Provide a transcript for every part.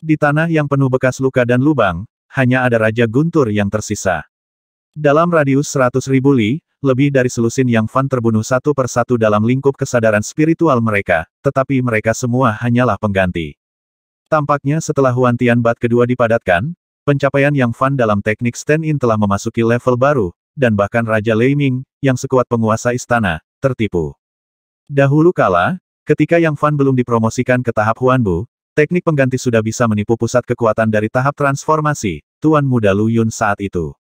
Di tanah yang penuh bekas luka dan lubang, hanya ada Raja Guntur yang tersisa. Dalam radius 100.000 li, lebih dari selusin Yang Fan terbunuh satu persatu dalam lingkup kesadaran spiritual mereka, tetapi mereka semua hanyalah pengganti. Tampaknya setelah Huan Tianbat kedua dipadatkan, pencapaian Yang Fan dalam teknik stand-in telah memasuki level baru, dan bahkan Raja Lei Ming, yang sekuat penguasa istana, tertipu. Dahulu kala, ketika Yang Fan belum dipromosikan ke tahap Huanbu, teknik pengganti sudah bisa menipu pusat kekuatan dari tahap transformasi, Tuan Muda Lu Yun saat itu.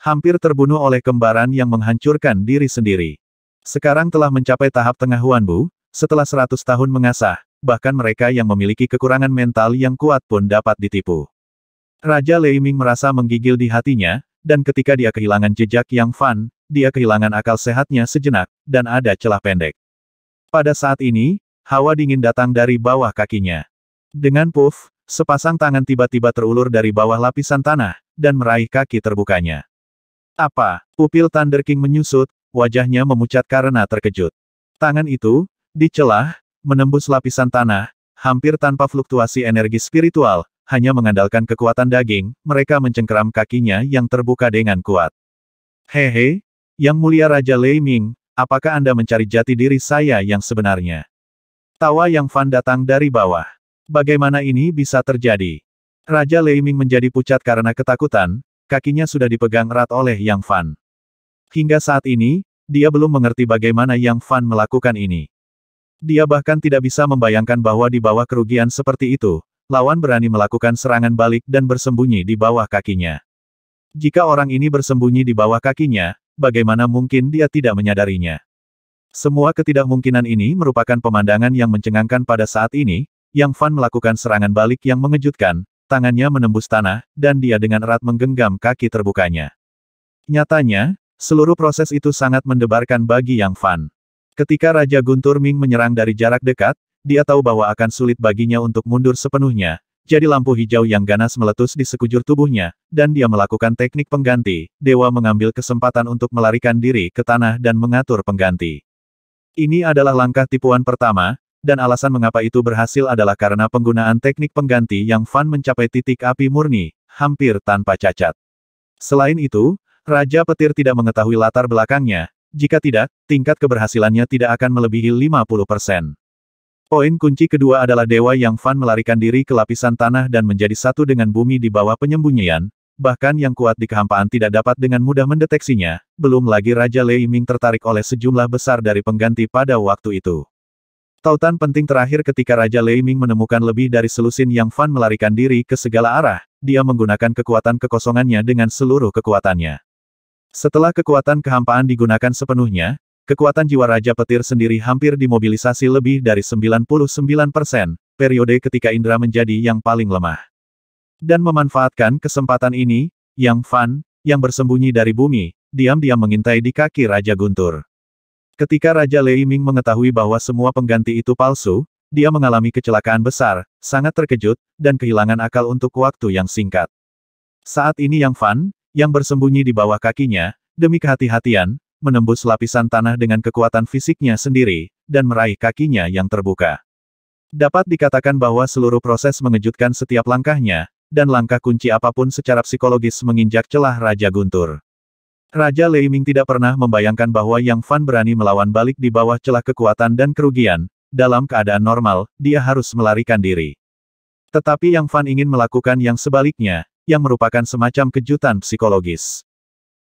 Hampir terbunuh oleh kembaran yang menghancurkan diri sendiri. Sekarang telah mencapai tahap tengah Huanbu, setelah 100 tahun mengasah, bahkan mereka yang memiliki kekurangan mental yang kuat pun dapat ditipu. Raja Lei Ming merasa menggigil di hatinya, dan ketika dia kehilangan jejak Yang Fan, dia kehilangan akal sehatnya sejenak, dan ada celah pendek. Pada saat ini, hawa dingin datang dari bawah kakinya. Dengan puff, sepasang tangan tiba-tiba terulur dari bawah lapisan tanah, dan meraih kaki terbukanya. Apa? Pupil Thunder King menyusut, wajahnya memucat karena terkejut. Tangan itu, dicelah, menembus lapisan tanah, hampir tanpa fluktuasi energi spiritual, hanya mengandalkan kekuatan daging, mereka mencengkeram kakinya yang terbuka dengan kuat. Hehe, Yang Mulia Raja Lei Ming, apakah Anda mencari jati diri saya yang sebenarnya? Tawa Yang Fan datang dari bawah. Bagaimana ini bisa terjadi? Raja Lei Ming menjadi pucat karena ketakutan, kakinya sudah dipegang erat oleh Yang Fan. Hingga saat ini, dia belum mengerti bagaimana Yang Fan melakukan ini. Dia bahkan tidak bisa membayangkan bahwa di bawah kerugian seperti itu, lawan berani melakukan serangan balik dan bersembunyi di bawah kakinya. Jika orang ini bersembunyi di bawah kakinya, bagaimana mungkin dia tidak menyadarinya? Semua ketidakmungkinan ini merupakan pemandangan yang mencengangkan pada saat ini. Yang Fan melakukan serangan balik yang mengejutkan, tangannya menembus tanah, dan dia dengan erat menggenggam kaki terbukanya. Nyatanya, seluruh proses itu sangat mendebarkan bagi Yang Fan. Ketika Raja Guntur Ming menyerang dari jarak dekat, dia tahu bahwa akan sulit baginya untuk mundur sepenuhnya, jadi lampu hijau yang ganas meletus di sekujur tubuhnya, dan dia melakukan teknik pengganti. Dewa mengambil kesempatan untuk melarikan diri ke tanah dan mengatur pengganti. Ini adalah langkah tipuan pertama, dan alasan mengapa itu berhasil adalah karena penggunaan teknik pengganti Yang Fan mencapai titik api murni, hampir tanpa cacat. Selain itu, Raja Petir tidak mengetahui latar belakangnya, jika tidak, tingkat keberhasilannya tidak akan melebihi 50%. Poin kunci kedua adalah Dewa Yang Fan melarikan diri ke lapisan tanah dan menjadi satu dengan bumi di bawah penyembunyian, bahkan yang kuat di kehampaan tidak dapat dengan mudah mendeteksinya, belum lagi Raja Lei Ming tertarik oleh sejumlah besar dari pengganti pada waktu itu. Tautan penting terakhir ketika Raja Lei Ming menemukan lebih dari selusin Yang Fan melarikan diri ke segala arah, dia menggunakan kekuatan kekosongannya dengan seluruh kekuatannya. Setelah kekuatan kehampaan digunakan sepenuhnya, kekuatan jiwa Raja Petir sendiri hampir dimobilisasi lebih dari 99%, periode ketika indera menjadi yang paling lemah. Dan memanfaatkan kesempatan ini, Yang Fan, yang bersembunyi dari bumi, diam-diam mengintai di kaki Raja Guntur. Ketika Raja Lei Ming mengetahui bahwa semua pengganti itu palsu, dia mengalami kecelakaan besar, sangat terkejut, dan kehilangan akal untuk waktu yang singkat. Saat ini Yang Fan, yang bersembunyi di bawah kakinya, demi kehati-hatian, menembus lapisan tanah dengan kekuatan fisiknya sendiri, dan meraih kakinya yang terbuka. Dapat dikatakan bahwa seluruh proses mengejutkan setiap langkahnya, dan langkah kunci apapun secara psikologis menginjak celah Raja Guntur. Raja Lei Ming tidak pernah membayangkan bahwa Yang Fan berani melawan balik di bawah celah kekuatan dan kerugian. Dalam keadaan normal, dia harus melarikan diri. Tetapi Yang Fan ingin melakukan yang sebaliknya, yang merupakan semacam kejutan psikologis.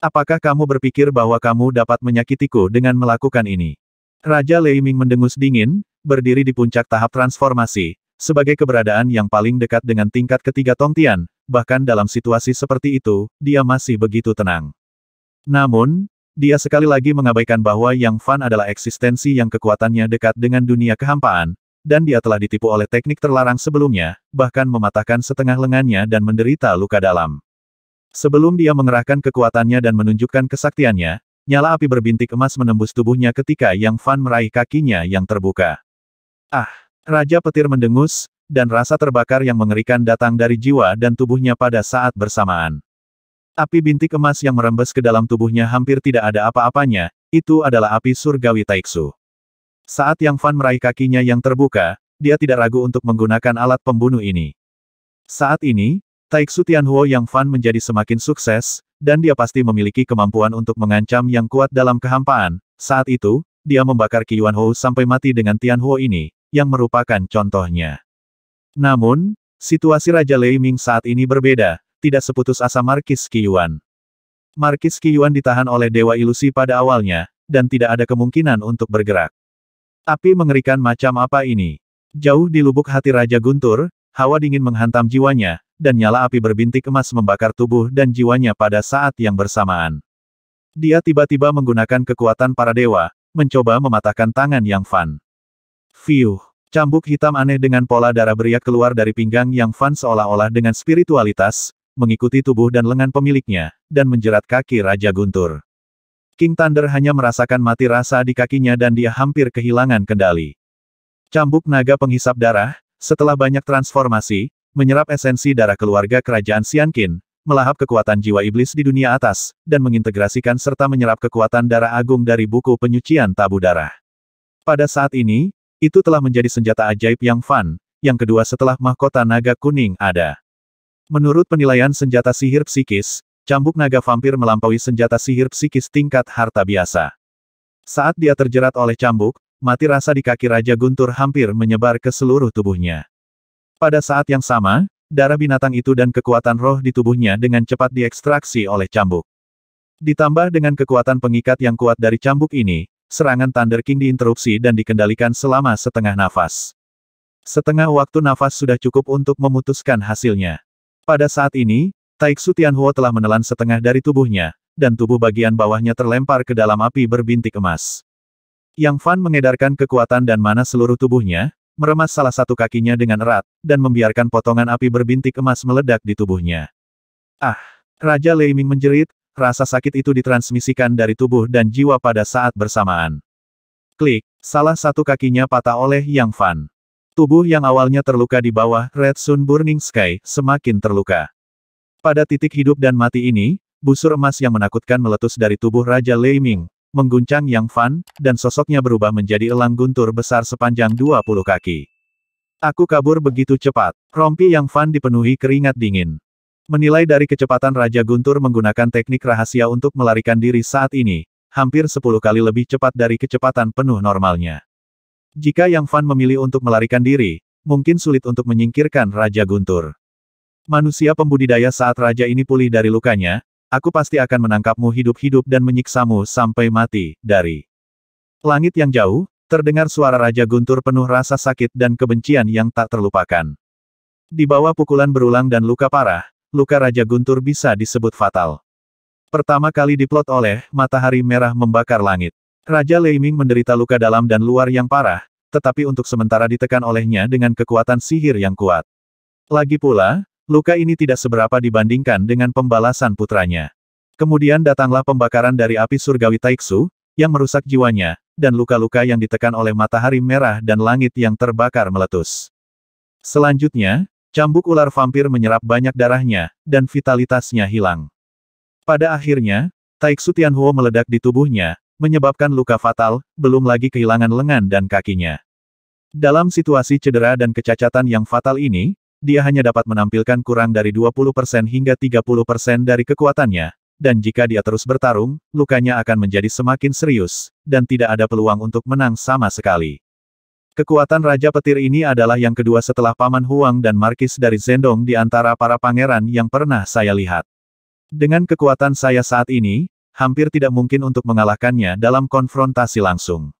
Apakah kamu berpikir bahwa kamu dapat menyakitiku dengan melakukan ini? Raja Lei Ming mendengus dingin, berdiri di puncak tahap transformasi, sebagai keberadaan yang paling dekat dengan tingkat ketiga Tongtian, bahkan dalam situasi seperti itu, dia masih begitu tenang. Namun, dia sekali lagi mengabaikan bahwa Yang Fan adalah eksistensi yang kekuatannya dekat dengan dunia kehampaan, dan dia telah ditipu oleh teknik terlarang sebelumnya, bahkan mematahkan setengah lengannya dan menderita luka dalam. Sebelum dia mengerahkan kekuatannya dan menunjukkan kesaktiannya, nyala api berbintik emas menembus tubuhnya ketika Yang Fan meraih kakinya yang terbuka. Ah! Raja Petir mendengus, dan rasa terbakar yang mengerikan datang dari jiwa dan tubuhnya pada saat bersamaan. Api bintik emas yang merembes ke dalam tubuhnya hampir tidak ada apa-apanya, itu adalah api surgawi Taiksu. Saat Yang Fan meraih kakinya yang terbuka, dia tidak ragu untuk menggunakan alat pembunuh ini. Saat ini, Taiksu Tianhuo Yang Fan menjadi semakin sukses, dan dia pasti memiliki kemampuan untuk mengancam yang kuat dalam kehampaan. Saat itu, dia membakar Qi Yuanhou sampai mati dengan Tianhuo ini, yang merupakan contohnya. Namun, situasi Raja Lei Ming saat ini berbeda, tidak seputus asa Markis Qi Yuan. Markis Qi Yuan ditahan oleh Dewa Ilusi pada awalnya, dan tidak ada kemungkinan untuk bergerak. Api mengerikan macam apa ini? Jauh di lubuk hati Raja Guntur, hawa dingin menghantam jiwanya, dan nyala api berbintik emas membakar tubuh dan jiwanya pada saat yang bersamaan. Dia tiba-tiba menggunakan kekuatan para dewa, mencoba mematahkan tangan Yang Fan. Fiuh! Cambuk hitam aneh dengan pola darah beriak keluar dari pinggang Yang Fan seolah-olah dengan spiritualitas, mengikuti tubuh dan lengan pemiliknya, dan menjerat kaki Raja Guntur. King Thunder hanya merasakan mati rasa di kakinya dan dia hampir kehilangan kendali. Cambuk naga penghisap darah, setelah banyak transformasi, menyerap esensi darah keluarga kerajaan Xianqin, melahap kekuatan jiwa iblis di dunia atas, dan mengintegrasikan serta menyerap kekuatan darah agung dari buku penyucian tabu darah. Pada saat ini, itu telah menjadi senjata ajaib Yang Fan, yang kedua setelah mahkota naga kuning ada. Menurut penilaian senjata sihir psikis, cambuk naga vampir melampaui senjata sihir psikis tingkat harta biasa. Saat dia terjerat oleh cambuk, mati rasa di kaki Raja Guntur hampir menyebar ke seluruh tubuhnya. Pada saat yang sama, darah binatang itu dan kekuatan roh di tubuhnya dengan cepat diekstraksi oleh cambuk. Ditambah dengan kekuatan pengikat yang kuat dari cambuk ini, serangan Thunder King diinterupsi dan dikendalikan selama setengah nafas. Setengah waktu nafas sudah cukup untuk memutuskan hasilnya. Pada saat ini, Taiksu Tianhuo telah menelan setengah dari tubuhnya, dan tubuh bagian bawahnya terlempar ke dalam api berbintik emas. Yang Fan mengedarkan kekuatan dan mana seluruh tubuhnya, meremas salah satu kakinya dengan erat, dan membiarkan potongan api berbintik emas meledak di tubuhnya. Ah! Raja Lei Ming menjerit, rasa sakit itu ditransmisikan dari tubuh dan jiwa pada saat bersamaan. Klik! Salah satu kakinya patah oleh Yang Fan. Tubuh yang awalnya terluka di bawah Red Sun Burning Sky, semakin terluka. Pada titik hidup dan mati ini, busur emas yang menakutkan meletus dari tubuh Raja Lei Ming, mengguncang Yang Fan, dan sosoknya berubah menjadi elang guntur besar sepanjang 20 kaki. Aku kabur begitu cepat. Rompi Yang Fan dipenuhi keringat dingin. Menilai dari kecepatan Raja Guntur menggunakan teknik rahasia untuk melarikan diri saat ini, hampir 10 kali lebih cepat dari kecepatan penuh normalnya. Jika Yang Fan memilih untuk melarikan diri, mungkin sulit untuk menyingkirkan Raja Guntur. Manusia pembudidaya saat Raja ini pulih dari lukanya, aku pasti akan menangkapmu hidup-hidup dan menyiksamu sampai mati. Dari langit yang jauh, terdengar suara Raja Guntur penuh rasa sakit dan kebencian yang tak terlupakan. Di bawah pukulan berulang dan luka parah, luka Raja Guntur bisa disebut fatal. Pertama kali diplot oleh matahari merah membakar langit. Raja Lei Ming menderita luka dalam dan luar yang parah, tetapi untuk sementara ditekan olehnya dengan kekuatan sihir yang kuat. Lagi pula, luka ini tidak seberapa dibandingkan dengan pembalasan putranya. Kemudian datanglah pembakaran dari api surgawi Taiksu, yang merusak jiwanya, dan luka-luka yang ditekan oleh matahari merah dan langit yang terbakar meletus. Selanjutnya, cambuk ular vampir menyerap banyak darahnya, dan vitalitasnya hilang. Pada akhirnya, Taiksu Tianhuo meledak di tubuhnya, menyebabkan luka fatal, belum lagi kehilangan lengan dan kakinya. Dalam situasi cedera dan kecacatan yang fatal ini, dia hanya dapat menampilkan kurang dari 20% hingga 30% dari kekuatannya, dan jika dia terus bertarung, lukanya akan menjadi semakin serius, dan tidak ada peluang untuk menang sama sekali. Kekuatan Raja Petir ini adalah yang kedua setelah Paman Huang dan Markis dari Zhendong di antara para pangeran yang pernah saya lihat. Dengan kekuatan saya saat ini, hampir tidak mungkin untuk mengalahkannya dalam konfrontasi langsung.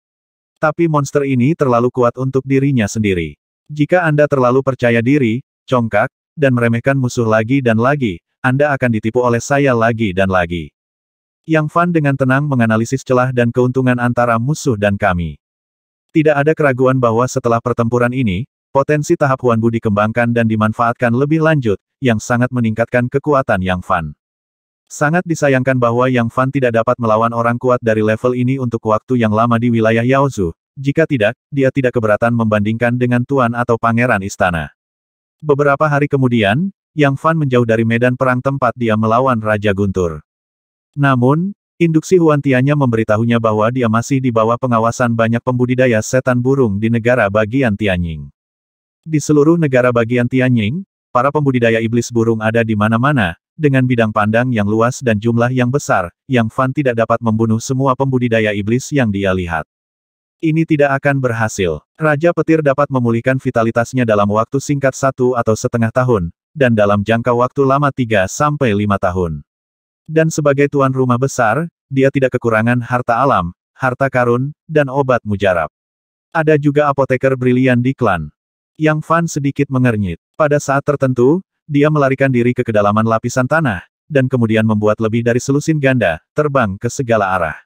Tapi monster ini terlalu kuat untuk dirinya sendiri. Jika Anda terlalu percaya diri, congkak, dan meremehkan musuh lagi dan lagi, Anda akan ditipu oleh saya lagi dan lagi. Yang Fan dengan tenang menganalisis celah dan keuntungan antara musuh dan kami. Tidak ada keraguan bahwa setelah pertempuran ini, potensi tahap Huanbu dikembangkan dan dimanfaatkan lebih lanjut, yang sangat meningkatkan kekuatan Yang Fan. Sangat disayangkan bahwa Yang Fan tidak dapat melawan orang kuat dari level ini untuk waktu yang lama di wilayah Yaozu. Jika tidak, dia tidak keberatan membandingkan dengan tuan atau pangeran istana. Beberapa hari kemudian, Yang Fan menjauh dari medan perang tempat dia melawan Raja Guntur. Namun, induksi Huantianya memberitahunya bahwa dia masih di bawah pengawasan banyak pembudidaya setan burung di negara bagian Tianying. Di seluruh negara bagian Tianying, para pembudidaya iblis burung ada di mana-mana, dengan bidang pandang yang luas dan jumlah yang besar, Yang Fan tidak dapat membunuh semua pembudidaya iblis yang dia lihat. Ini tidak akan berhasil. Raja Petir dapat memulihkan vitalitasnya dalam waktu singkat 1 atau setengah tahun, dan dalam jangka waktu lama 3 sampai 5 tahun. Dan sebagai tuan rumah besar, dia tidak kekurangan harta alam, harta karun, dan obat mujarab. Ada juga apoteker brilian di klan. Yang Fan sedikit mengernyit. Pada saat tertentu, dia melarikan diri ke kedalaman lapisan tanah, dan kemudian membuat lebih dari selusin ganda, terbang ke segala arah.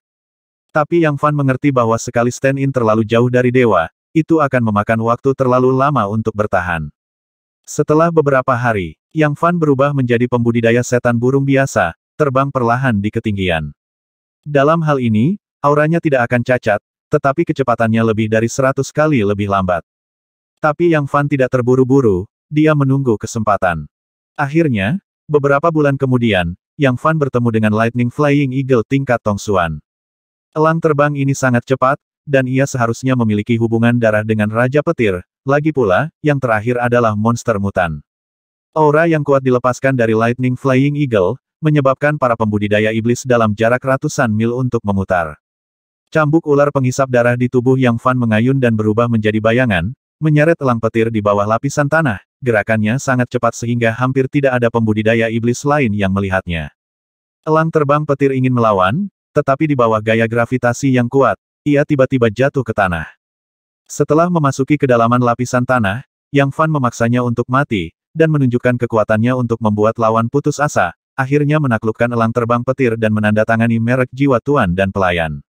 Tapi Yang Fan mengerti bahwa sekali stand-in terlalu jauh dari dewa, itu akan memakan waktu terlalu lama untuk bertahan. Setelah beberapa hari, Yang Fan berubah menjadi pembudidaya setan burung biasa, terbang perlahan di ketinggian. Dalam hal ini, auranya tidak akan cacat, tetapi kecepatannya lebih dari 100 kali lebih lambat. Tapi Yang Fan tidak terburu-buru, dia menunggu kesempatan. Akhirnya, beberapa bulan kemudian, Yang Fan bertemu dengan Lightning Flying Eagle tingkat Tongsuan. Elang terbang ini sangat cepat, dan ia seharusnya memiliki hubungan darah dengan Raja Petir. Lagi pula, yang terakhir adalah monster mutan. Aura yang kuat dilepaskan dari Lightning Flying Eagle, menyebabkan para pembudidaya iblis dalam jarak ratusan mil untuk memutar. Cambuk ular penghisap darah di tubuh Yang Fan mengayun dan berubah menjadi bayangan, menyeret elang petir di bawah lapisan tanah. Gerakannya sangat cepat sehingga hampir tidak ada pembudidaya iblis lain yang melihatnya. Elang terbang petir ingin melawan, tetapi di bawah gaya gravitasi yang kuat, ia tiba-tiba jatuh ke tanah. Setelah memasuki kedalaman lapisan tanah, Yang Fan memaksanya untuk mati, dan menunjukkan kekuatannya untuk membuat lawan putus asa, akhirnya menaklukkan elang terbang petir dan menandatangani merek jiwa tuan dan pelayan.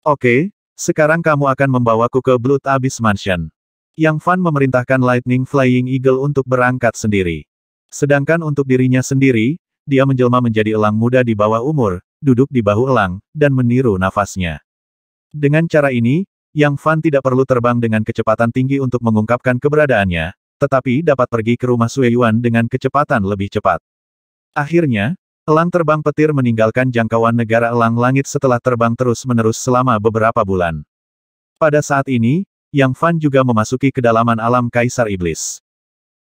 Oke, sekarang kamu akan membawaku ke Blood Abyss Mansion. Yang Fan memerintahkan Lightning Flying Eagle untuk berangkat sendiri. Sedangkan untuk dirinya sendiri, dia menjelma menjadi elang muda di bawah umur, duduk di bahu elang, dan meniru nafasnya. Dengan cara ini, Yang Fan tidak perlu terbang dengan kecepatan tinggi untuk mengungkapkan keberadaannya, tetapi dapat pergi ke rumah Sui Yuan dengan kecepatan lebih cepat. Akhirnya, elang terbang petir meninggalkan jangkauan negara elang langit setelah terbang terus-menerus selama beberapa bulan. Pada saat ini, Yang Fan juga memasuki kedalaman alam Kaisar Iblis.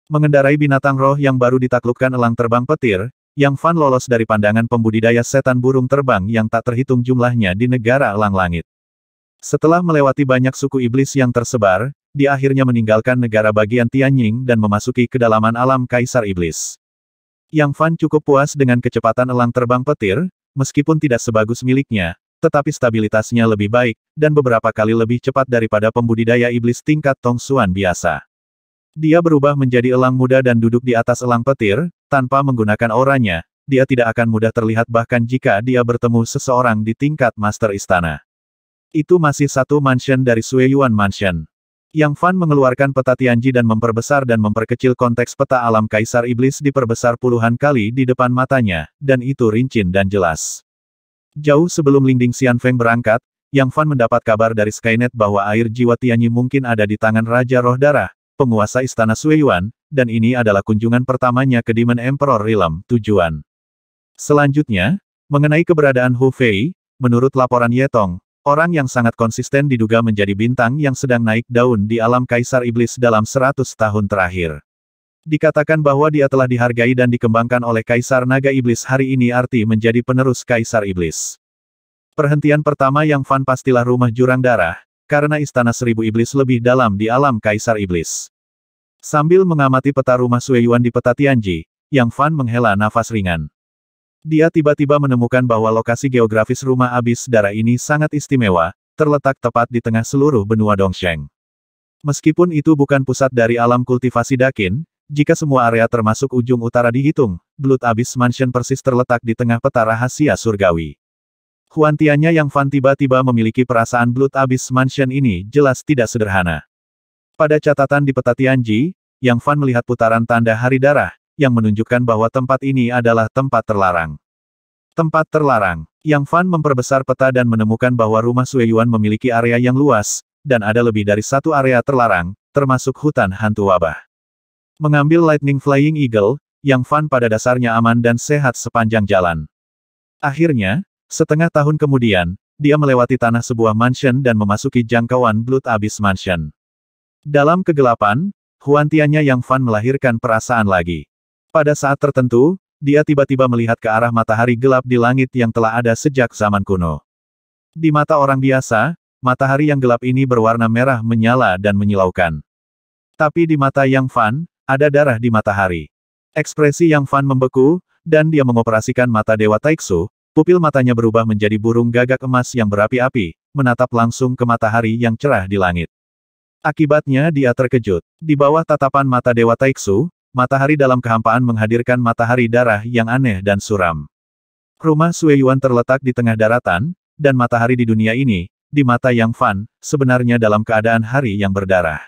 Mengendarai binatang roh yang baru ditaklukkan elang terbang petir, Yang Fan lolos dari pandangan pembudidaya setan burung terbang yang tak terhitung jumlahnya di negara elang langit. Setelah melewati banyak suku iblis yang tersebar, dia akhirnya meninggalkan negara bagian Tianying dan memasuki kedalaman alam Kaisar Iblis. Yang Fan cukup puas dengan kecepatan elang terbang petir, meskipun tidak sebagus miliknya, tetapi stabilitasnya lebih baik, dan beberapa kali lebih cepat daripada pembudidaya iblis tingkat Tongsuan biasa. Dia berubah menjadi elang muda dan duduk di atas elang petir, tanpa menggunakan auranya, dia tidak akan mudah terlihat bahkan jika dia bertemu seseorang di tingkat Master Istana. Itu masih satu mansion dari Sui Yuan Mansion. Yang Fan mengeluarkan peta Tianji dan memperbesar dan memperkecil konteks peta alam Kaisar Iblis diperbesar puluhan kali di depan matanya, dan itu rincin dan jelas. Jauh sebelum Lingding Xianfeng berangkat, Yang Fan mendapat kabar dari Skynet bahwa air jiwa Tianyi mungkin ada di tangan Raja Roh Darah, penguasa Istana Sui Yuan, dan ini adalah kunjungan pertamanya ke Demon Emperor Realm. Tujuan selanjutnya, mengenai keberadaan Hu Fei, menurut laporan Yetong, orang yang sangat konsisten diduga menjadi bintang yang sedang naik daun di alam Kaisar Iblis dalam 100 tahun terakhir. Dikatakan bahwa dia telah dihargai dan dikembangkan oleh Kaisar Naga Iblis hari ini arti menjadi penerus Kaisar Iblis. Perhentian pertama Yang Fan pastilah rumah jurang darah, karena Istana Seribu Iblis lebih dalam di alam Kaisar Iblis. Sambil mengamati peta rumah Sui Yuan di peta Tianji, Yang Fan menghela nafas ringan. Dia tiba-tiba menemukan bahwa lokasi geografis rumah abis darah ini sangat istimewa, terletak tepat di tengah seluruh benua Dongsheng. Meskipun itu bukan pusat dari alam kultivasi Dakin, jika semua area termasuk ujung utara dihitung, Blood Abyss Mansion persis terletak di tengah peta rahasia surgawi. Huantiannya Yang Fan tiba-tiba memiliki perasaan Blood Abyss Mansion ini jelas tidak sederhana. Pada catatan di peta Tianji, Yang Fan melihat putaran tanda hari darah, yang menunjukkan bahwa tempat ini adalah tempat terlarang. Tempat terlarang. Yang Fan memperbesar peta dan menemukan bahwa rumah Sui Yuan memiliki area yang luas, dan ada lebih dari satu area terlarang, termasuk hutan hantu wabah. Mengambil Lightning Flying Eagle, Yang Fan pada dasarnya aman dan sehat sepanjang jalan. Akhirnya, setengah tahun kemudian, dia melewati tanah sebuah mansion dan memasuki jangkauan Blood Abyss Mansion. Dalam kegelapan, Huantianya Yang Fan melahirkan perasaan lagi. Pada saat tertentu, dia tiba-tiba melihat ke arah matahari gelap di langit yang telah ada sejak zaman kuno. Di mata orang biasa, matahari yang gelap ini berwarna merah menyala dan menyilaukan. Tapi di mata Yang Fan, ada darah di matahari. Ekspresi Yang Fan membeku, dan dia mengoperasikan mata Dewa Taiksu, pupil matanya berubah menjadi burung gagak emas yang berapi-api, menatap langsung ke matahari yang cerah di langit. Akibatnya dia terkejut. Di bawah tatapan mata Dewa Taiksu, matahari dalam kehampaan menghadirkan matahari darah yang aneh dan suram. Rumah Sui Yuan terletak di tengah daratan, dan matahari di dunia ini, di mata Yang Fan, sebenarnya dalam keadaan hari yang berdarah.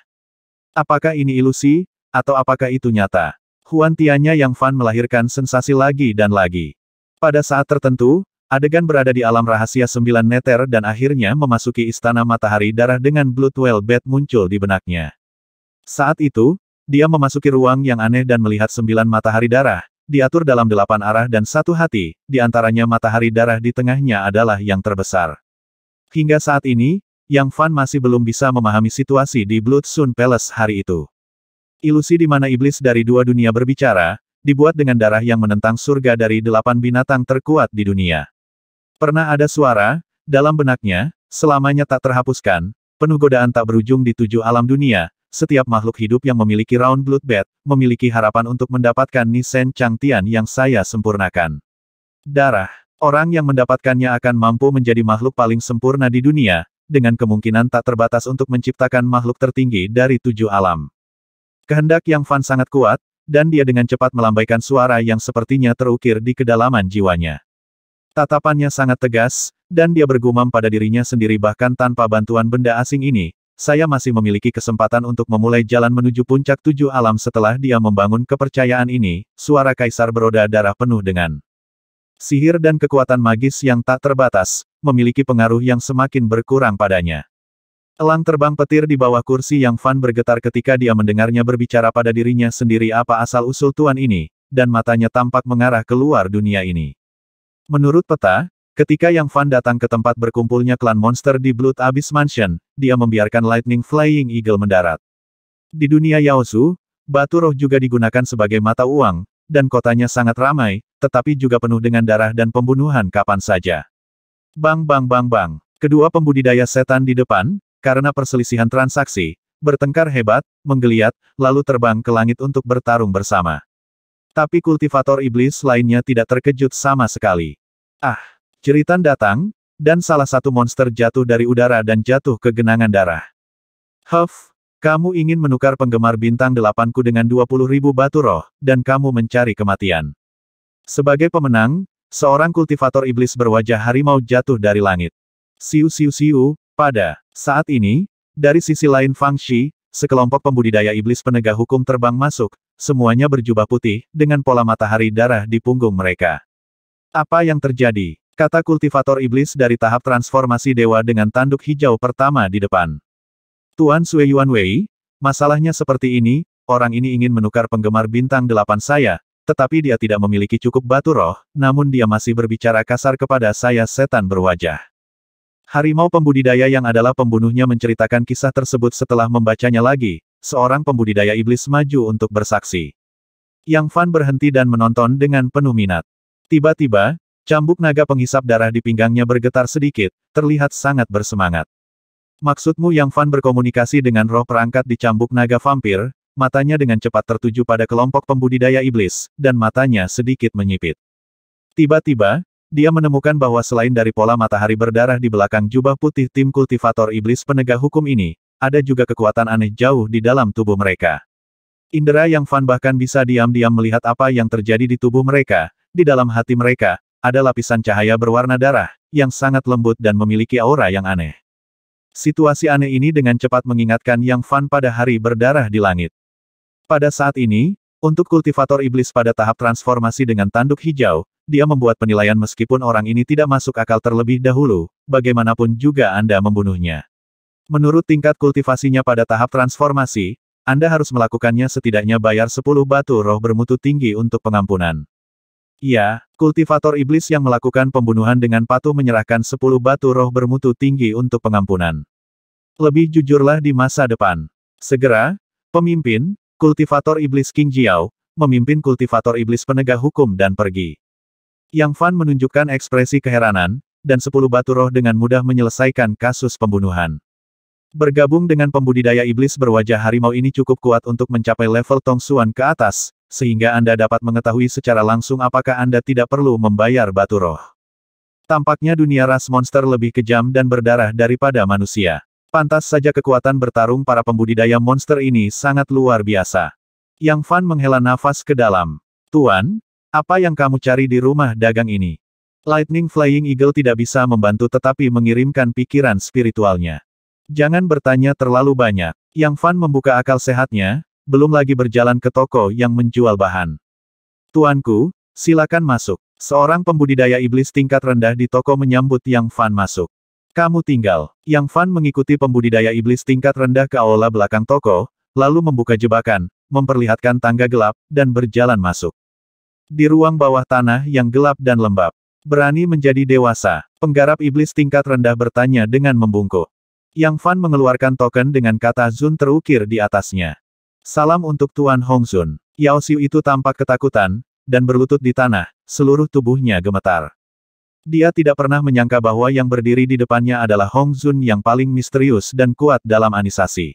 Apakah ini ilusi, atau apakah itu nyata? Huantianya Yang Fan melahirkan sensasi lagi dan lagi. Pada saat tertentu, adegan berada di alam rahasia 9 meter dan akhirnya memasuki istana matahari darah dengan Bloodwell Bed muncul di benaknya. Saat itu, dia memasuki ruang yang aneh dan melihat 9 matahari darah, diatur dalam 8 arah dan 1 hati, di antaranya matahari darah di tengahnya adalah yang terbesar. Hingga saat ini, Yang Fan masih belum bisa memahami situasi di Blood Sun Palace hari itu. Ilusi di mana iblis dari 2 dunia berbicara, dibuat dengan darah yang menentang surga dari 8 binatang terkuat di dunia. Pernah ada suara, dalam benaknya, selamanya tak terhapuskan, penuh godaan tak berujung di 7 alam dunia, setiap makhluk hidup yang memiliki Round Blood Bed, memiliki harapan untuk mendapatkan Nisen Changtian yang saya sempurnakan. Darah. Orang yang mendapatkannya akan mampu menjadi makhluk paling sempurna di dunia, dengan kemungkinan tak terbatas untuk menciptakan makhluk tertinggi dari 7 alam. Kehendak Yang Fan sangat kuat, dan dia dengan cepat melambaikan suara yang sepertinya terukir di kedalaman jiwanya. Tatapannya sangat tegas, dan dia bergumam pada dirinya sendiri bahkan tanpa bantuan benda asing ini, saya masih memiliki kesempatan untuk memulai jalan menuju puncak 7 alam setelah dia membangun kepercayaan ini, suara kaisar beroda darah penuh dengan sihir dan kekuatan magis yang tak terbatas, memiliki pengaruh yang semakin berkurang padanya. Elang terbang petir di bawah kursi Yang Fan bergetar ketika dia mendengarnya berbicara pada dirinya sendiri apa asal-usul tuan ini, dan matanya tampak mengarah keluar dunia ini. Menurut peta, ketika Yang Fan datang ke tempat berkumpulnya klan monster di Blood Abyss Mansion, dia membiarkan Lightning Flying Eagle mendarat. Di dunia Yaozu, batu roh juga digunakan sebagai mata uang, dan kotanya sangat ramai, tetapi juga penuh dengan darah dan pembunuhan kapan saja. Bang bang bang bang. Kedua pembudidaya setan di depan, karena perselisihan transaksi, bertengkar hebat, menggeliat, lalu terbang ke langit untuk bertarung bersama. Tapi kultivator iblis lainnya tidak terkejut sama sekali. Ah! Jeritan datang, dan salah satu monster jatuh dari udara dan jatuh ke genangan darah. Huff! Kamu ingin menukar penggemar bintang 8-ku dengan 20.000 batu roh, dan kamu mencari kematian. Sebagai pemenang, seorang kultivator iblis berwajah harimau jatuh dari langit. Siu siu siu, pada saat ini, dari sisi lain Fang Shi, sekelompok pembudidaya iblis penegak hukum terbang masuk, semuanya berjubah putih, dengan pola matahari darah di punggung mereka. Apa yang terjadi? Kata kultivator iblis dari tahap transformasi dewa dengan tanduk hijau pertama di depan. Tuan Sui Yuan Wei, masalahnya seperti ini, orang ini ingin menukar penggemar bintang 8 saya, tetapi dia tidak memiliki cukup batu roh, namun dia masih berbicara kasar kepada saya setan berwajah. Harimau pembudidaya yang adalah pembunuhnya menceritakan kisah tersebut setelah membacanya lagi, seorang pembudidaya iblis maju untuk bersaksi. Yang Fan berhenti dan menonton dengan penuh minat. Tiba-tiba, cambuk naga penghisap darah di pinggangnya bergetar sedikit, terlihat sangat bersemangat. Maksudmu Yang Fan berkomunikasi dengan roh perangkat di cambuk naga vampir, matanya dengan cepat tertuju pada kelompok pembudidaya iblis, dan matanya sedikit menyipit. Tiba-tiba, dia menemukan bahwa selain dari pola matahari berdarah di belakang jubah putih tim kultivator iblis penegak hukum ini, ada juga kekuatan aneh jauh di dalam tubuh mereka. Indera Yang Fan bahkan bisa diam-diam melihat apa yang terjadi di tubuh mereka, di dalam hati mereka, ada lapisan cahaya berwarna darah, yang sangat lembut dan memiliki aura yang aneh. Situasi aneh ini dengan cepat mengingatkan Yang Fan pada hari berdarah di langit. Pada saat ini, untuk kultivator iblis pada tahap transformasi dengan tanduk hijau, dia membuat penilaian meskipun orang ini tidak masuk akal terlebih dahulu, bagaimanapun juga Anda membunuhnya. Menurut tingkat kultivasinya pada tahap transformasi, Anda harus melakukannya setidaknya bayar 10 batu roh bermutu tinggi untuk pengampunan. Ya, kultivator iblis yang melakukan pembunuhan dengan patuh menyerahkan 10 batu roh bermutu tinggi untuk pengampunan. Lebih jujurlah di masa depan. Segera, pemimpin, Kultivator Iblis King Jiao, memimpin kultivator iblis penegak hukum dan pergi. Yang Fan menunjukkan ekspresi keheranan, dan 10 batu roh dengan mudah menyelesaikan kasus pembunuhan. Bergabung dengan pembudidaya iblis berwajah harimau ini cukup kuat untuk mencapai level Tong Xuan ke atas, sehingga Anda dapat mengetahui secara langsung apakah Anda tidak perlu membayar batu roh. Tampaknya dunia ras monster lebih kejam dan berdarah daripada manusia. Pantas saja kekuatan bertarung para pembudidaya monster ini sangat luar biasa. Yang Fan menghela nafas ke dalam. Tuan, apa yang kamu cari di rumah dagang ini? Lightning Flying Eagle tidak bisa membantu tetapi mengirimkan pikiran spiritualnya. Jangan bertanya terlalu banyak. Yang Fan membuka akal sehatnya, belum lagi berjalan ke toko yang menjual bahan. Tuanku, silakan masuk. Seorang pembudidaya iblis tingkat rendah di toko menyambut Yang Fan masuk. Kamu tinggal. Yang Fan mengikuti pembudidaya iblis tingkat rendah ke aula belakang toko, lalu membuka jebakan, memperlihatkan tangga gelap, dan berjalan masuk. Di ruang bawah tanah yang gelap dan lembab. Berani menjadi dewasa. Penggarap iblis tingkat rendah bertanya dengan membungkuk. Yang Fan mengeluarkan token dengan kata Zun terukir di atasnya. Salam untuk Tuan Hong Zun. Yao Xiu itu tampak ketakutan, dan berlutut di tanah, seluruh tubuhnya gemetar. Dia tidak pernah menyangka bahwa yang berdiri di depannya adalah Hong Zun yang paling misterius dan kuat dalam anisasi.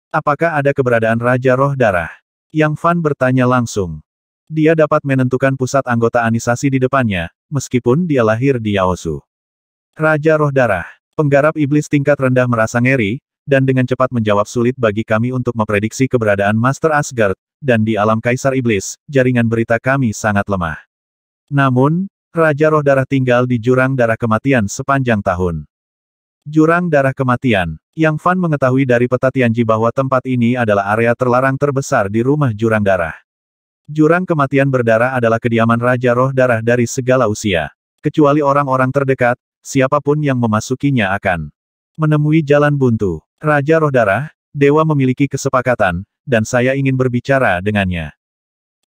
Apakah ada keberadaan Raja Roh Darah? Yang Fan bertanya langsung. Dia dapat menentukan pusat anggota anisasi di depannya, meskipun dia lahir di Yaosu. Raja Roh Darah. Penggarap iblis tingkat rendah merasa ngeri, dan dengan cepat menjawab sulit bagi kami untuk memprediksi keberadaan Master Asgard, dan di alam Kaisar Iblis, jaringan berita kami sangat lemah. Namun, Raja Roh Darah tinggal di Jurang Darah Kematian sepanjang tahun. Jurang Darah Kematian. Yang Fan mengetahui dari peta Tianji bahwa tempat ini adalah area terlarang terbesar di rumah Jurang Darah. Jurang Kematian Berdarah adalah kediaman Raja Roh Darah dari segala usia. Kecuali orang-orang terdekat, siapapun yang memasukinya akan menemui jalan buntu. Raja Roh Darah, Dewa memiliki kesepakatan, dan saya ingin berbicara dengannya.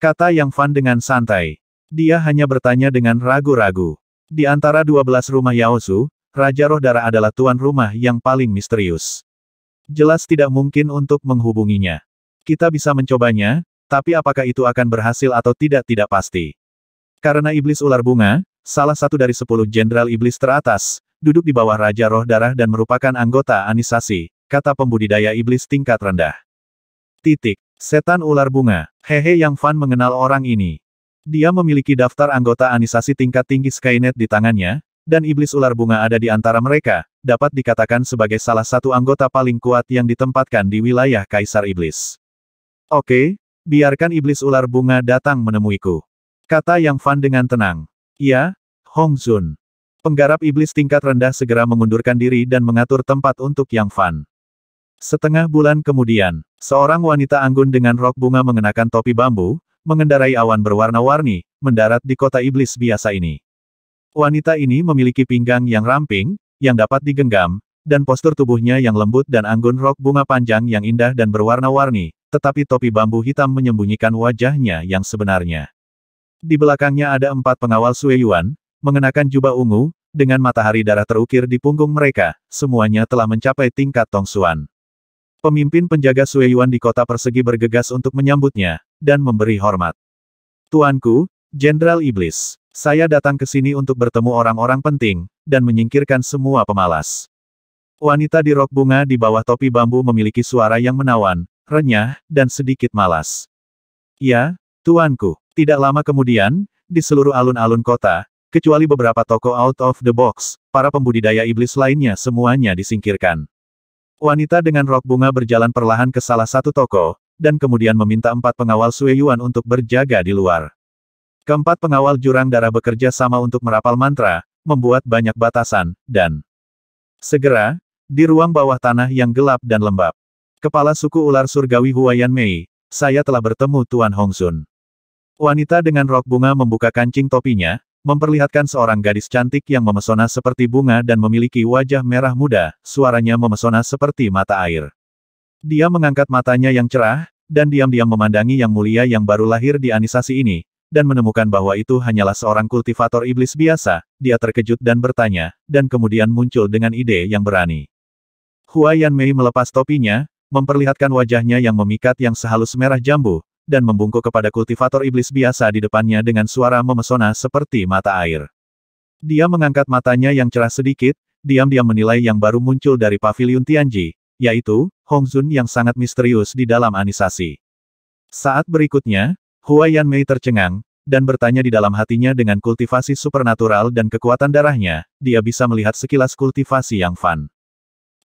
Kata Yang Fan dengan santai. Dia hanya bertanya dengan ragu-ragu. Di antara 12 rumah Yaosu, Raja Roh Darah adalah tuan rumah yang paling misterius. Jelas tidak mungkin untuk menghubunginya. Kita bisa mencobanya, tapi apakah itu akan berhasil atau tidak pasti. Karena Iblis Ular Bunga, salah satu dari 10 jenderal iblis teratas, duduk di bawah Raja Roh Darah dan merupakan anggota anisasi, kata pembudidaya iblis tingkat rendah. Setan Ular Bunga. Hehe, Yang Fan mengenal orang ini. Dia memiliki daftar anggota anisasi tingkat tinggi Skynet di tangannya, dan Iblis Ular Bunga ada di antara mereka, dapat dikatakan sebagai salah satu anggota paling kuat yang ditempatkan di wilayah Kaisar Iblis. Oke, biarkan Iblis Ular Bunga datang menemuiku. Kata Yang Fan dengan tenang. Ya, Hong Zun. Penggarap iblis tingkat rendah segera mengundurkan diri dan mengatur tempat untuk Yang Fan. Setengah bulan kemudian, seorang wanita anggun dengan rok bunga mengenakan topi bambu, mengendarai awan berwarna-warni, mendarat di kota iblis biasa ini. Wanita ini memiliki pinggang yang ramping, yang dapat digenggam, dan postur tubuhnya yang lembut dan anggun rok bunga panjang yang indah dan berwarna-warni, tetapi topi bambu hitam menyembunyikan wajahnya yang sebenarnya. Di belakangnya ada 4 pengawal Sui Yuan, mengenakan jubah ungu, dengan matahari darah terukir di punggung mereka, semuanya telah mencapai tingkat Tong Xuan. Pemimpin penjaga Sui Yuan di kota persegi bergegas untuk menyambutnya, dan memberi hormat. Tuanku, Jenderal Iblis. Saya datang ke sini untuk bertemu orang-orang penting, dan menyingkirkan semua pemalas. Wanita di rok bunga di bawah topi bambu memiliki suara yang menawan, renyah, dan sedikit malas. Ya, tuanku. Tidak lama kemudian, di seluruh alun-alun kota, kecuali beberapa toko out of the box, para pembudidaya iblis lainnya semuanya disingkirkan. Wanita dengan rok bunga berjalan perlahan ke salah satu toko, dan kemudian meminta 4 pengawal Sui Yuan untuk berjaga di luar. Keempat pengawal Jurang Darah bekerja sama untuk merapal mantra, membuat banyak batasan, dan segera, di ruang bawah tanah yang gelap dan lembab. Kepala suku ular surgawi Huayan Mei, saya telah bertemu Tuan Hong Zun. Wanita dengan rok bunga membuka kancing topinya, memperlihatkan seorang gadis cantik yang memesona seperti bunga dan memiliki wajah merah muda, suaranya memesona seperti mata air. Dia mengangkat matanya yang cerah, dan diam-diam memandangi yang mulia yang baru lahir di anisasi ini, dan menemukan bahwa itu hanyalah seorang kultivator iblis biasa, dia terkejut dan bertanya, dan kemudian muncul dengan ide yang berani. Huayan Mei melepas topinya, memperlihatkan wajahnya yang memikat yang sehalus merah jambu, dan membungkuk kepada kultivator iblis biasa di depannya dengan suara memesona seperti mata air. Dia mengangkat matanya yang cerah sedikit, diam-diam menilai yang baru muncul dari paviliun Tianji, yaitu, Hong Zun yang sangat misterius di dalam anisasi. Saat berikutnya, Hua Yanmei tercengang, dan bertanya di dalam hatinya dengan kultivasi supernatural dan kekuatan darahnya, dia bisa melihat sekilas kultivasi Yang Fan.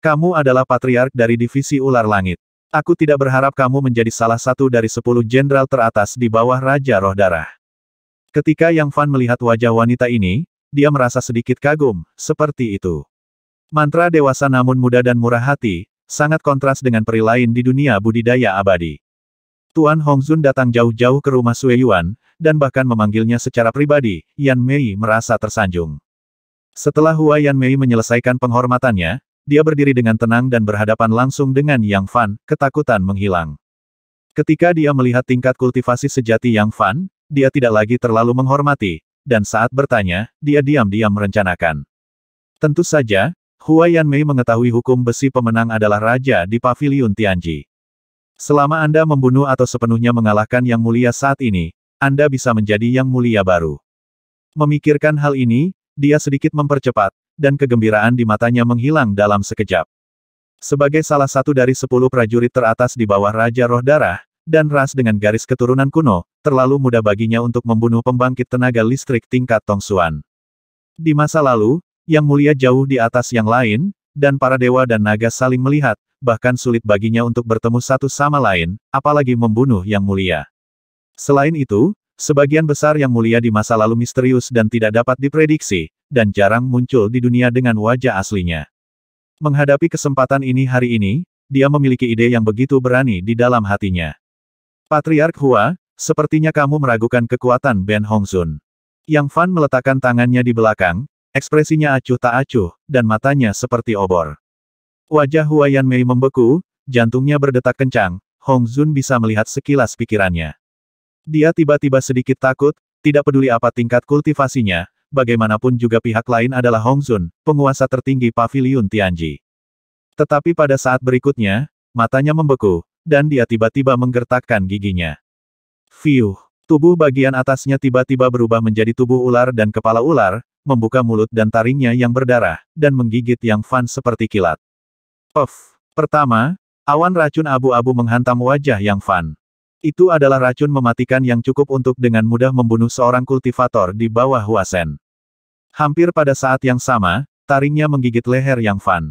Kamu adalah patriark dari divisi ular langit. Aku tidak berharap kamu menjadi salah satu dari 10 jenderal teratas di bawah Raja Roh Darah. Ketika Yang Fan melihat wajah wanita ini, dia merasa sedikit kagum, seperti itu. Mantra dewasa namun muda dan murah hati, sangat kontras dengan peri lain di dunia budidaya abadi. Tuan Hong Zun datang jauh-jauh ke rumah Sue Yuan, dan bahkan memanggilnya secara pribadi. Yan Mei merasa tersanjung. Setelah Hua Yanmei menyelesaikan penghormatannya, dia berdiri dengan tenang dan berhadapan langsung dengan Yang Fan, ketakutan menghilang. Ketika dia melihat tingkat kultivasi sejati Yang Fan, dia tidak lagi terlalu menghormati, dan saat bertanya, dia diam-diam merencanakan. Tentu saja, Hua Yanmei mengetahui hukum besi pemenang adalah raja di paviliun Tianji. Selama Anda membunuh atau sepenuhnya mengalahkan Yang Mulia saat ini, Anda bisa menjadi Yang Mulia baru. Memikirkan hal ini, dia sedikit mempercepat, dan kegembiraan di matanya menghilang dalam sekejap. Sebagai salah satu dari 10 prajurit teratas di bawah Raja Roh Darah, dan ras dengan garis keturunan kuno, terlalu mudah baginya untuk membunuh pembangkit tenaga listrik tingkat Tongsuan. Di masa lalu, Yang Mulia jauh di atas yang lain, dan para dewa dan naga saling melihat, bahkan sulit baginya untuk bertemu satu sama lain, apalagi membunuh Yang Mulia. Selain itu, sebagian besar Yang Mulia di masa lalu misterius dan tidak dapat diprediksi, dan jarang muncul di dunia dengan wajah aslinya. Menghadapi kesempatan ini hari ini, dia memiliki ide yang begitu berani di dalam hatinya. Patriark Hua, sepertinya kamu meragukan kekuatan Ben Hong Zun. Yang Fan meletakkan tangannya di belakang, ekspresinya acuh tak acuh, dan matanya seperti obor. Wajah Hua Yanmei membeku, jantungnya berdetak kencang, Hong Zun bisa melihat sekilas pikirannya. Dia tiba-tiba sedikit takut, tidak peduli apa tingkat kultivasinya, bagaimanapun juga pihak lain adalah Hong Zun, penguasa tertinggi paviliun Tianji. Tetapi pada saat berikutnya, matanya membeku, dan dia tiba-tiba menggertakkan giginya. Fiuh, tubuh bagian atasnya tiba-tiba berubah menjadi tubuh ular dan kepala ular, membuka mulut dan taringnya yang berdarah, dan menggigit Yang Fan seperti kilat. Puff. Pertama, awan racun abu-abu menghantam wajah Yang Fan. Itu adalah racun mematikan yang cukup untuk dengan mudah membunuh seorang kultivator di bawah Hua Shen. Hampir pada saat yang sama, taringnya menggigit leher Yang Fan.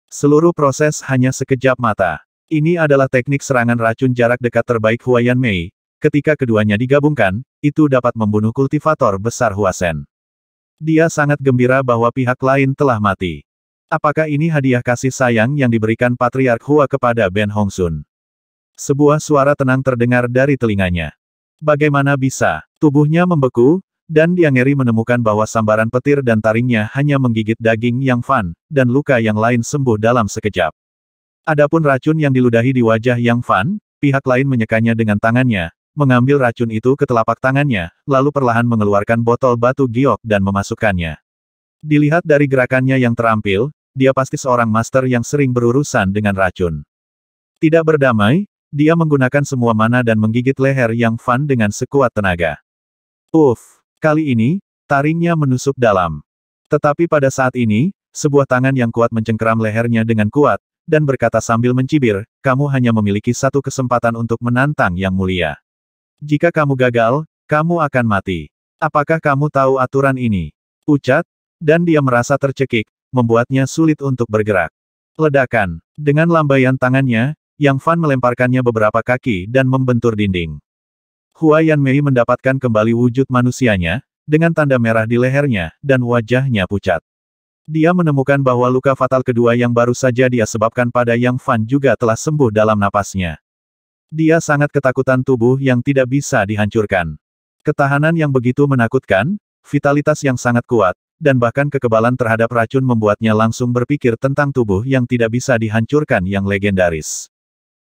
Seluruh proses hanya sekejap mata. Ini adalah teknik serangan racun jarak dekat terbaik Hua Yanmei. Ketika keduanya digabungkan, itu dapat membunuh kultivator besar Hua Shen. Dia sangat gembira bahwa pihak lain telah mati. Apakah ini hadiah kasih sayang yang diberikan Patriark Hua kepada Ben Hong Zun? Sebuah suara tenang terdengar dari telinganya. Bagaimana bisa? Tubuhnya membeku, dan dia ngeri menemukan bahwa sambaran petir dan taringnya hanya menggigit daging Yang Fan, dan luka yang lain sembuh dalam sekejap. Adapun racun yang diludahi di wajah Yang Fan, pihak lain menyekanya dengan tangannya, mengambil racun itu ke telapak tangannya, lalu perlahan mengeluarkan botol batu giok dan memasukkannya. Dilihat dari gerakannya yang terampil, dia pasti seorang master yang sering berurusan dengan racun. Tidak berdamai, dia menggunakan semua mana dan menggigit leher Yang Fan dengan sekuat tenaga. Uff! Kali ini, taringnya menusuk dalam. Tetapi pada saat ini, sebuah tangan yang kuat mencengkeram lehernya dengan kuat, dan berkata sambil mencibir, kamu hanya memiliki satu kesempatan untuk menantang Yang Mulia. Jika kamu gagal, kamu akan mati. Apakah kamu tahu aturan ini? Ucat, dan dia merasa tercekik, membuatnya sulit untuk bergerak. Ledakan. Dengan lambaian tangannya, Yang Fan melemparkannya beberapa kaki dan membentur dinding. Hua Yanmei mendapatkan kembali wujud manusianya, dengan tanda merah di lehernya, dan wajahnya pucat. Dia menemukan bahwa luka fatal kedua yang baru saja dia sebabkan pada Yang Fan juga telah sembuh dalam napasnya. Dia sangat ketakutan tubuh yang tidak bisa dihancurkan. Ketahanan yang begitu menakutkan, vitalitas yang sangat kuat, dan bahkan kekebalan terhadap racun membuatnya langsung berpikir tentang tubuh yang tidak bisa dihancurkan yang legendaris.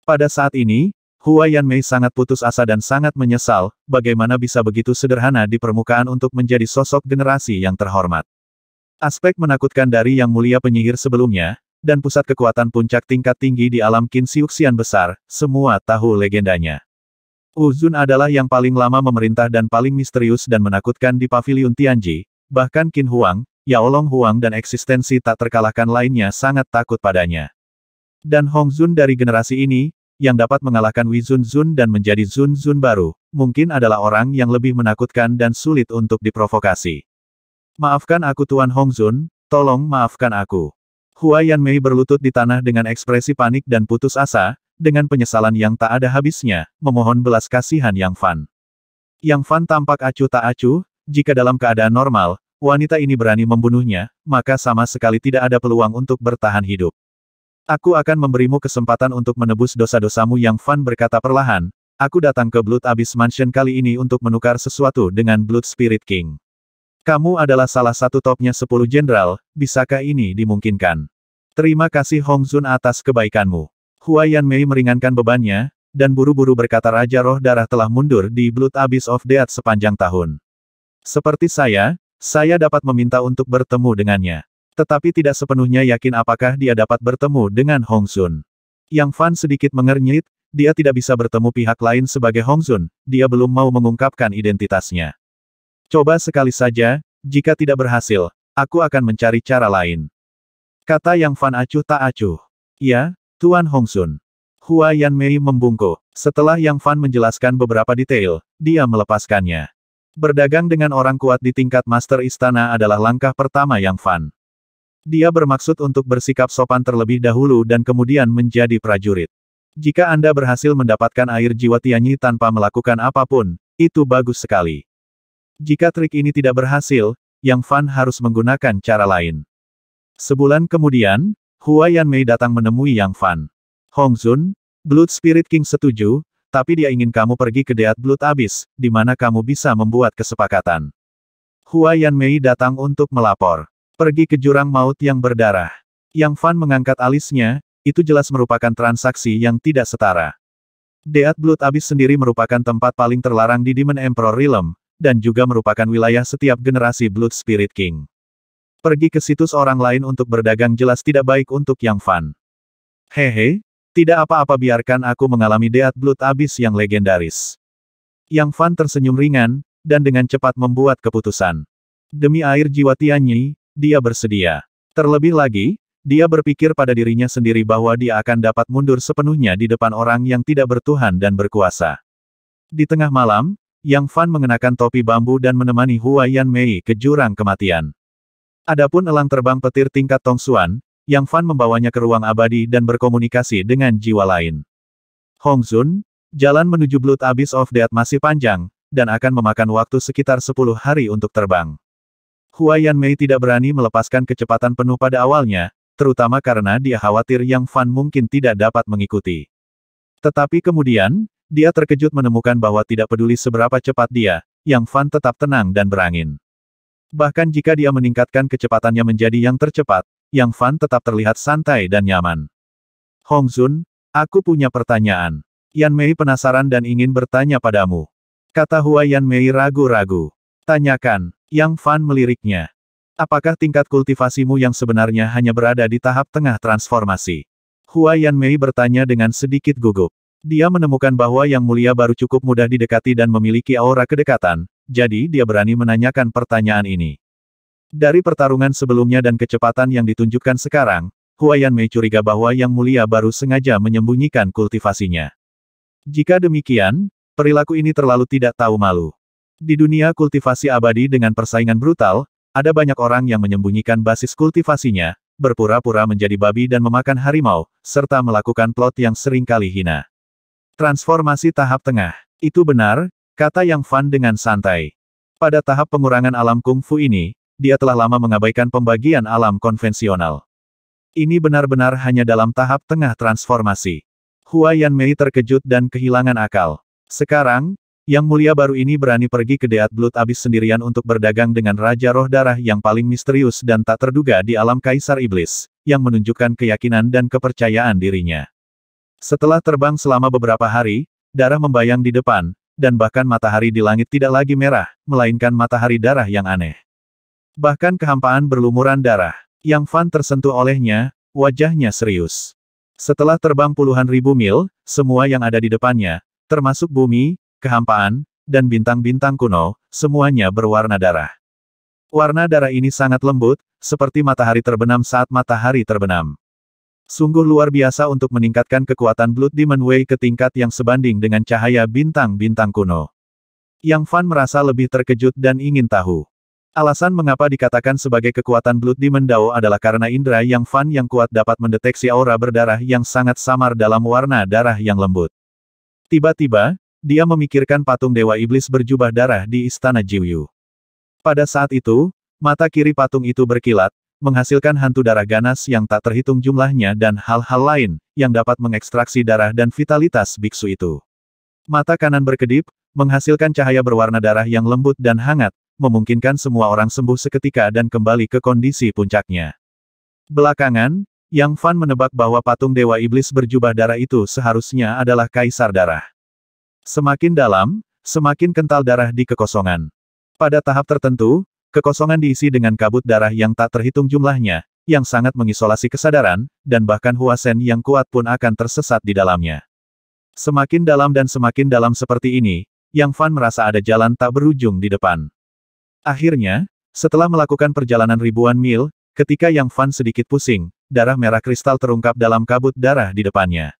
Pada saat ini, Hua Yanmei sangat putus asa dan sangat menyesal, bagaimana bisa begitu sederhana di permukaan untuk menjadi sosok generasi yang terhormat. Aspek menakutkan dari Yang Mulia penyihir sebelumnya, dan pusat kekuatan puncak tingkat tinggi di alam Qin Xiuxian besar, semua tahu legendanya. Wu Zun adalah yang paling lama memerintah dan paling misterius dan menakutkan di Paviliun Tianji, bahkan Qin Huang, Yao Long Huang dan eksistensi tak terkalahkan lainnya sangat takut padanya. Dan Hong Zun dari generasi ini, yang dapat mengalahkan Wei Zun Zun dan menjadi Zun Zun baru, mungkin adalah orang yang lebih menakutkan dan sulit untuk diprovokasi. Maafkan aku Tuan Hong Zun, tolong maafkan aku. Hua Yanmei berlutut di tanah dengan ekspresi panik dan putus asa, dengan penyesalan yang tak ada habisnya, memohon belas kasihan Yang Fan. Yang Fan tampak acuh tak acuh, jika dalam keadaan normal, wanita ini berani membunuhnya, maka sama sekali tidak ada peluang untuk bertahan hidup. Aku akan memberimu kesempatan untuk menebus dosa-dosamu. Yang Fan berkata perlahan, aku datang ke Blood Abyss Mansion kali ini untuk menukar sesuatu dengan Blood Spirit King. Kamu adalah salah satu topnya 10 jenderal, bisakah ini dimungkinkan? Terima kasih Hong Zun atas kebaikanmu. Hua Yanmei meringankan bebannya, dan buru-buru berkata Raja Roh Darah telah mundur di Blood Abyss of Death sepanjang tahun. Seperti saya dapat meminta untuk bertemu dengannya. Tetapi tidak sepenuhnya yakin apakah dia dapat bertemu dengan Hong Zun. Yang Fan sedikit mengernyit, dia tidak bisa bertemu pihak lain sebagai Hong Zun, dia belum mau mengungkapkan identitasnya. Coba sekali saja, jika tidak berhasil, aku akan mencari cara lain. Kata Yang Fan acuh tak acuh. Ya, Tuan Hong Zun. Hua Yanmei membungkuk. Setelah Yang Fan menjelaskan beberapa detail, dia melepaskannya. Berdagang dengan orang kuat di tingkat Master Istana adalah langkah pertama Yang Fan. Dia bermaksud untuk bersikap sopan terlebih dahulu dan kemudian menjadi prajurit. Jika Anda berhasil mendapatkan air jiwa Tianyi tanpa melakukan apapun, itu bagus sekali. Jika trik ini tidak berhasil, Yang Fan harus menggunakan cara lain. Sebulan kemudian, Hua Yanmei datang menemui Yang Fan. Hong Zun, Blood Spirit King setuju, tapi dia ingin kamu pergi ke Deat Blood Abyss, di mana kamu bisa membuat kesepakatan. Hua Yanmei datang untuk melapor. Pergi ke jurang maut yang berdarah. Yang Fan mengangkat alisnya, itu jelas merupakan transaksi yang tidak setara. Deat Blood Abyss sendiri merupakan tempat paling terlarang di Demon Emperor Realm, dan juga merupakan wilayah setiap generasi Blood Spirit King. Pergi ke situs orang lain untuk berdagang jelas tidak baik untuk Yang Fan. Hehe, tidak apa-apa biarkan aku mengalami Deat Blood Abyss yang legendaris. Yang Fan tersenyum ringan, dan dengan cepat membuat keputusan. Demi air jiwa Tianyi, dia bersedia. Terlebih lagi, dia berpikir pada dirinya sendiri bahwa dia akan dapat mundur sepenuhnya di depan orang yang tidak bertuhan dan berkuasa. Di tengah malam, Yang Fan mengenakan topi bambu dan menemani Hua Yanmei ke jurang kematian. Adapun elang terbang petir tingkat Tongsuan, Yang Fan membawanya ke ruang abadi dan berkomunikasi dengan jiwa lain. Hong Zun, jalan menuju Blood Abyss of Death masih panjang, dan akan memakan waktu sekitar 10 hari untuk terbang. Hua Yanmei tidak berani melepaskan kecepatan penuh pada awalnya, terutama karena dia khawatir Yang Fan mungkin tidak dapat mengikuti. Tetapi kemudian, dia terkejut menemukan bahwa tidak peduli seberapa cepat dia, Yang Fan tetap tenang dan berangin. Bahkan jika dia meningkatkan kecepatannya menjadi yang tercepat, Yang Fan tetap terlihat santai dan nyaman. Hong Zun, aku punya pertanyaan. Yanmei penasaran dan ingin bertanya padamu. Kata Hua Yanmei ragu-ragu. Tanyakan. Yang Fan meliriknya. Apakah tingkat kultivasimu yang sebenarnya hanya berada di tahap tengah transformasi? Hua Yanmei bertanya dengan sedikit gugup. Dia menemukan bahwa Yang Mulia baru cukup mudah didekati dan memiliki aura kedekatan, jadi dia berani menanyakan pertanyaan ini. Dari pertarungan sebelumnya dan kecepatan yang ditunjukkan sekarang, Hua Yanmei curiga bahwa Yang Mulia baru sengaja menyembunyikan kultivasinya. Jika demikian, perilaku ini terlalu tidak tahu malu. Di dunia kultivasi abadi dengan persaingan brutal, ada banyak orang yang menyembunyikan basis kultivasinya, berpura-pura menjadi babi dan memakan harimau, serta melakukan plot yang seringkali hina. Transformasi tahap tengah. Itu benar, kata Yang Fan dengan santai. Pada tahap pengurangan alam kungfu ini, dia telah lama mengabaikan pembagian alam konvensional. Ini benar-benar hanya dalam tahap tengah transformasi. Hua Yanmei terkejut dan kehilangan akal. Sekarang, Yang Mulia baru ini berani pergi ke Deat Blood Abyss sendirian untuk berdagang dengan Raja Roh Darah yang paling misterius dan tak terduga di alam Kaisar Iblis, yang menunjukkan keyakinan dan kepercayaan dirinya. Setelah terbang selama beberapa hari, darah membayang di depan, dan bahkan matahari di langit tidak lagi merah, melainkan matahari darah yang aneh. Bahkan kehampaan berlumuran darah. Yang Fan tersentuh olehnya, wajahnya serius. Setelah terbang puluhan ribu mil, semua yang ada di depannya, termasuk bumi, kehampaan, dan bintang-bintang kuno, semuanya berwarna darah. Warna darah ini sangat lembut, seperti matahari terbenam saat matahari terbenam. Sungguh luar biasa untuk meningkatkan kekuatan Blood Demon Wei ke tingkat yang sebanding dengan cahaya bintang-bintang kuno. Yang Fan merasa lebih terkejut dan ingin tahu. Alasan mengapa dikatakan sebagai kekuatan Blood Demon Dao adalah karena indera Yang Fan yang kuat dapat mendeteksi aura berdarah yang sangat samar dalam warna darah yang lembut. Tiba-tiba, dia memikirkan patung Dewa Iblis berjubah darah di Istana Jiuyu. Pada saat itu, mata kiri patung itu berkilat, menghasilkan hantu darah ganas yang tak terhitung jumlahnya dan hal-hal lain, yang dapat mengekstraksi darah dan vitalitas biksu itu. Mata kanan berkedip, menghasilkan cahaya berwarna darah yang lembut dan hangat, memungkinkan semua orang sembuh seketika dan kembali ke kondisi puncaknya. Belakangan, Yang Fan menebak bahwa patung Dewa Iblis berjubah darah itu seharusnya adalah Kaisar Darah. Semakin dalam, semakin kental darah di kekosongan. Pada tahap tertentu, kekosongan diisi dengan kabut darah yang tak terhitung jumlahnya, yang sangat mengisolasi kesadaran, dan bahkan Huasen yang kuat pun akan tersesat di dalamnya. Semakin dalam dan semakin dalam seperti ini, Yang Fan merasa ada jalan tak berujung di depan. Akhirnya, setelah melakukan perjalanan ribuan mil, ketika Yang Fan sedikit pusing, darah merah kristal terungkap dalam kabut darah di depannya.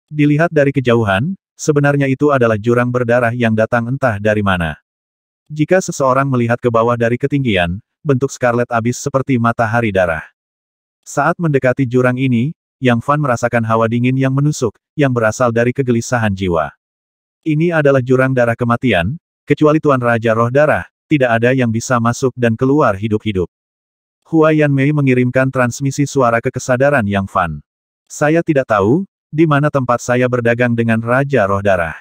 Dilihat dari kejauhan, sebenarnya itu adalah jurang berdarah yang datang entah dari mana. Jika seseorang melihat ke bawah dari ketinggian, bentuk Scarlet Abyss seperti matahari darah. Saat mendekati jurang ini, Yang Fan merasakan hawa dingin yang menusuk, yang berasal dari kegelisahan jiwa. Ini adalah jurang darah kematian, kecuali Tuan Raja Roh Darah, tidak ada yang bisa masuk dan keluar hidup-hidup. Hua Yanmei mengirimkan transmisi suara ke kesadaran Yang Fan. Saya tidak tahu, di mana tempat saya berdagang dengan Raja Roh Darah.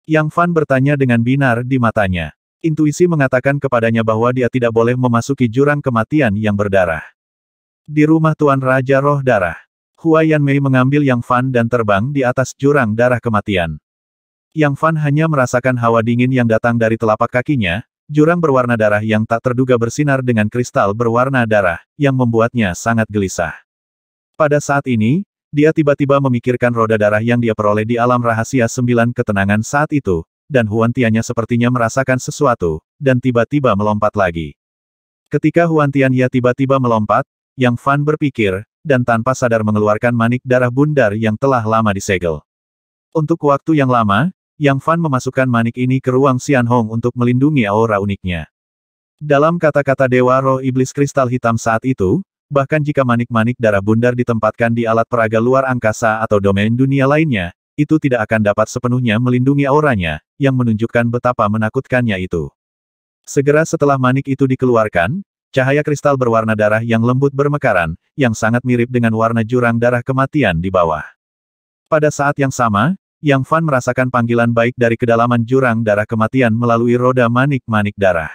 Yang Fan bertanya dengan binar di matanya. Intuisi mengatakan kepadanya bahwa dia tidak boleh memasuki jurang kematian yang berdarah. Di rumah Tuan Raja Roh Darah, Hua Yanmei mengambil Yang Fan dan terbang di atas jurang darah kematian. Yang Fan hanya merasakan hawa dingin yang datang dari telapak kakinya, jurang berwarna darah yang tak terduga bersinar dengan kristal berwarna darah, yang membuatnya sangat gelisah. Pada saat ini, dia tiba-tiba memikirkan roda darah yang dia peroleh di alam rahasia 9 ketenangan saat itu, dan Huantianya sepertinya merasakan sesuatu, dan tiba-tiba melompat lagi. Ketika Huantianya tiba-tiba melompat, Yang Fan berpikir, dan tanpa sadar mengeluarkan manik darah bundar yang telah lama disegel. Untuk waktu yang lama, Yang Fan memasukkan manik ini ke ruang Xianhong untuk melindungi aura uniknya. Dalam kata-kata Dewa Roh Iblis Kristal Hitam saat itu, bahkan jika manik-manik darah bundar ditempatkan di alat peraga luar angkasa atau domain dunia lainnya, itu tidak akan dapat sepenuhnya melindungi auranya, yang menunjukkan betapa menakutkannya itu. Segera setelah manik itu dikeluarkan, cahaya kristal berwarna darah yang lembut bermekaran, yang sangat mirip dengan warna jurang darah kematian di bawah. Pada saat yang sama, Yang Fan merasakan panggilan baik dari kedalaman jurang darah kematian melalui roda manik-manik darah.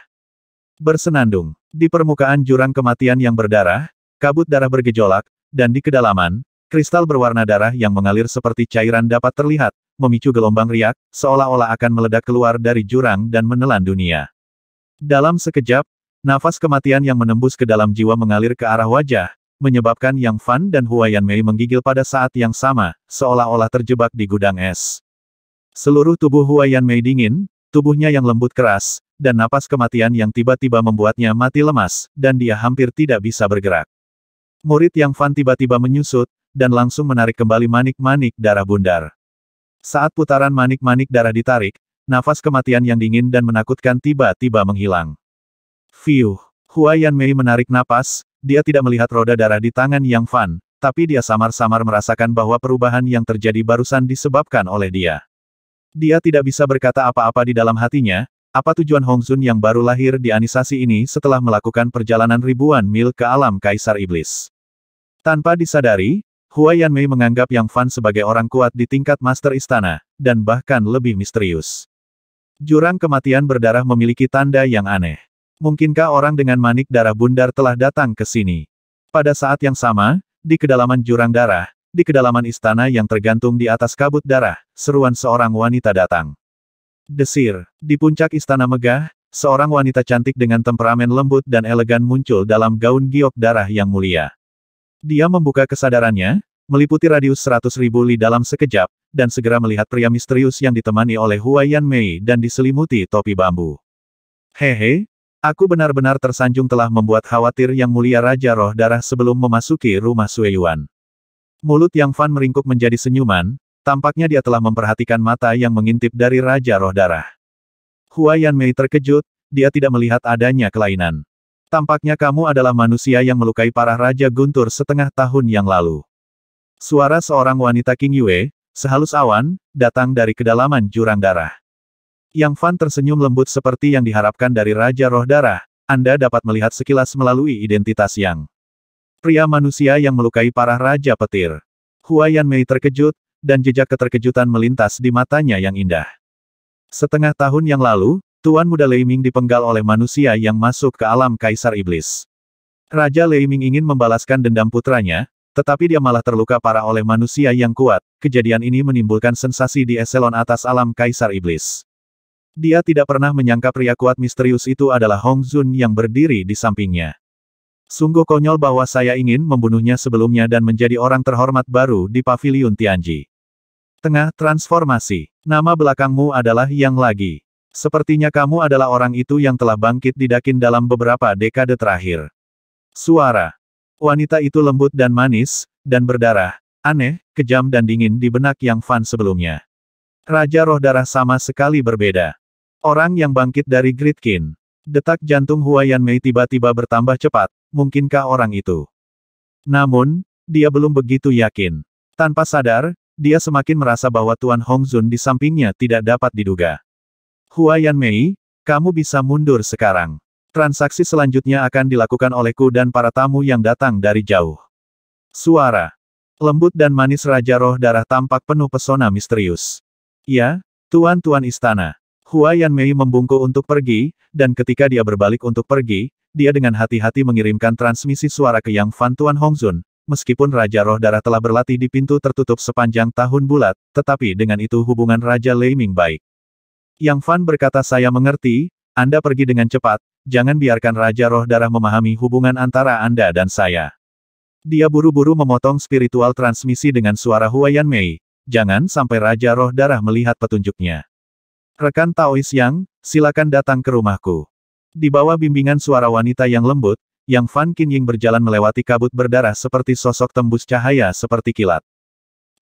Bersenandung, di permukaan jurang kematian yang berdarah, kabut darah bergejolak, dan di kedalaman, kristal berwarna darah yang mengalir seperti cairan dapat terlihat, memicu gelombang riak, seolah-olah akan meledak keluar dari jurang dan menelan dunia. Dalam sekejap, nafas kematian yang menembus ke dalam jiwa mengalir ke arah wajah, menyebabkan Yang Fan dan Hua Yanmei menggigil pada saat yang sama, seolah-olah terjebak di gudang es. Seluruh tubuh Hua Yanmei dingin, tubuhnya yang lembut keras, dan napas kematian yang tiba-tiba membuatnya mati lemas, dan dia hampir tidak bisa bergerak. Murid Yang Fan tiba-tiba menyusut, dan langsung menarik kembali manik-manik darah bundar. Saat putaran manik-manik darah ditarik, nafas kematian yang dingin dan menakutkan tiba-tiba menghilang. Fiuh! Hua Yanmei menarik napas, dia tidak melihat roda darah di tangan Yang Fan, tapi dia samar-samar merasakan bahwa perubahan yang terjadi barusan disebabkan oleh dia. Dia tidak bisa berkata apa-apa di dalam hatinya, apa tujuan Hongzun yang baru lahir di anisasi ini setelah melakukan perjalanan ribuan mil ke alam Kaisar Iblis. Tanpa disadari, Hua Yanmei menganggap Yang Fan sebagai orang kuat di tingkat Master Istana, dan bahkan lebih misterius. Jurang kematian berdarah memiliki tanda yang aneh. Mungkinkah orang dengan manik darah bundar telah datang ke sini? Pada saat yang sama, di kedalaman jurang darah, di kedalaman istana yang tergantung di atas kabut darah, seruan seorang wanita datang. Desir, di puncak istana megah, seorang wanita cantik dengan temperamen lembut dan elegan muncul dalam gaun giok darah yang mulia. Dia membuka kesadarannya, meliputi radius 100.000 li dalam sekejap, dan segera melihat pria misterius yang ditemani oleh Huaiyan Mei dan diselimuti topi bambu. Hehe, aku benar-benar tersanjung telah membuat khawatir Yang Mulia Raja Roh Darah sebelum memasuki rumah Sui Yuan. Mulut Yang Fan meringkuk menjadi senyuman, tampaknya dia telah memperhatikan mata yang mengintip dari Raja Roh Darah. Huaiyan Mei terkejut, dia tidak melihat adanya kelainan. Tampaknya kamu adalah manusia yang melukai parah Raja Guntur setengah tahun yang lalu. Suara seorang wanita King Yue, sehalus awan, datang dari kedalaman jurang darah. Yang Fan tersenyum lembut seperti yang diharapkan dari Raja Roh Darah, Anda dapat melihat sekilas melalui identitas Yang. Pria manusia yang melukai parah Raja Petir. Huaiyan Mei terkejut, dan jejak keterkejutan melintas di matanya yang indah. Setengah tahun yang lalu, Tuan Muda Lei Ming dipenggal oleh manusia yang masuk ke alam Kaisar Iblis. Raja Lei Ming ingin membalaskan dendam putranya, tetapi dia malah terluka parah oleh manusia yang kuat. Kejadian ini menimbulkan sensasi di eselon atas alam Kaisar Iblis. Dia tidak pernah menyangka pria kuat misterius itu adalah Hong Zun yang berdiri di sampingnya. Sungguh konyol bahwa saya ingin membunuhnya sebelumnya dan menjadi orang terhormat baru di Paviliun Tianji. Tengah transformasi. Nama belakangmu adalah Yang Lagi. Sepertinya kamu adalah orang itu yang telah bangkit di Dakin dalam beberapa dekade terakhir. Suara wanita itu lembut dan manis, dan berdarah, aneh, kejam dan dingin di benak Yang Fan sebelumnya. Raja Roh Darah sama sekali berbeda. Orang yang bangkit dari Great Kin. Detak jantung Huaiyan Mei tiba-tiba bertambah cepat, mungkinkah orang itu? Namun, dia belum begitu yakin. Tanpa sadar, dia semakin merasa bahwa Tuan Hong Zun di sampingnya tidak dapat diduga. Huaiyan Mei, kamu bisa mundur sekarang. Transaksi selanjutnya akan dilakukan olehku dan para tamu yang datang dari jauh. Suara lembut dan manis Raja Roh Darah tampak penuh pesona misterius. Ya, tuan-tuan istana. Huaiyan Mei membungkuk untuk pergi, dan ketika dia berbalik untuk pergi, dia dengan hati-hati mengirimkan transmisi suara ke Yang Fan Tuan Hong Zun. Meskipun Raja Roh Darah telah berlatih di pintu tertutup sepanjang tahun bulat, tetapi dengan itu hubungan Raja Lei Ming baik. Yang Fan berkata, saya mengerti, Anda pergi dengan cepat. Jangan biarkan Raja Roh Darah memahami hubungan antara Anda dan saya. Dia buru-buru memotong spiritual transmisi dengan suara Huaiyan Mei. Jangan sampai Raja Roh Darah melihat petunjuknya. Rekan Taois Yang, silakan datang ke rumahku. Di bawah bimbingan suara wanita yang lembut, Yang Fan Qinying berjalan melewati kabut berdarah seperti sosok tembus cahaya seperti kilat.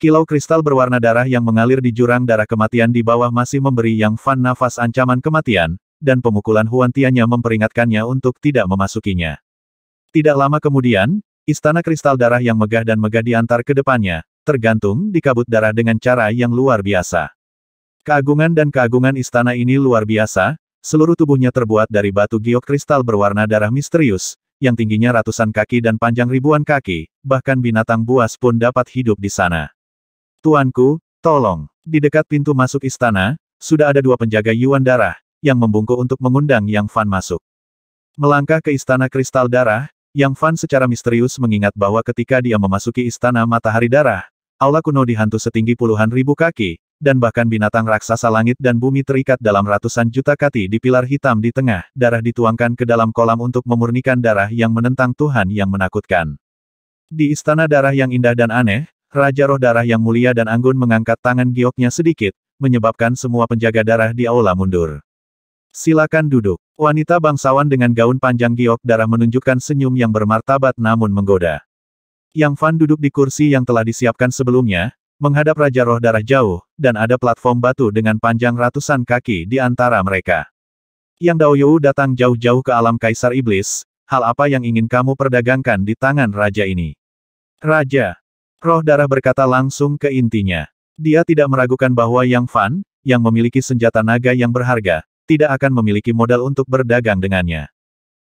Kilau kristal berwarna darah yang mengalir di jurang darah kematian di bawah masih memberi Yang Fan nafas ancaman kematian, dan pemukulan Huan Tiannya memperingatkannya untuk tidak memasukinya. Tidak lama kemudian, istana kristal darah yang megah dan megah diantar ke depannya, tergantung di kabut darah dengan cara yang luar biasa. Keagungan dan keagungan istana ini luar biasa, seluruh tubuhnya terbuat dari batu giok kristal berwarna darah misterius, yang tingginya ratusan kaki dan panjang ribuan kaki, bahkan binatang buas pun dapat hidup di sana. Tuanku, tolong. Di dekat pintu masuk istana, sudah ada dua penjaga Yuan darah, yang membungkuk untuk mengundang Yang Fan masuk. Melangkah ke istana kristal darah, Yang Fan secara misterius mengingat bahwa ketika dia memasuki istana matahari darah, aula kuno dihantu setinggi puluhan ribu kaki, dan bahkan binatang raksasa langit dan bumi terikat dalam ratusan juta kati di pilar hitam di tengah, darah dituangkan ke dalam kolam untuk memurnikan darah yang menentang Tuhan yang menakutkan. Di istana darah yang indah dan aneh, Raja Roh Darah yang mulia dan anggun mengangkat tangan gioknya sedikit, menyebabkan semua penjaga darah di aula mundur. Silakan duduk. Wanita bangsawan dengan gaun panjang giok darah menunjukkan senyum yang bermartabat namun menggoda. Yang Fan duduk di kursi yang telah disiapkan sebelumnya, menghadap Raja Roh Darah jauh, dan ada platform batu dengan panjang ratusan kaki di antara mereka. Yang Daoyu datang jauh-jauh ke alam Kaisar Iblis, hal apa yang ingin kamu perdagangkan di tangan Raja ini? Raja Roh Darah berkata langsung ke intinya. Dia tidak meragukan bahwa Yang Fan, yang memiliki senjata naga yang berharga, tidak akan memiliki modal untuk berdagang dengannya.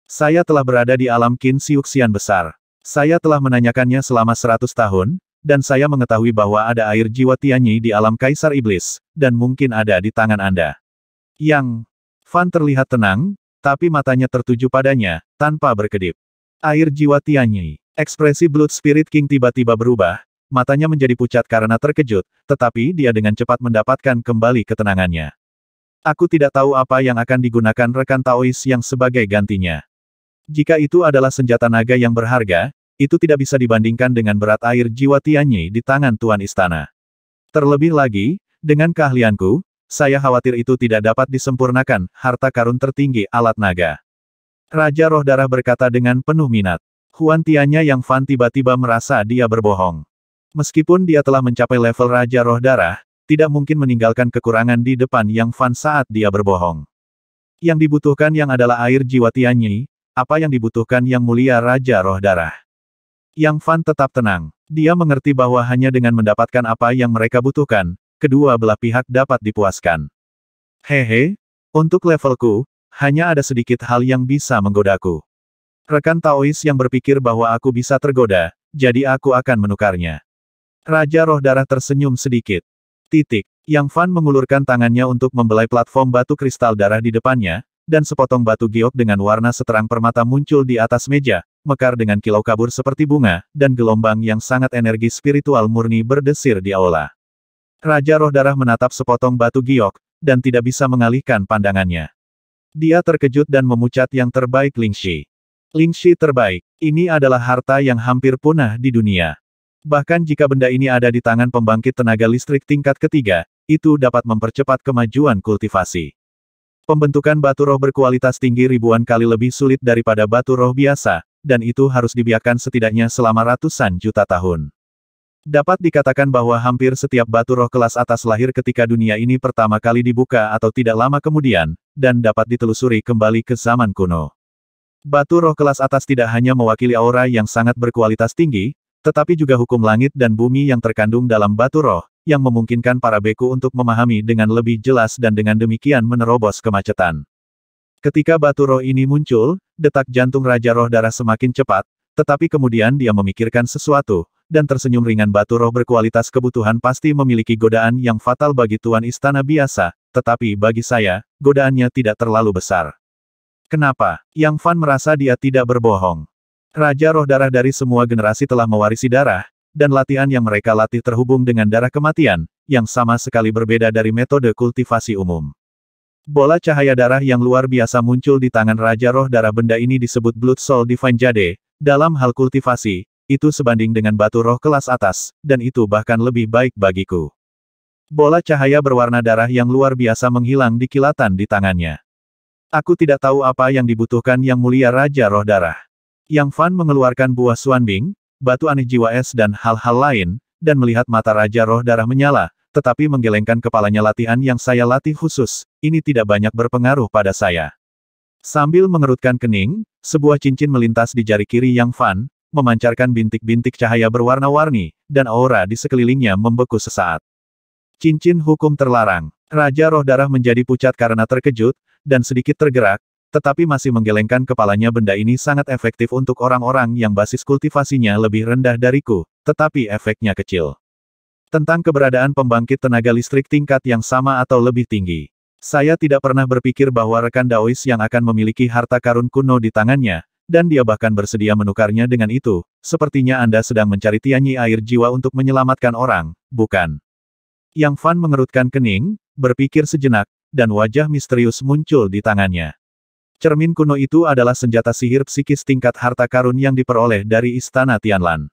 Saya telah berada di alam Qin Xiuxian besar. Saya telah menanyakannya selama 100 tahun, dan saya mengetahui bahwa ada air jiwa Tianyi di alam Kaisar Iblis, dan mungkin ada di tangan Anda. Yang Fan terlihat tenang, tapi matanya tertuju padanya, tanpa berkedip. Air jiwa Tianyi. Ekspresi Blood Spirit King tiba-tiba berubah, matanya menjadi pucat karena terkejut, tetapi dia dengan cepat mendapatkan kembali ketenangannya. Aku tidak tahu apa yang akan digunakan rekan Taois yang sebagai gantinya. Jika itu adalah senjata naga yang berharga, itu tidak bisa dibandingkan dengan berat air jiwa Tianyi di tangan Tuan Istana. Terlebih lagi, dengan keahlianku, saya khawatir itu tidak dapat disempurnakan, harta karun tertinggi alat naga. Raja Roh Darah berkata dengan penuh minat. Huan Tianya Yang Fan tiba-tiba merasa dia berbohong. Meskipun dia telah mencapai level Raja Roh Darah, tidak mungkin meninggalkan kekurangan di depan Yang Fan saat dia berbohong. Yang dibutuhkan yang adalah air jiwa Tianyi, apa yang dibutuhkan Yang Mulia Raja Roh Darah. Yang Fan tetap tenang. Dia mengerti bahwa hanya dengan mendapatkan apa yang mereka butuhkan, kedua belah pihak dapat dipuaskan. Hehe, untuk levelku, hanya ada sedikit hal yang bisa menggodaku. Rekan Taois yang berpikir bahwa aku bisa tergoda, jadi aku akan menukarnya. Raja Roh Darah tersenyum sedikit. Yang Fan mengulurkan tangannya untuk membelai platform batu kristal darah di depannya, dan sepotong batu giok dengan warna seterang permata muncul di atas meja, mekar dengan kilau kabur seperti bunga, dan gelombang yang sangat energi spiritual murni berdesir di aula. Raja Roh Darah menatap sepotong batu giok, dan tidak bisa mengalihkan pandangannya. Dia terkejut dan memucat yang terbaik Lingxi. Lingxi terbaik, ini adalah harta yang hampir punah di dunia. Bahkan jika benda ini ada di tangan pembangkit tenaga listrik tingkat ketiga, itu dapat mempercepat kemajuan kultivasi. Pembentukan batu roh berkualitas tinggi ribuan kali lebih sulit daripada batu roh biasa, dan itu harus dibiarkan setidaknya selama ratusan juta tahun. Dapat dikatakan bahwa hampir setiap batu roh kelas atas lahir ketika dunia ini pertama kali dibuka atau tidak lama kemudian, dan dapat ditelusuri kembali ke zaman kuno. Batu roh kelas atas tidak hanya mewakili aura yang sangat berkualitas tinggi, tetapi juga hukum langit dan bumi yang terkandung dalam batu roh, yang memungkinkan para beku untuk memahami dengan lebih jelas dan dengan demikian menerobos kemacetan. Ketika batu roh ini muncul, detak jantung Raja Roh Darah semakin cepat, tetapi kemudian dia memikirkan sesuatu, dan tersenyum ringan. Batu roh berkualitas kebutuhan pasti memiliki godaan yang fatal bagi Tuan Istana biasa, tetapi bagi saya, godaannya tidak terlalu besar. Kenapa? Yang Fan merasa dia tidak berbohong. Raja Roh Darah dari semua generasi telah mewarisi darah, dan latihan yang mereka latih terhubung dengan darah kematian, yang sama sekali berbeda dari metode kultivasi umum. Bola cahaya darah yang luar biasa muncul di tangan Raja Roh Darah. Benda ini disebut Blood Soul Divine Jade. Dalam hal kultivasi, itu sebanding dengan batu roh kelas atas, dan itu bahkan lebih baik bagiku. Bola cahaya berwarna darah yang luar biasa menghilang di kilatan di tangannya. Aku tidak tahu apa yang dibutuhkan Yang Mulia Raja Roh Darah. Yang Fan mengeluarkan buah Xuanbing, batu aneh jiwa es dan hal-hal lain, dan melihat mata Raja Roh Darah menyala, tetapi menggelengkan kepalanya. Latihan yang saya latih khusus, ini tidak banyak berpengaruh pada saya. Sambil mengerutkan kening, sebuah cincin melintas di jari kiri Yang Fan, memancarkan bintik-bintik cahaya berwarna-warni, dan aura di sekelilingnya membeku sesaat. Cincin hukum terlarang. Raja Roh Darah menjadi pucat karena terkejut, dan sedikit tergerak, tetapi masih menggelengkan kepalanya. Benda ini sangat efektif untuk orang-orang yang basis kultivasinya lebih rendah dariku, tetapi efeknya kecil. Tentang keberadaan pembangkit tenaga listrik tingkat yang sama atau lebih tinggi. Saya tidak pernah berpikir bahwa rekan Daois yang akan memiliki harta karun kuno di tangannya, dan dia bahkan bersedia menukarnya dengan itu. Sepertinya Anda sedang mencari Tianyi air jiwa untuk menyelamatkan orang, bukan? Yang Fan mengerutkan kening, berpikir sejenak, dan wajah misterius muncul di tangannya. Cermin kuno itu adalah senjata sihir psikis tingkat harta karun yang diperoleh dari Istana Tianlan.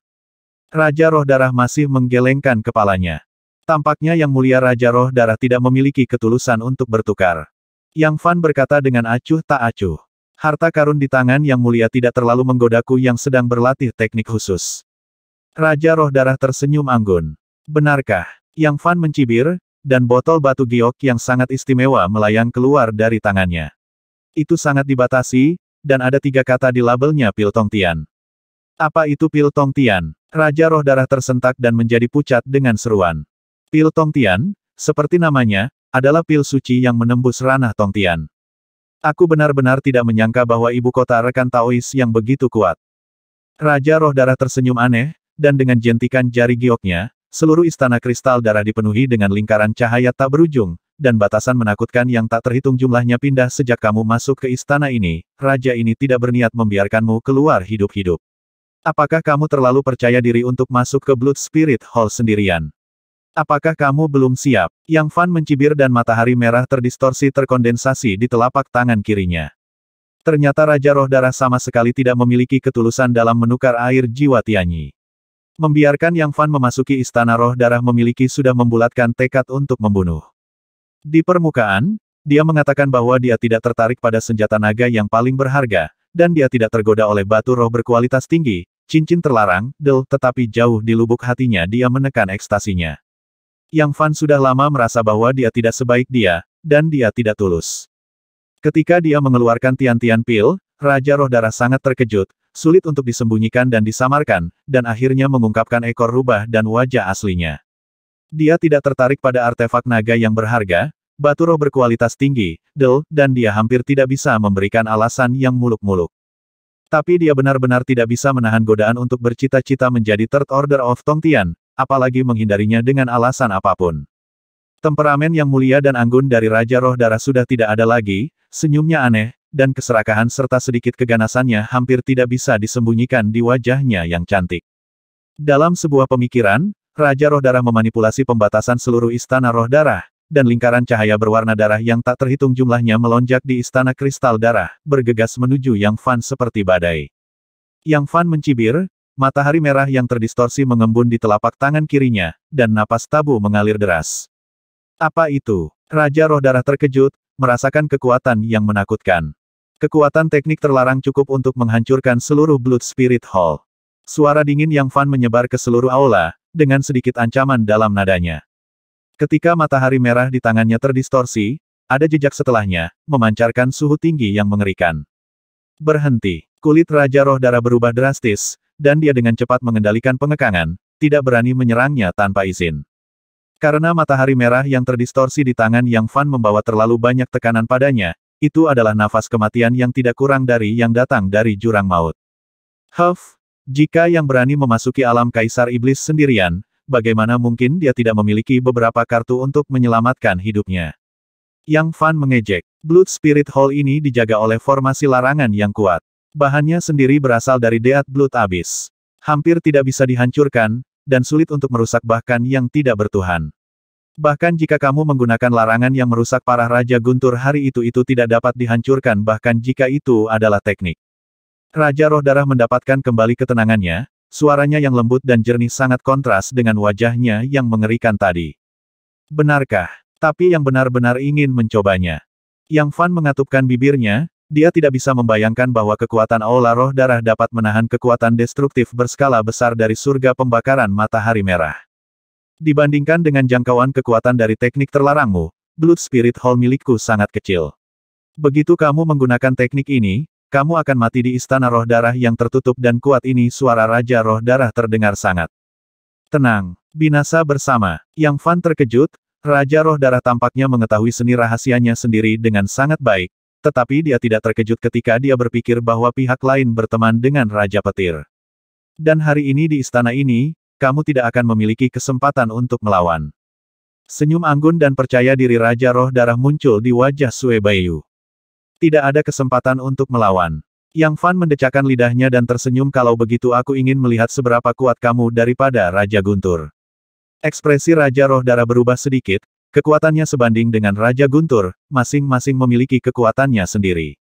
Raja Roh Darah masih menggelengkan kepalanya. Tampaknya Yang Mulia Raja Roh Darah tidak memiliki ketulusan untuk bertukar. Yang Fan berkata dengan acuh tak acuh. Harta karun di tangan Yang Mulia tidak terlalu menggodaku yang sedang berlatih teknik khusus. Raja Roh Darah tersenyum anggun. Benarkah? Yang Fan mencibir, dan botol batu giok yang sangat istimewa melayang keluar dari tangannya. Itu sangat dibatasi, dan ada 3 kata di labelnya Pil Tong Tian. Apa itu Pil Tong Tian? Raja Roh Darah tersentak dan menjadi pucat dengan seruan. Pil Tong Tian, seperti namanya, adalah pil suci yang menembus ranah Tong Tian. Aku benar-benar tidak menyangka bahwa ibu kota rekan Taois yang begitu kuat. Raja Roh Darah tersenyum aneh, dan dengan jentikan jari gioknya, seluruh istana kristal darah dipenuhi dengan lingkaran cahaya tak berujung, dan batasan menakutkan yang tak terhitung jumlahnya pindah sejak kamu masuk ke istana ini. Raja ini tidak berniat membiarkanmu keluar hidup-hidup. Apakah kamu terlalu percaya diri untuk masuk ke Blood Spirit Hall sendirian? Apakah kamu belum siap? Yang Fan mencibir dan matahari merah terdistorsi terkondensasi di telapak tangan kirinya. Ternyata Raja Roh Darah sama sekali tidak memiliki ketulusan dalam menukar air jiwa Tianyi. Membiarkan Yang Fan memasuki Istana Roh Darah memiliki sudah membulatkan tekad untuk membunuh. Di permukaan, dia mengatakan bahwa dia tidak tertarik pada senjata naga yang paling berharga, dan dia tidak tergoda oleh batu roh berkualitas tinggi, cincin terlarang, tetapi jauh di lubuk hatinya dia menekan ekstasinya. Yang Fan sudah lama merasa bahwa dia tidak sebaik dia, dan dia tidak tulus. Ketika dia mengeluarkan Tian-Tian Pil, Raja Roh Darah sangat terkejut, sulit untuk disembunyikan dan disamarkan, dan akhirnya mengungkapkan ekor rubah dan wajah aslinya. Dia tidak tertarik pada artefak naga yang berharga, batu roh berkualitas tinggi, dan dia hampir tidak bisa memberikan alasan yang muluk-muluk. Tapi dia benar-benar tidak bisa menahan godaan untuk bercita-cita menjadi Third Order of Tongtian, apalagi menghindarinya dengan alasan apapun. Temperamen yang mulia dan anggun dari Raja Roh Darah sudah tidak ada lagi, senyumnya aneh, dan keserakahan serta sedikit keganasannya hampir tidak bisa disembunyikan di wajahnya yang cantik. Dalam sebuah pemikiran, Raja Roh Darah memanipulasi pembatasan seluruh Istana Roh Darah, dan lingkaran cahaya berwarna darah yang tak terhitung jumlahnya melonjak di Istana Kristal Darah, bergegas menuju Yang Fan seperti badai. Yang Fan mencibir, matahari merah yang terdistorsi mengembun di telapak tangan kirinya, dan napas tabu mengalir deras. Apa itu? Raja Roh Darah terkejut, merasakan kekuatan yang menakutkan. Kekuatan teknik terlarang cukup untuk menghancurkan seluruh Blood Spirit Hall. Suara dingin Yang Fan menyebar ke seluruh aula, dengan sedikit ancaman dalam nadanya. Ketika matahari merah di tangannya terdistorsi, ada jejak setelahnya, memancarkan suhu tinggi yang mengerikan. Berhenti. Kulit Raja Roh Darah berubah drastis, dan dia dengan cepat mengendalikan pengekangan, tidak berani menyerangnya tanpa izin. Karena matahari merah yang terdistorsi di tangan Yang Fan membawa terlalu banyak tekanan padanya, itu adalah nafas kematian yang tidak kurang dari yang datang dari jurang maut. Jika Yang berani memasuki alam Kaisar Iblis sendirian, bagaimana mungkin dia tidak memiliki beberapa kartu untuk menyelamatkan hidupnya? Yang Fan mengejek. Blood Spirit Hall ini dijaga oleh formasi larangan yang kuat. Bahannya sendiri berasal dari Deat Blood Abyss. Hampir tidak bisa dihancurkan, dan sulit untuk merusak bahkan yang tidak bertuhan. Bahkan jika kamu menggunakan larangan yang merusak parah Raja Guntur hari itu tidak dapat dihancurkan bahkan jika itu adalah teknik. Raja Roh Darah mendapatkan kembali ketenangannya, suaranya yang lembut dan jernih sangat kontras dengan wajahnya yang mengerikan tadi. Benarkah? Tapi yang benar-benar ingin mencobanya. Yang Fan mengatupkan bibirnya, dia tidak bisa membayangkan bahwa kekuatan Aula Roh Darah dapat menahan kekuatan destruktif berskala besar dari surga pembakaran matahari merah. Dibandingkan dengan jangkauan kekuatan dari teknik terlarangmu, Blood Spirit Hall milikku sangat kecil. Begitu kamu menggunakan teknik ini, kamu akan mati di Istana Roh Darah yang tertutup dan kuat ini. Suara Raja Roh Darah terdengar sangat tenang. Binasa bersama. Yang Fan terkejut, Raja Roh Darah tampaknya mengetahui seni rahasianya sendiri dengan sangat baik. Tetapi dia tidak terkejut ketika dia berpikir bahwa pihak lain berteman dengan Raja Petir. Dan hari ini di istana ini, kamu tidak akan memiliki kesempatan untuk melawan. Senyum anggun dan percaya diri Raja Roh Darah muncul di wajah Sue Baiyu. Tidak ada kesempatan untuk melawan. Yang Fan mendecakkan lidahnya dan tersenyum. Kalau begitu aku ingin melihat seberapa kuat kamu daripada Raja Guntur. Ekspresi Raja Roh Darah berubah sedikit. Kekuatannya sebanding dengan Raja Guntur, masing-masing memiliki kekuatannya sendiri.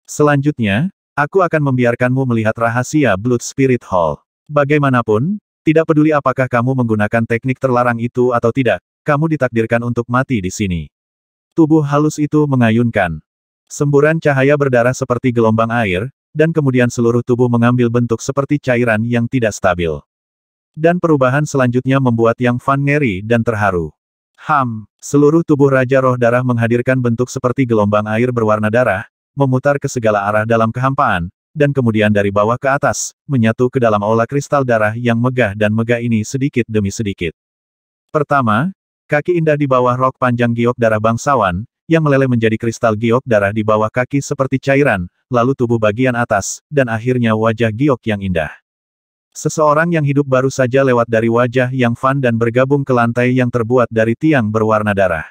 Selanjutnya, aku akan membiarkanmu melihat rahasia Blood Spirit Hall. Bagaimanapun, tidak peduli apakah kamu menggunakan teknik terlarang itu atau tidak, kamu ditakdirkan untuk mati di sini. Tubuh halus itu mengayunkan. Semburan cahaya berdarah seperti gelombang air, dan kemudian seluruh tubuh mengambil bentuk seperti cairan yang tidak stabil. Dan perubahan selanjutnya membuat Yang Fan ngeri dan terharu. Seluruh tubuh Raja Roh Darah menghadirkan bentuk seperti gelombang air berwarna darah, memutar ke segala arah dalam kehampaan, dan kemudian dari bawah ke atas, menyatu ke dalam aula kristal darah yang megah dan megah ini sedikit demi sedikit. Pertama, kaki indah di bawah rok panjang giok darah bangsawan, yang meleleh menjadi kristal giok darah di bawah kaki seperti cairan, lalu tubuh bagian atas, dan akhirnya wajah giok yang indah. Seseorang yang hidup baru saja lewat dari wajah Yang Fan dan bergabung ke lantai yang terbuat dari tiang berwarna darah.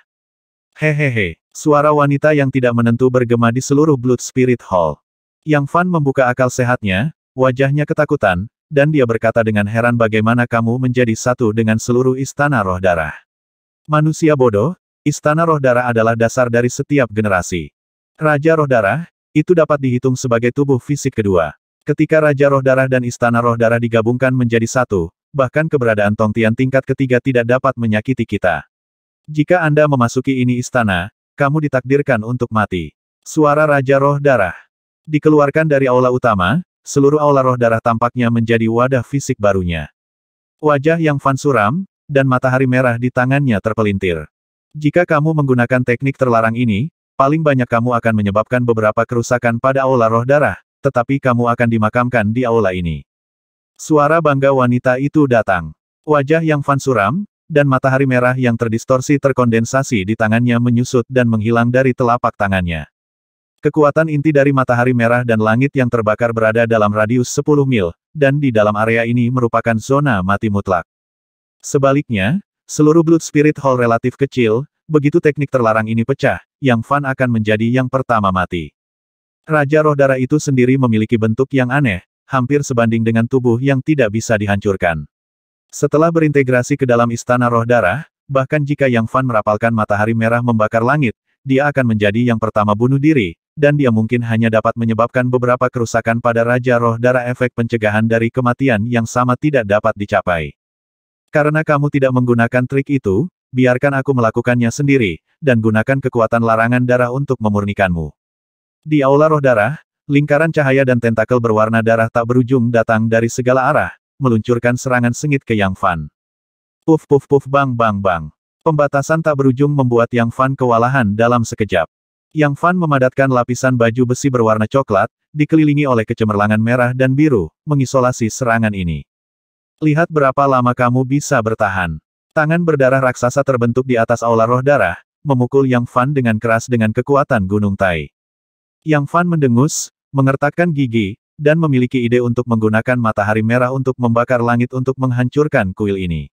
Hehehe, suara wanita yang tidak menentu bergema di seluruh Blood Spirit Hall. Yang Fan membuka akal sehatnya, wajahnya ketakutan, dan dia berkata dengan heran bagaimana kamu menjadi satu dengan seluruh Istana Roh Darah. Manusia bodoh, Istana Roh Darah adalah dasar dari setiap generasi. Raja Roh Darah, itu dapat dihitung sebagai tubuh fisik kedua. Ketika Raja Roh Darah dan Istana Roh Darah digabungkan menjadi satu, bahkan keberadaan Tong Tian tingkat ketiga tidak dapat menyakiti kita. Jika Anda memasuki ini istana, kamu ditakdirkan untuk mati. Suara Raja Roh Darah dikeluarkan dari aula utama, seluruh aula Roh Darah tampaknya menjadi wadah fisik barunya. Wajah Yang Fan suram, dan matahari merah di tangannya terpelintir. Jika kamu menggunakan teknik terlarang ini, paling banyak kamu akan menyebabkan beberapa kerusakan pada aula Roh Darah, tetapi kamu akan dimakamkan di aula ini. Suara bangga wanita itu datang. Wajah Yang Fan suram, dan matahari merah yang terdistorsi terkondensasi di tangannya menyusut dan menghilang dari telapak tangannya. Kekuatan inti dari matahari merah dan langit yang terbakar berada dalam radius 10 mil, dan di dalam area ini merupakan zona mati mutlak. Sebaliknya, seluruh Blood Spirit Hall relatif kecil, begitu teknik terlarang ini pecah, Yang Fan akan menjadi yang pertama mati. Raja Roh Darah itu sendiri memiliki bentuk yang aneh, hampir sebanding dengan tubuh yang tidak bisa dihancurkan. Setelah berintegrasi ke dalam Istana Roh Darah, bahkan jika Yang Fan merapalkan matahari merah membakar langit, dia akan menjadi yang pertama bunuh diri, dan dia mungkin hanya dapat menyebabkan beberapa kerusakan pada Raja Roh Darah. Efek pencegahan dari kematian yang sama tidak dapat dicapai. Karena kamu tidak menggunakan trik itu, biarkan aku melakukannya sendiri, dan gunakan kekuatan larangan darah untuk memurnikanmu. Di aula Roh Darah, lingkaran cahaya dan tentakel berwarna darah tak berujung datang dari segala arah, meluncurkan serangan sengit ke Yang Fan. Puf puf puf bang bang bang. Pembatasan tak berujung membuat Yang Fan kewalahan dalam sekejap. Yang Fan memadatkan lapisan baju besi berwarna coklat, dikelilingi oleh kecemerlangan merah dan biru, mengisolasi serangan ini. Lihat berapa lama kamu bisa bertahan. Tangan berdarah raksasa terbentuk di atas aula Roh Darah, memukul Yang Fan dengan keras dengan kekuatan gunung Tai. Yang Fan mendengus, mengertakkan gigi, dan memiliki ide untuk menggunakan matahari merah untuk membakar langit untuk menghancurkan kuil ini.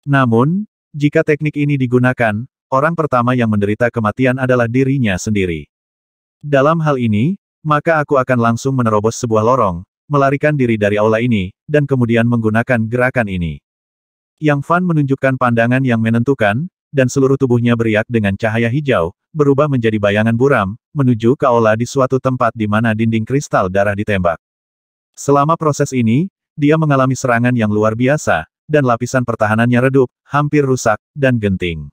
Namun, jika teknik ini digunakan, orang pertama yang menderita kematian adalah dirinya sendiri. Dalam hal ini, maka aku akan langsung menerobos sebuah lorong, melarikan diri dari aula ini, dan kemudian menggunakan gerakan ini. Yang Fan menunjukkan pandangan yang menentukan, dan seluruh tubuhnya beriak dengan cahaya hijau, berubah menjadi bayangan buram, menuju ke aula di suatu tempat di mana dinding kristal darah ditembak. Selama proses ini, dia mengalami serangan yang luar biasa, dan lapisan pertahanannya redup, hampir rusak, dan genting.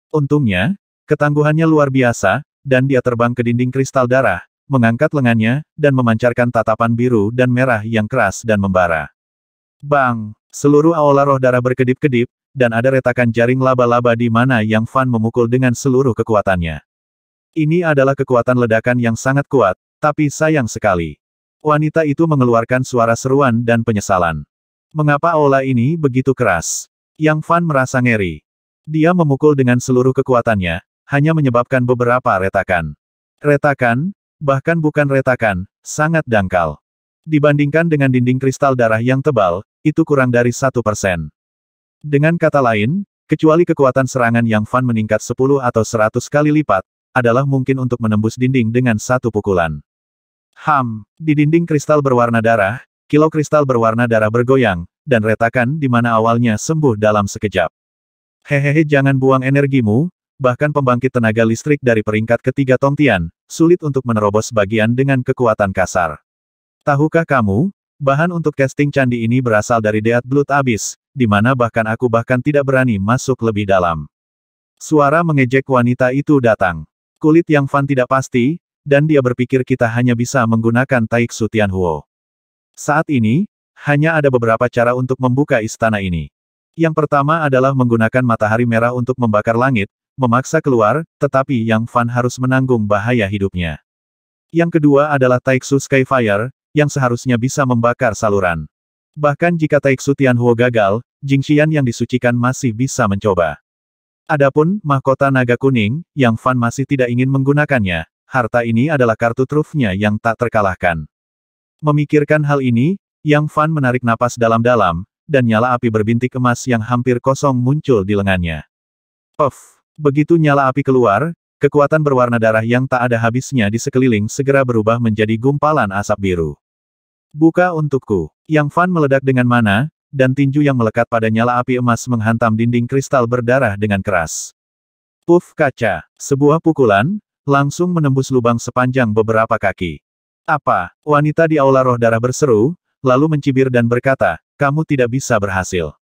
Untungnya, ketangguhannya luar biasa, dan dia terbang ke dinding kristal darah, mengangkat lengannya, dan memancarkan tatapan biru dan merah yang keras dan membara. Bang! Seluruh aula Roh Darah berkedip-kedip, dan ada retakan jaring laba-laba di mana Yang Fan memukul dengan seluruh kekuatannya. Ini adalah kekuatan ledakan yang sangat kuat, tapi sayang sekali. Wanita itu mengeluarkan suara seruan dan penyesalan. Mengapa aula ini begitu keras? Yang Fan merasa ngeri. Dia memukul dengan seluruh kekuatannya, hanya menyebabkan beberapa retakan. Retakan, bahkan bukan retakan, sangat dangkal. Dibandingkan dengan dinding kristal darah yang tebal, itu kurang dari 1%. Dengan kata lain, kecuali kekuatan serangan Yang Fan meningkat 10 atau 100 kali lipat, adalah mungkin untuk menembus dinding dengan satu pukulan. Di dinding kristal berwarna darah, kilau kristal berwarna darah bergoyang, dan retakan di mana awalnya sembuh dalam sekejap. Hehehe, jangan buang energimu, bahkan pembangkit tenaga listrik dari peringkat ketiga Tong Tian, sulit untuk menerobos bagian dengan kekuatan kasar. Tahukah kamu, bahan untuk casting candi ini berasal dari Deat Blood Abyss, di mana bahkan aku tidak berani masuk lebih dalam. Suara mengejek wanita itu datang. Kulit Yang Fan tidak pasti, dan dia berpikir kita hanya bisa menggunakan Taiksu Tianhuo. Saat ini, hanya ada beberapa cara untuk membuka istana ini. Yang pertama adalah menggunakan matahari merah untuk membakar langit, memaksa keluar, tetapi Yang Fan harus menanggung bahaya hidupnya. Yang kedua adalah Taiksu Skyfire, yang seharusnya bisa membakar saluran. Bahkan jika Taiksu Tianhuo gagal, Jingxian yang disucikan masih bisa mencoba. Adapun mahkota naga kuning, Yang Fan masih tidak ingin menggunakannya. Harta ini adalah kartu trufnya yang tak terkalahkan. Memikirkan hal ini, Yang Fan menarik napas dalam-dalam, dan nyala api berbintik emas yang hampir kosong muncul di lengannya. Puff! Begitu nyala api keluar, kekuatan berwarna darah yang tak ada habisnya di sekeliling segera berubah menjadi gumpalan asap biru. Buka untukku. Yang Fan meledak dengan mana, dan tinju yang melekat pada nyala api emas menghantam dinding kristal berdarah dengan keras. Puff kaca. Sebuah pukulan, langsung menembus lubang sepanjang beberapa kaki. Apa? Wanita di aula roh darah berseru, lalu mencibir dan berkata, kamu tidak bisa berhasil.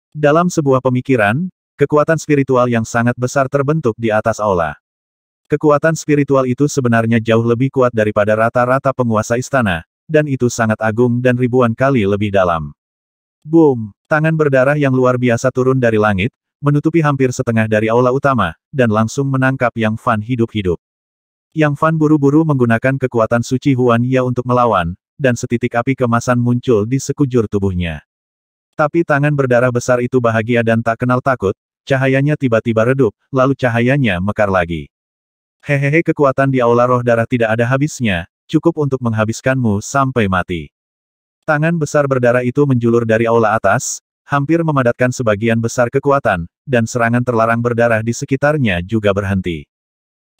Dalam sebuah pemikiran, kekuatan spiritual yang sangat besar terbentuk di atas aula. Kekuatan spiritual itu sebenarnya jauh lebih kuat daripada rata-rata penguasa istana, dan itu sangat agung dan ribuan kali lebih dalam. Boom! Tangan berdarah yang luar biasa turun dari langit, menutupi hampir setengah dari aula utama, dan langsung menangkap Yang Fan hidup-hidup. Yang Fan buru-buru menggunakan kekuatan suci Huan Ye untuk melawan, dan setitik api kemasan muncul di sekujur tubuhnya. Tapi tangan berdarah besar itu bahagia dan tak kenal takut, cahayanya tiba-tiba redup, lalu cahayanya mekar lagi. Hehehe, kekuatan di aula roh darah tidak ada habisnya, cukup untuk menghabiskanmu sampai mati. Tangan besar berdarah itu menjulur dari aula atas, hampir memadatkan sebagian besar kekuatan, dan serangan terlarang berdarah di sekitarnya juga berhenti.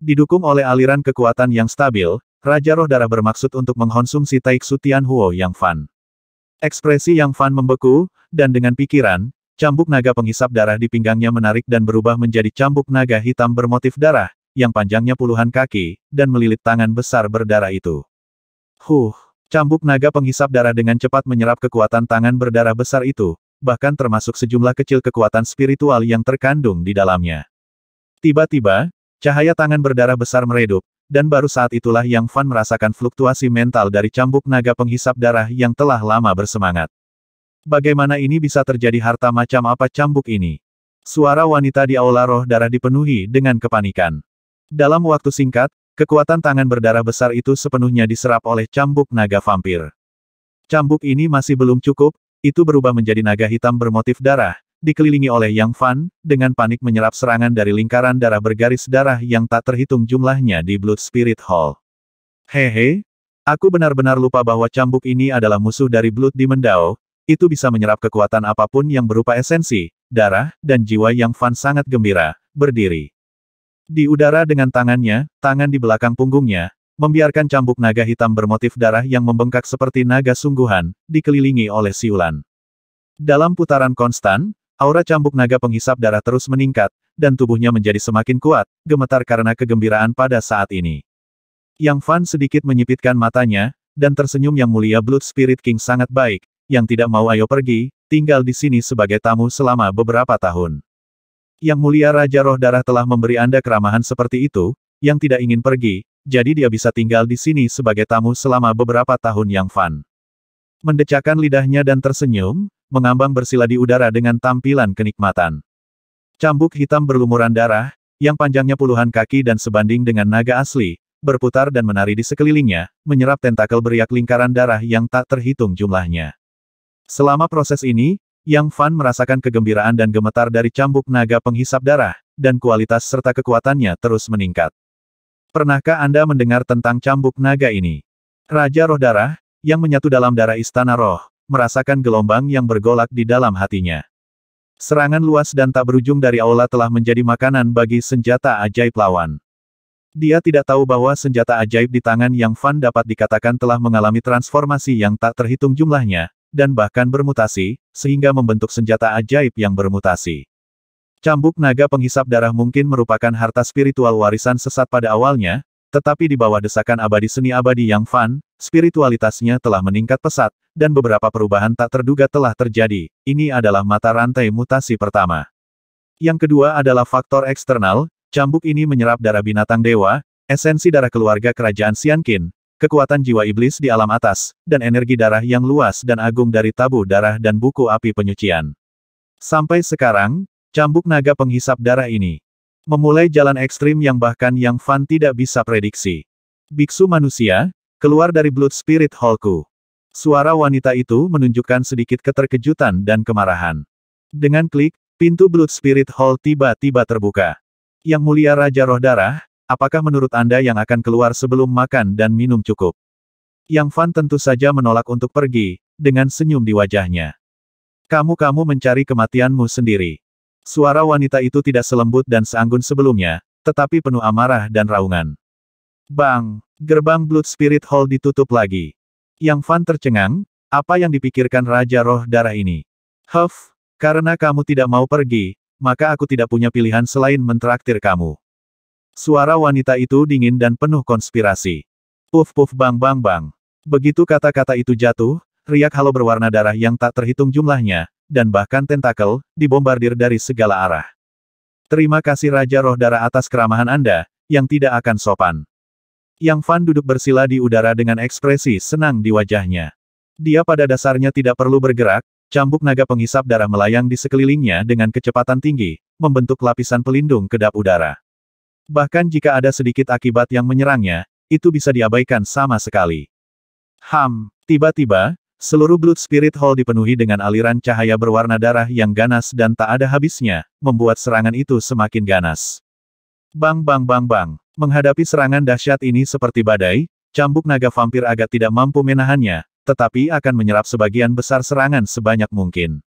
Didukung oleh aliran kekuatan yang stabil, Raja Roh Darah bermaksud untuk mengkonsumsi Taiksu Tianhuo Yang Fan. Ekspresi Yang Fan membeku, dan dengan pikiran, cambuk naga penghisap darah di pinggangnya menarik dan berubah menjadi cambuk naga hitam bermotif darah, yang panjangnya puluhan kaki, dan melilit tangan besar berdarah itu. Cambuk naga penghisap darah dengan cepat menyerap kekuatan tangan berdarah besar itu, bahkan termasuk sejumlah kecil kekuatan spiritual yang terkandung di dalamnya. Tiba-tiba, cahaya tangan berdarah besar meredup, dan baru saat itulah Yang Fan merasakan fluktuasi mental dari cambuk naga penghisap darah yang telah lama bersemangat. Bagaimana ini bisa terjadi? Harta macam apa cambuk ini? Suara wanita di aula roh darah dipenuhi dengan kepanikan. Dalam waktu singkat, kekuatan tangan berdarah besar itu sepenuhnya diserap oleh cambuk naga vampir. Cambuk ini masih belum cukup, itu berubah menjadi naga hitam bermotif darah, dikelilingi oleh Yang Fan, dengan panik menyerap serangan dari lingkaran darah bergaris darah yang tak terhitung jumlahnya di Blood Spirit Hall. Hehe, aku benar-benar lupa bahwa cambuk ini adalah musuh dari Blood Demon Dao, itu bisa menyerap kekuatan apapun yang berupa esensi, darah, dan jiwa. Yang Fan sangat gembira, berdiri di udara dengan tangan di belakang punggungnya, membiarkan cambuk naga hitam bermotif darah yang membengkak seperti naga sungguhan, dikelilingi oleh siulan. Dalam putaran konstan, aura cambuk naga penghisap darah terus meningkat, dan tubuhnya menjadi semakin kuat, gemetar karena kegembiraan pada saat ini. Yang Fan sedikit menyipitkan matanya, dan tersenyum. Yang mulia, Blood Spirit King sangat baik, yang tidak mau ayo pergi, tinggal di sini sebagai tamu selama beberapa tahun. Yang mulia Raja Roh Darah telah memberi Anda keramahan seperti itu, yang tidak ingin pergi, jadi dia bisa tinggal di sini sebagai tamu selama beberapa tahun. Yang Fan mendecakkan lidahnya dan tersenyum, mengambang bersila di udara dengan tampilan kenikmatan. Cambuk hitam berlumuran darah, yang panjangnya puluhan kaki dan sebanding dengan naga asli, berputar dan menari di sekelilingnya, menyerap tentakel beriak lingkaran darah yang tak terhitung jumlahnya. Selama proses ini, Yang Fan merasakan kegembiraan dan gemetar dari cambuk naga penghisap darah, dan kualitas serta kekuatannya terus meningkat. Pernahkah Anda mendengar tentang cambuk naga ini? Raja Roh Darah, yang menyatu dalam darah Istana Roh, merasakan gelombang yang bergolak di dalam hatinya. Serangan luas dan tak berujung dari aula telah menjadi makanan bagi senjata ajaib lawan. Dia tidak tahu bahwa senjata ajaib di tangan Yang Fan dapat dikatakan telah mengalami transformasi yang tak terhitung jumlahnya, dan bahkan bermutasi, sehingga membentuk senjata ajaib yang bermutasi. Cambuk naga penghisap darah mungkin merupakan harta spiritual warisan sesat pada awalnya, tetapi di bawah desakan abadi seni abadi Yang Fan, spiritualitasnya telah meningkat pesat, dan beberapa perubahan tak terduga telah terjadi. Ini adalah mata rantai mutasi pertama. Yang kedua adalah faktor eksternal. Cambuk ini menyerap darah binatang dewa, esensi darah keluarga kerajaan Xianqin, kekuatan jiwa iblis di alam atas, dan energi darah yang luas dan agung dari tabu darah dan buku api penyucian. Sampai sekarang, cambuk naga penghisap darah ini memulai jalan ekstrim yang bahkan Yang Fan tidak bisa prediksi. Biksu manusia, keluar dari Blood Spirit Hall-ku. Suara wanita itu menunjukkan sedikit keterkejutan dan kemarahan. Dengan klik, pintu Blood Spirit Hall tiba-tiba terbuka. Yang mulia Raja Roh Darah, apakah menurut Anda yang akan keluar sebelum makan dan minum cukup? Yang Fan tentu saja menolak untuk pergi, dengan senyum di wajahnya. Kamu mencari kematianmu sendiri. Suara wanita itu tidak selembut dan seanggun sebelumnya, tetapi penuh amarah dan raungan. Bang! Gerbang Blood Spirit Hall ditutup lagi. Yang Fan tercengang, apa yang dipikirkan Raja Roh Darah ini? Karena kamu tidak mau pergi, maka aku tidak punya pilihan selain mentraktir kamu. Suara wanita itu dingin dan penuh konspirasi. Puf puf bang bang bang. Begitu kata-kata itu jatuh, riak halo berwarna darah yang tak terhitung jumlahnya, dan bahkan tentakel, dibombardir dari segala arah. Terima kasih Raja Roh Darah atas keramahan Anda, yang tidak akan sopan. Yang Fan duduk bersila di udara dengan ekspresi senang di wajahnya. Dia pada dasarnya tidak perlu bergerak, cambuk naga penghisap darah melayang di sekelilingnya dengan kecepatan tinggi, membentuk lapisan pelindung kedap udara. Bahkan jika ada sedikit akibat yang menyerangnya, itu bisa diabaikan sama sekali. Tiba-tiba, seluruh Blood Spirit Hall dipenuhi dengan aliran cahaya berwarna darah yang ganas dan tak ada habisnya, membuat serangan itu semakin ganas. Bang bang bang bang. Menghadapi serangan dahsyat ini seperti badai, cambuk naga vampir agak tidak mampu menahannya, tetapi akan menyerap sebagian besar serangan sebanyak mungkin.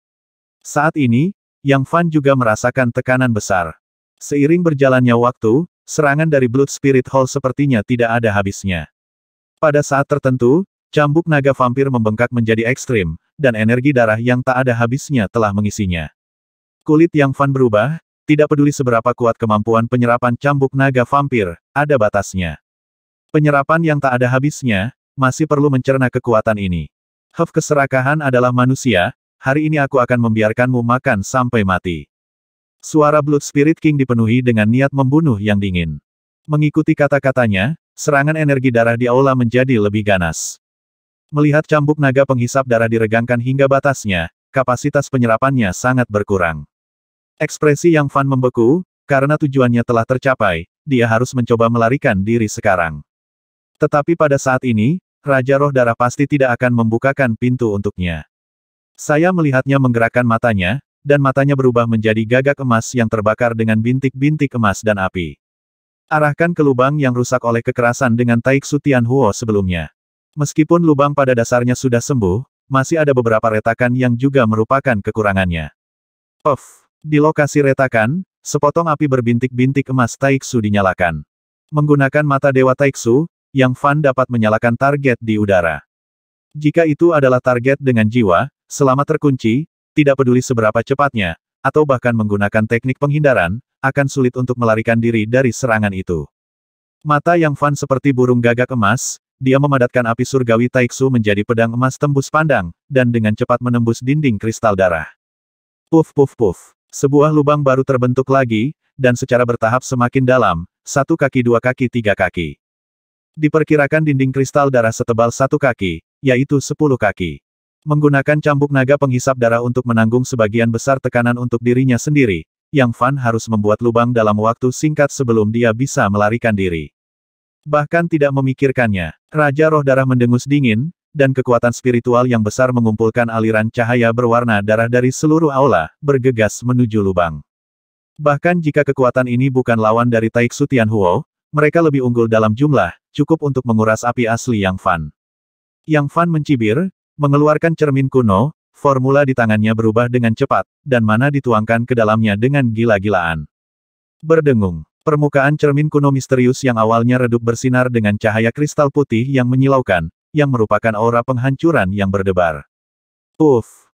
Saat ini, Yang Fan juga merasakan tekanan besar. Seiring berjalannya waktu, serangan dari Blood Spirit Hall sepertinya tidak ada habisnya. Pada saat tertentu, cambuk naga vampir membengkak menjadi ekstrim, dan energi darah yang tak ada habisnya telah mengisinya. Kulit Yang Fan berubah, tidak peduli seberapa kuat kemampuan penyerapan cambuk naga vampir, ada batasnya. Penyerapan yang tak ada habisnya, masih perlu mencerna kekuatan ini. Keserakahan adalah manusia, hari ini aku akan membiarkanmu makan sampai mati. Suara Blood Spirit King dipenuhi dengan niat membunuh yang dingin. Mengikuti kata-katanya, serangan energi darah di aula menjadi lebih ganas. Melihat cambuk naga penghisap darah diregangkan hingga batasnya, kapasitas penyerapannya sangat berkurang. Ekspresi Yang Fan membeku, karena tujuannya telah tercapai, dia harus mencoba melarikan diri sekarang. Tetapi pada saat ini, Raja Roh Darah pasti tidak akan membukakan pintu untuknya. Saya melihatnya menggerakkan matanya, dan matanya berubah menjadi gagak emas yang terbakar dengan bintik-bintik emas dan api. Arahkan ke lubang yang rusak oleh kekerasan dengan Taiksu Tianhuo sebelumnya. Meskipun lubang pada dasarnya sudah sembuh, masih ada beberapa retakan yang juga merupakan kekurangannya. Puff! Di lokasi retakan, sepotong api berbintik-bintik emas Taiksu dinyalakan. Menggunakan mata Dewa Taiksu, Yang Fan dapat menyalakan target di udara. Jika itu adalah target dengan jiwa, selama terkunci, tidak peduli seberapa cepatnya, atau bahkan menggunakan teknik penghindaran, akan sulit untuk melarikan diri dari serangan itu. Mata Yang Fan seperti burung gagak emas, dia memadatkan api surgawi Taiksu menjadi pedang emas tembus pandang, dan dengan cepat menembus dinding kristal darah. Puff puff puff. Sebuah lubang baru terbentuk lagi, dan secara bertahap semakin dalam, 1 kaki 2 kaki 3 kaki. Diperkirakan dinding kristal darah setebal 1 kaki, yaitu 10 kaki. Menggunakan cambuk naga penghisap darah untuk menanggung sebagian besar tekanan untuk dirinya sendiri, Yang Fan harus membuat lubang dalam waktu singkat sebelum dia bisa melarikan diri. Bahkan tidak memikirkannya, Raja Roh Darah mendengus dingin, dan kekuatan spiritual yang besar mengumpulkan aliran cahaya berwarna darah dari seluruh aula, bergegas menuju lubang. Bahkan jika kekuatan ini bukan lawan dari Taiksu Tianhuo, mereka lebih unggul dalam jumlah, cukup untuk menguras api asli Yang Fan. Yang Fan mencibir, mengeluarkan cermin kuno, formula di tangannya berubah dengan cepat, dan mana dituangkan ke dalamnya dengan gila-gilaan. Berdengung, permukaan cermin kuno misterius yang awalnya redup bersinar dengan cahaya kristal putih yang menyilaukan, yang merupakan aura penghancuran yang berdebar.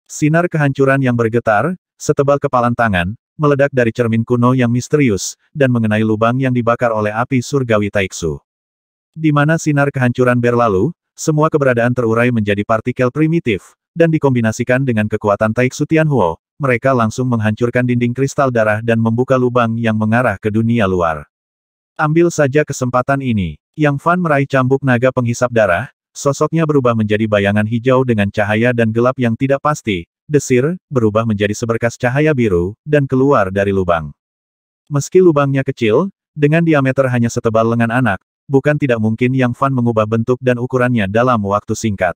Sinar kehancuran yang bergetar, setebal kepalan tangan, meledak dari cermin kuno yang misterius, dan mengenai lubang yang dibakar oleh api surgawi Taiksu. Di mana sinar kehancuran berlalu, semua keberadaan terurai menjadi partikel primitif, dan dikombinasikan dengan kekuatan Taiksu Tianhuo, mereka langsung menghancurkan dinding kristal darah dan membuka lubang yang mengarah ke dunia luar. Ambil saja kesempatan ini. Yang Fan meraih cambuk naga penghisap darah, sosoknya berubah menjadi bayangan hijau dengan cahaya dan gelap yang tidak pasti, desir, berubah menjadi seberkas cahaya biru, dan keluar dari lubang. Meski lubangnya kecil, dengan diameter hanya setebal lengan anak, bukan tidak mungkin Yang Fan mengubah bentuk dan ukurannya dalam waktu singkat.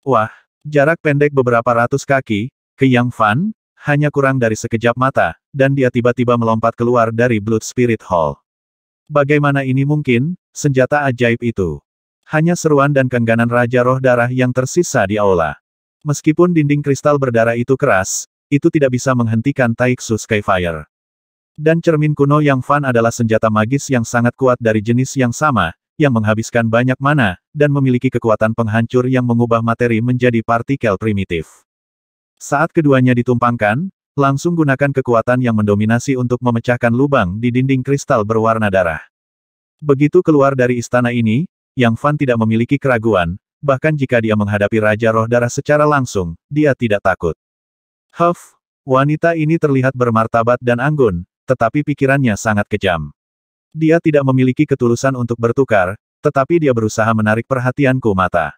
Wah, jarak pendek beberapa ratus kaki, ke Yang Fan, hanya kurang dari sekejap mata, dan dia tiba-tiba melompat keluar dari Blood Spirit Hall. Bagaimana ini mungkin, senjata ajaib itu? Hanya seruan dan kengganan Raja Roh Darah yang tersisa di aula. Meskipun dinding kristal berdarah itu keras, itu tidak bisa menghentikan Taiksu Skyfire. Dan cermin kuno Yang Fan adalah senjata magis yang sangat kuat dari jenis yang sama, yang menghabiskan banyak mana, dan memiliki kekuatan penghancur yang mengubah materi menjadi partikel primitif. Saat keduanya ditumpangkan, langsung gunakan kekuatan yang mendominasi untuk memecahkan lubang di dinding kristal berwarna darah. Begitu keluar dari istana ini, Yang Fan tidak memiliki keraguan, bahkan jika dia menghadapi Raja Roh Darah secara langsung, dia tidak takut. Huff, wanita ini terlihat bermartabat dan anggun, tetapi pikirannya sangat kejam. Dia tidak memiliki ketulusan untuk bertukar, tetapi dia berusaha menarik perhatianku mata.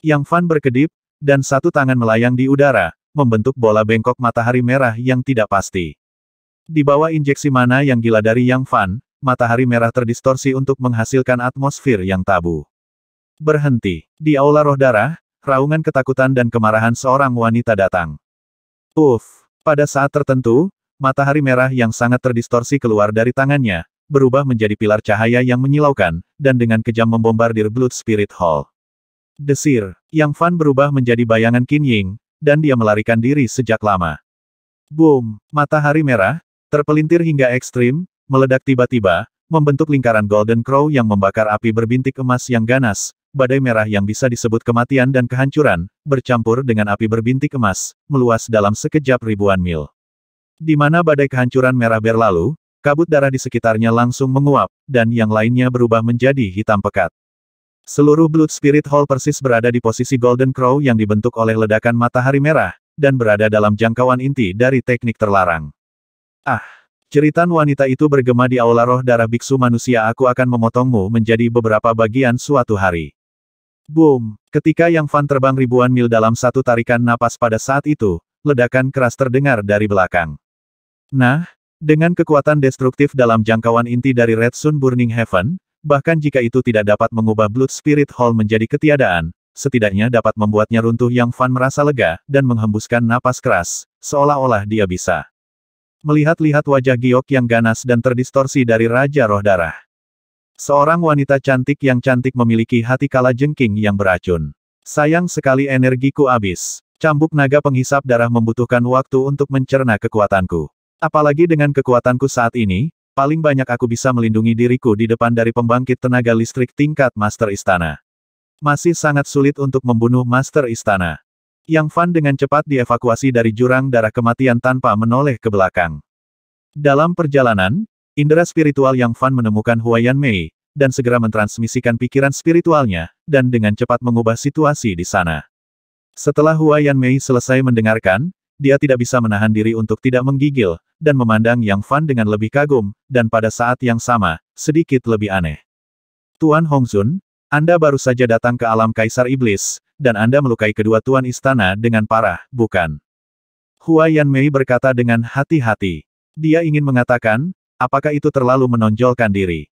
Yang Fan berkedip, dan satu tangan melayang di udara, membentuk bola bengkok matahari merah yang tidak pasti. Di bawah injeksi mana yang gila dari Yang Fan, matahari merah terdistorsi untuk menghasilkan atmosfer yang tabu. Berhenti. Di aula roh darah, raungan ketakutan dan kemarahan seorang wanita datang. Pada saat tertentu, matahari merah yang sangat terdistorsi keluar dari tangannya, berubah menjadi pilar cahaya yang menyilaukan, dan dengan kejam membombardir Blood Spirit Hall. Desir, Yang Fan berubah menjadi bayangan Qin Ying, dan dia melarikan diri sejak lama. Boom! Matahari merah, terpelintir hingga ekstrim, meledak tiba-tiba, membentuk lingkaran Golden Crow yang membakar api berbintik emas yang ganas, badai merah yang bisa disebut kematian dan kehancuran, bercampur dengan api berbintik emas, meluas dalam sekejap ribuan mil. Di mana badai kehancuran merah berlalu, kabut darah di sekitarnya langsung menguap, dan yang lainnya berubah menjadi hitam pekat. Seluruh Blood Spirit Hall persis berada di posisi Golden Crow yang dibentuk oleh ledakan matahari merah, dan berada dalam jangkauan inti dari teknik terlarang. Jeritan wanita itu bergema di aula roh darah biksu manusia. Aku akan memotongmu menjadi beberapa bagian suatu hari. Boom! Ketika Yang Fan terbang ribuan mil dalam satu tarikan napas pada saat itu, ledakan keras terdengar dari belakang. Nah, dengan kekuatan destruktif dalam jangkauan inti dari Red Sun Burning Heaven, bahkan jika itu tidak dapat mengubah Blood Spirit Hall menjadi ketiadaan, setidaknya dapat membuatnya runtuh. Yang Fan merasa lega, dan menghembuskan napas keras, seolah-olah dia bisa melihat-lihat wajah giok yang ganas dan terdistorsi dari Raja Roh Darah. Seorang wanita cantik yang cantik memiliki hati kalajengking yang beracun. Sayang sekali energiku habis. Cambuk naga penghisap darah membutuhkan waktu untuk mencerna kekuatanku. Apalagi dengan kekuatanku saat ini, paling banyak aku bisa melindungi diriku di depan dari pembangkit tenaga listrik tingkat Master Istana. Masih sangat sulit untuk membunuh Master Istana. Yang Fan dengan cepat dievakuasi dari jurang darah kematian tanpa menoleh ke belakang. Dalam perjalanan, indera spiritual Yang Fan menemukan Huayan Mei, dan segera mentransmisikan pikiran spiritualnya, dan dengan cepat mengubah situasi di sana. Setelah Huayan Mei selesai mendengarkan, dia tidak bisa menahan diri untuk tidak menggigil, dan memandang Yang Fan dengan lebih kagum, dan pada saat yang sama, sedikit lebih aneh. Tuan Hongxun, Anda baru saja datang ke alam Kaisar Iblis, dan Anda melukai kedua tuan istana dengan parah, bukan? Huayan Mei berkata dengan hati-hati. Dia ingin mengatakan, apakah itu terlalu menonjolkan diri?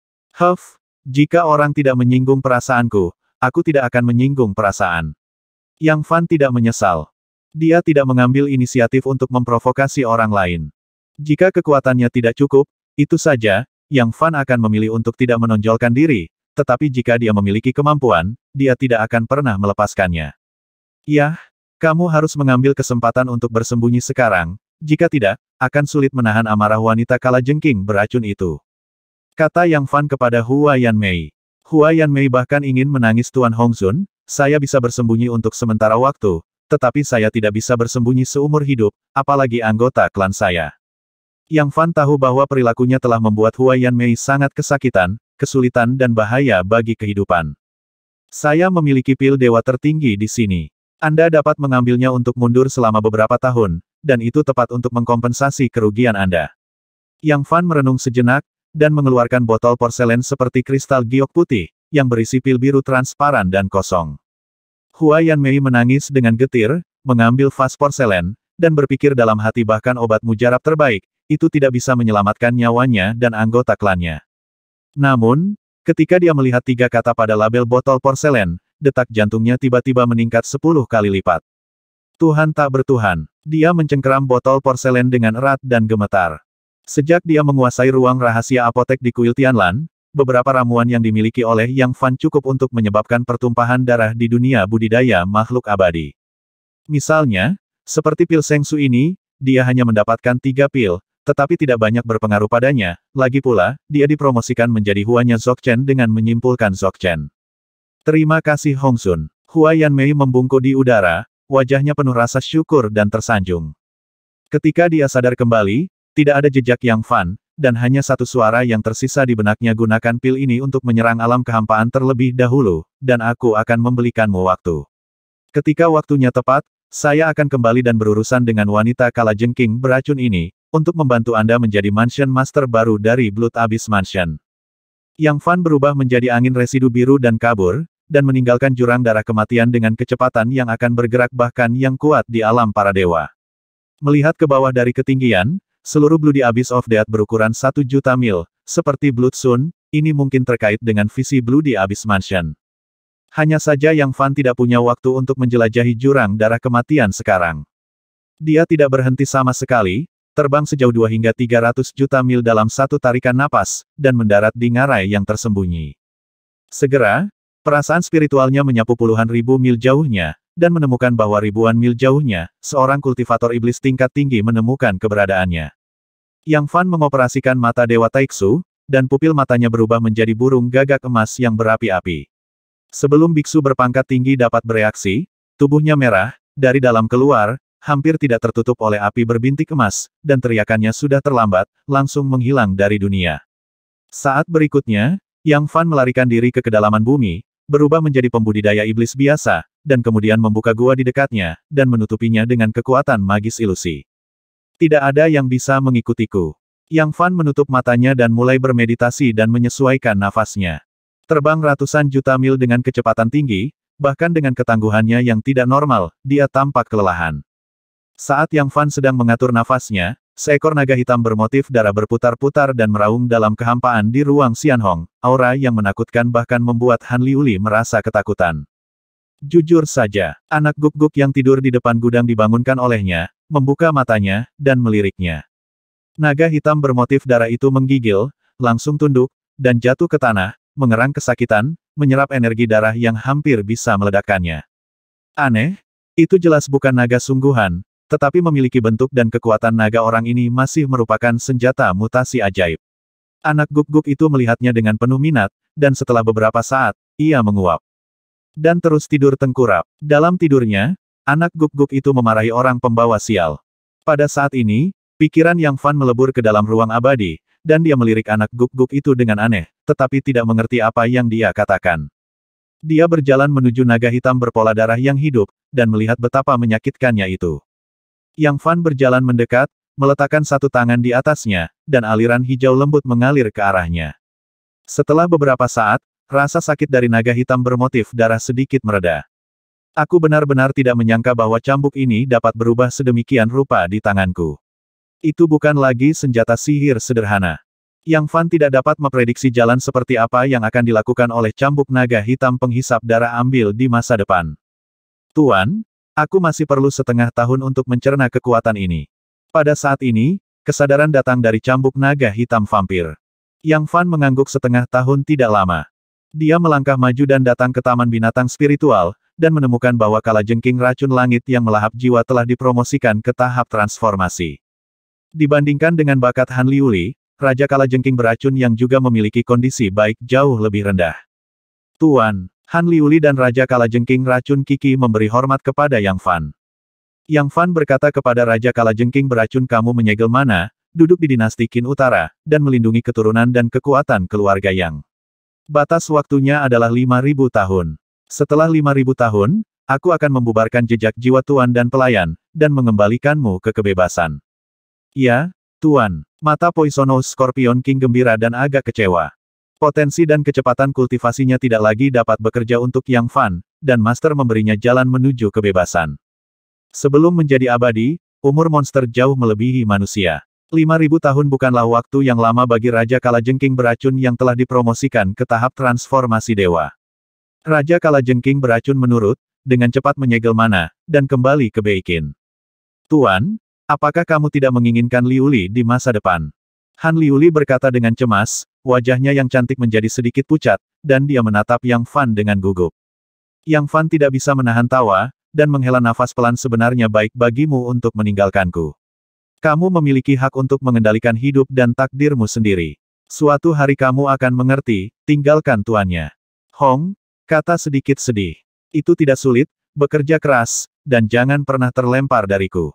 Jika orang tidak menyinggung perasaanku, aku tidak akan menyinggung perasaan. Yang Fan tidak menyesal. Dia tidak mengambil inisiatif untuk memprovokasi orang lain. Jika kekuatannya tidak cukup, itu saja, Yang Fan akan memilih untuk tidak menonjolkan diri, tetapi jika dia memiliki kemampuan, dia tidak akan pernah melepaskannya. Yah, kamu harus mengambil kesempatan untuk bersembunyi sekarang, jika tidak, akan sulit menahan amarah wanita kalajengking beracun itu. Kata Yang Fan kepada Huayan Mei. Huayan Mei bahkan ingin menangis. Tuan Hongxun, saya bisa bersembunyi untuk sementara waktu, tetapi saya tidak bisa bersembunyi seumur hidup, apalagi anggota klan saya. Yang Fan tahu bahwa perilakunya telah membuat Huayan Mei sangat kesakitan, kesulitan dan bahaya bagi kehidupan. Saya memiliki pil dewa tertinggi di sini. Anda dapat mengambilnya untuk mundur selama beberapa tahun, dan itu tepat untuk mengkompensasi kerugian Anda. Yang Fan merenung sejenak, dan mengeluarkan botol porselen seperti kristal giok putih, yang berisi pil biru transparan dan kosong. Huayan Mei menangis dengan getir, mengambil vas porselen, dan berpikir dalam hati bahkan obat mujarab terbaik, itu tidak bisa menyelamatkan nyawanya dan anggota klannya. Namun, ketika dia melihat 3 kata pada label botol porselen, detak jantungnya tiba-tiba meningkat 10 kali lipat. Tuhan tak bertuhan. Dia mencengkeram botol porselen dengan erat dan gemetar. Sejak dia menguasai ruang rahasia apotek di Kuil Tianlan, beberapa ramuan yang dimiliki oleh Yang Fan cukup untuk menyebabkan pertumpahan darah di dunia budidaya makhluk abadi. Misalnya, seperti pil Sengsu ini, dia hanya mendapatkan 3 pil, tetapi tidak banyak berpengaruh padanya. Lagi pula, dia dipromosikan menjadi Huanya Dzogchen dengan menyimpulkan Dzogchen. Terima kasih Hongxun. Huayan Mei membungkuk di udara, wajahnya penuh rasa syukur dan tersanjung. Ketika dia sadar kembali, tidak ada jejak Yang Fan, dan hanya satu suara yang tersisa di benaknya, gunakan pil ini untuk menyerang alam kehampaan terlebih dahulu, dan aku akan membelikanmu waktu. Ketika waktunya tepat, saya akan kembali dan berurusan dengan wanita kalajengking beracun ini, untuk membantu Anda menjadi Mansion Master baru dari Blood Abyss Mansion. Yang Fan berubah menjadi angin residu biru dan kabur, dan meninggalkan jurang darah kematian dengan kecepatan yang akan bergerak bahkan yang kuat di alam para dewa. Melihat ke bawah dari ketinggian, seluruh Bloody Abyss of Death berukuran 1 juta mil, seperti Blood Sun, ini mungkin terkait dengan visi Bloody Abyss Mansion. Hanya saja Yang Fan tidak punya waktu untuk menjelajahi jurang darah kematian sekarang. Dia tidak berhenti sama sekali, terbang sejauh 2 hingga 300 juta mil dalam satu tarikan napas, dan mendarat di ngarai yang tersembunyi. Segera, perasaan spiritualnya menyapu puluhan ribu mil jauhnya, dan menemukan bahwa ribuan mil jauhnya, seorang kultivator iblis tingkat tinggi menemukan keberadaannya. Yang Fan mengoperasikan mata Dewa Taiksu, dan pupil matanya berubah menjadi burung gagak emas yang berapi-api. Sebelum biksu berpangkat tinggi dapat bereaksi, tubuhnya merah, dari dalam keluar, hampir tidak tertutup oleh api berbintik emas, dan teriakannya sudah terlambat, langsung menghilang dari dunia. Saat berikutnya, Yang Fan melarikan diri ke kedalaman bumi, berubah menjadi pembudidaya iblis biasa, dan kemudian membuka gua di dekatnya, dan menutupinya dengan kekuatan magis ilusi. Tidak ada yang bisa mengikutiku. Yang Fan menutup matanya dan mulai bermeditasi dan menyesuaikan nafasnya. Terbang ratusan juta mil dengan kecepatan tinggi, bahkan dengan ketangguhannya yang tidak normal, dia tampak kelelahan. Saat Yang Fan sedang mengatur nafasnya, seekor naga hitam bermotif darah berputar-putar dan meraung dalam kehampaan di ruang Xianhong, aura yang menakutkan bahkan membuat Han Liuli merasa ketakutan. Jujur saja, anak guk-guk yang tidur di depan gudang dibangunkan olehnya, membuka matanya, dan meliriknya. Naga hitam bermotif darah itu menggigil, langsung tunduk, dan jatuh ke tanah, mengerang kesakitan, menyerap energi darah yang hampir bisa meledakkannya. Aneh, itu jelas bukan naga sungguhan, tetapi memiliki bentuk dan kekuatan naga orang ini masih merupakan senjata mutasi ajaib. Anak guk-guk itu melihatnya dengan penuh minat, dan setelah beberapa saat, ia menguap. Dan terus tidur tengkurap. Dalam tidurnya, anak guk-guk itu memarahi orang pembawa sial. Pada saat ini, pikiran Yang Fan melebur ke dalam ruang abadi, dan dia melirik anak guk-guk itu dengan aneh, tetapi tidak mengerti apa yang dia katakan. Dia berjalan menuju naga hitam berpola darah yang hidup, dan melihat betapa menyakitkannya itu. Yang Fan berjalan mendekat, meletakkan satu tangan di atasnya, dan aliran hijau lembut mengalir ke arahnya. Setelah beberapa saat, rasa sakit dari naga hitam bermotif darah sedikit mereda. Aku benar-benar tidak menyangka bahwa cambuk ini dapat berubah sedemikian rupa di tanganku. Itu bukan lagi senjata sihir sederhana. Yang Fan tidak dapat memprediksi jalan seperti apa yang akan dilakukan oleh cambuk naga hitam penghisap darah ambil di masa depan. Tuan, aku masih perlu setengah tahun untuk mencerna kekuatan ini. Pada saat ini, kesadaran datang dari cambuk naga hitam vampir. Yang Fan mengangguk setengah tahun tidak lama. Dia melangkah maju dan datang ke taman binatang spiritual, dan menemukan bahwa kalajengking racun langit yang melahap jiwa telah dipromosikan ke tahap transformasi. Dibandingkan dengan bakat Han Liuli, Raja Kalajengking beracun yang juga memiliki kondisi baik jauh lebih rendah. Tuan, Han Liuli dan Raja Kalajengking racun Kiki memberi hormat kepada Yang Fan. Yang Fan berkata kepada Raja Kalajengking beracun, kamu menyegel mana, duduk di dinasti Qin Utara, dan melindungi keturunan dan kekuatan keluarga Yang. Batas waktunya adalah 5.000 tahun. Setelah 5.000 tahun, aku akan membubarkan jejak jiwa Tuan dan pelayan, dan mengembalikanmu ke kebebasan. Ya, Tuan. Mata Poisonous Scorpion King gembira dan agak kecewa. Potensi dan kecepatan kultivasinya tidak lagi dapat bekerja untuk Yang Fan, dan Master memberinya jalan menuju kebebasan. Sebelum menjadi abadi, umur monster jauh melebihi manusia. 5.000 tahun bukanlah waktu yang lama bagi Raja Kalajengking beracun yang telah dipromosikan ke tahap transformasi dewa. Raja Kalajengking beracun menurut, dengan cepat menyegel mana, dan kembali ke Beikin. Tuan, apakah kamu tidak menginginkan Liuli di masa depan? Han Liuli berkata dengan cemas, wajahnya yang cantik menjadi sedikit pucat, dan dia menatap Yang Fan dengan gugup. Yang Fan tidak bisa menahan tawa, dan menghela nafas pelan, sebenarnya baik bagimu untuk meninggalkanku. Kamu memiliki hak untuk mengendalikan hidup dan takdirmu sendiri. Suatu hari kamu akan mengerti, tinggalkan tuannya. Hong, kata sedikit sedih. Itu tidak sulit, bekerja keras, dan jangan pernah terlempar dariku.